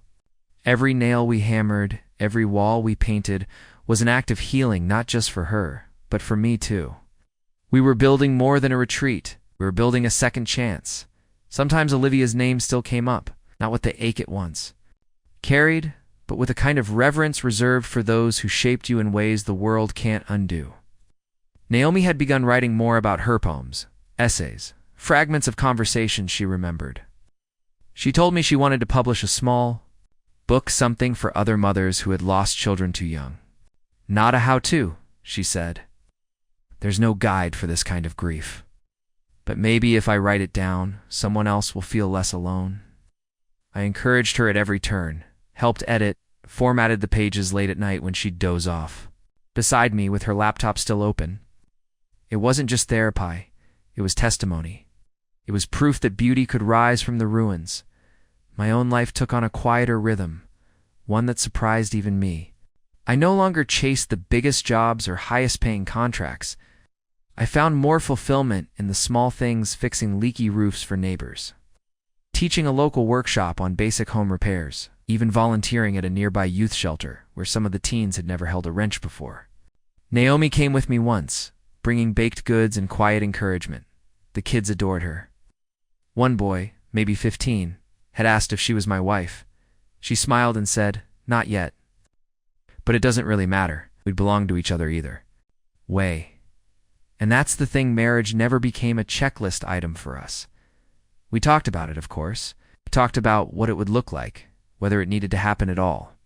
Every nail we hammered, every wall we painted, was an act of healing, not just for her, but for me too. We were building more than a retreat. We were building a second chance. Sometimes Olivia's name still came up, not with the ache it once carried, but with a kind of reverence reserved for those who shaped you in ways the world can't undo. Naomi had begun writing more about her poems, essays, fragments of conversations she remembered. She told me she wanted to publish a small book, something for other mothers who had lost children too young. Not a how-to, she said. There's no guide for this kind of grief. But maybe if I write it down, someone else will feel less alone. I encouraged her at every turn, helped edit, formatted the pages late at night when she'd doze off, beside me with her laptop still open. It wasn't just therapy, it was testimony. It was proof that beauty could rise from the ruins. My own life took on a quieter rhythm, one that surprised even me. I no longer chased the biggest jobs or highest-paying contracts. I found more fulfillment in the small things, fixing leaky roofs for neighbors, teaching a local workshop on basic home repairs, even volunteering at a nearby youth shelter where some of the teens had never held a wrench before. Naomi came with me once, bringing baked goods and quiet encouragement. The kids adored her. One boy, maybe 15, had asked if she was my wife. She smiled and said, "Not yet. But it doesn't really matter. We'd belong to each other either way." And that's the thing, marriage never became a checklist item for us. We talked about it, of course. We talked about what it would look like, whether it needed to happen at all.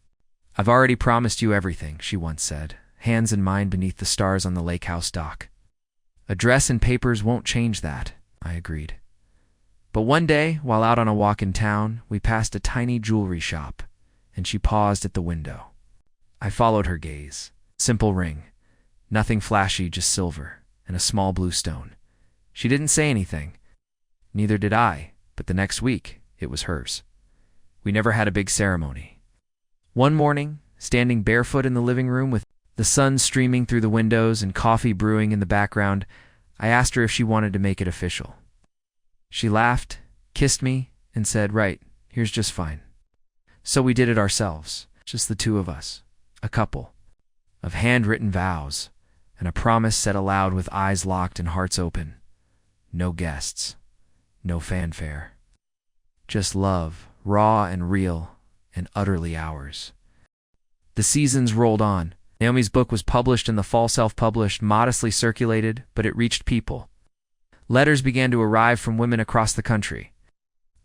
"I've already promised you everything," she once said, hands in mine beneath the stars on the lake house dock. "A dress and papers won't change that," I agreed. But one day, while out on a walk in town, we passed a tiny jewelry shop, and she paused at the window. I followed her gaze. Simple ring. Nothing flashy, just silver, and a small blue stone. She didn't say anything. Neither did I, but the next week, it was hers. We never had a big ceremony. One morning, standing barefoot in the living room with the sun streaming through the windows and coffee brewing in the background, I asked her if she wanted to make it official. She laughed, kissed me, and said, "Right, here's just fine." So we did it ourselves, just the two of us, a couple of handwritten vows, and a promise said aloud with eyes locked and hearts open. No guests, no fanfare. Just love, raw and real, and utterly ours. The seasons rolled on. Naomi's book was published in the fall, self-published, modestly circulated, but it reached people. Letters began to arrive from women across the country,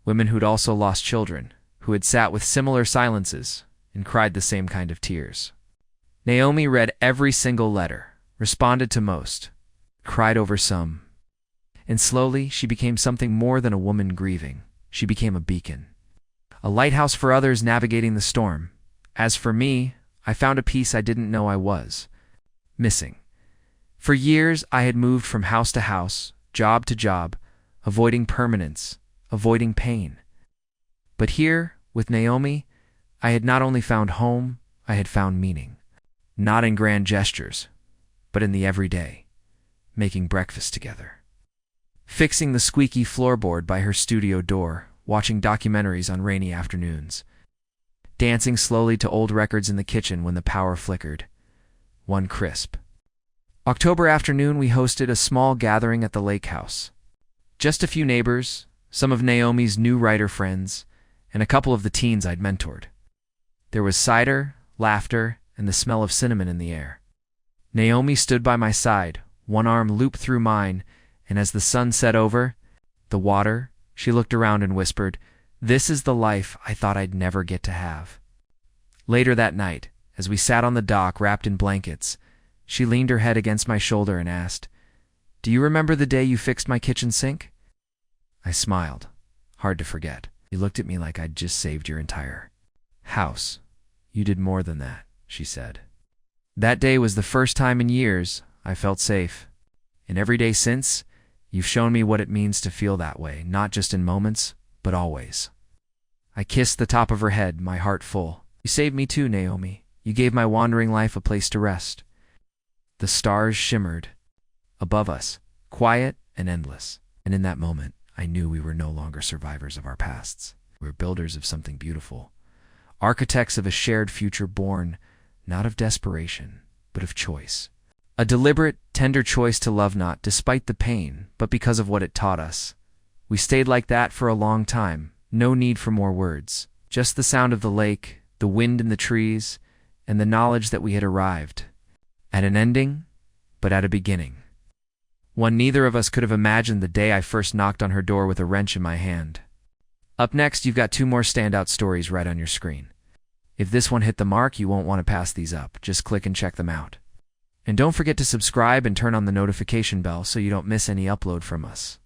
women who'd also lost children, who had sat with similar silences and cried the same kind of tears. Naomi read every single letter, responded to most, cried over some, and slowly she became something more than a woman grieving. She became a beacon, a lighthouse for others navigating the storm. As for me, I found a piece I didn't know I was missing. For years, I had moved from house to house, job to job, avoiding permanence, avoiding pain. But here, with Naomi, I had not only found home, I had found meaning. Not in grand gestures, but in the everyday. Making breakfast together. Fixing the squeaky floorboard by her studio door, watching documentaries on rainy afternoons. Dancing slowly to old records in the kitchen when the power flickered. One crisp October afternoon, we hosted a small gathering at the lake house. Just a few neighbors, some of Naomi's new writer friends, and a couple of the teens I'd mentored. There was cider, laughter, and the smell of cinnamon in the air. Naomi stood by my side, one arm looped through mine, and as the sun set over the water, she looked around and whispered, "This is the life I thought I'd never get to have." Later that night, as we sat on the dock wrapped in blankets, she leaned her head against my shoulder and asked, "Do you remember the day you fixed my kitchen sink?" I smiled. Hard to forget. You looked at me like I'd just saved your entire house. "You did more than that," she said. That day was the first time in years I felt safe. And every day since, you've shown me what it means to feel that way, not just in moments, but always. I kissed the top of her head, my heart full. "You saved me too, Naomi. You gave my wandering life a place to rest." The stars shimmered above us, quiet and endless. And in that moment, I knew we were no longer survivors of our pasts. We were builders of something beautiful. Architects of a shared future born, not of desperation, but of choice. A deliberate, tender choice to love not despite the pain, but because of what it taught us. We stayed like that for a long time, no need for more words. Just the sound of the lake, the wind in the trees, and the knowledge that we had arrived. At an ending, but at a beginning. One neither of us could have imagined the day I first knocked on her door with a wrench in my hand. Up next, you've got 2 more standout stories right on your screen. If this one hit the mark, you won't want to pass these up. Just click and check them out. And don't forget to subscribe and turn on the notification bell so you don't miss any upload from us.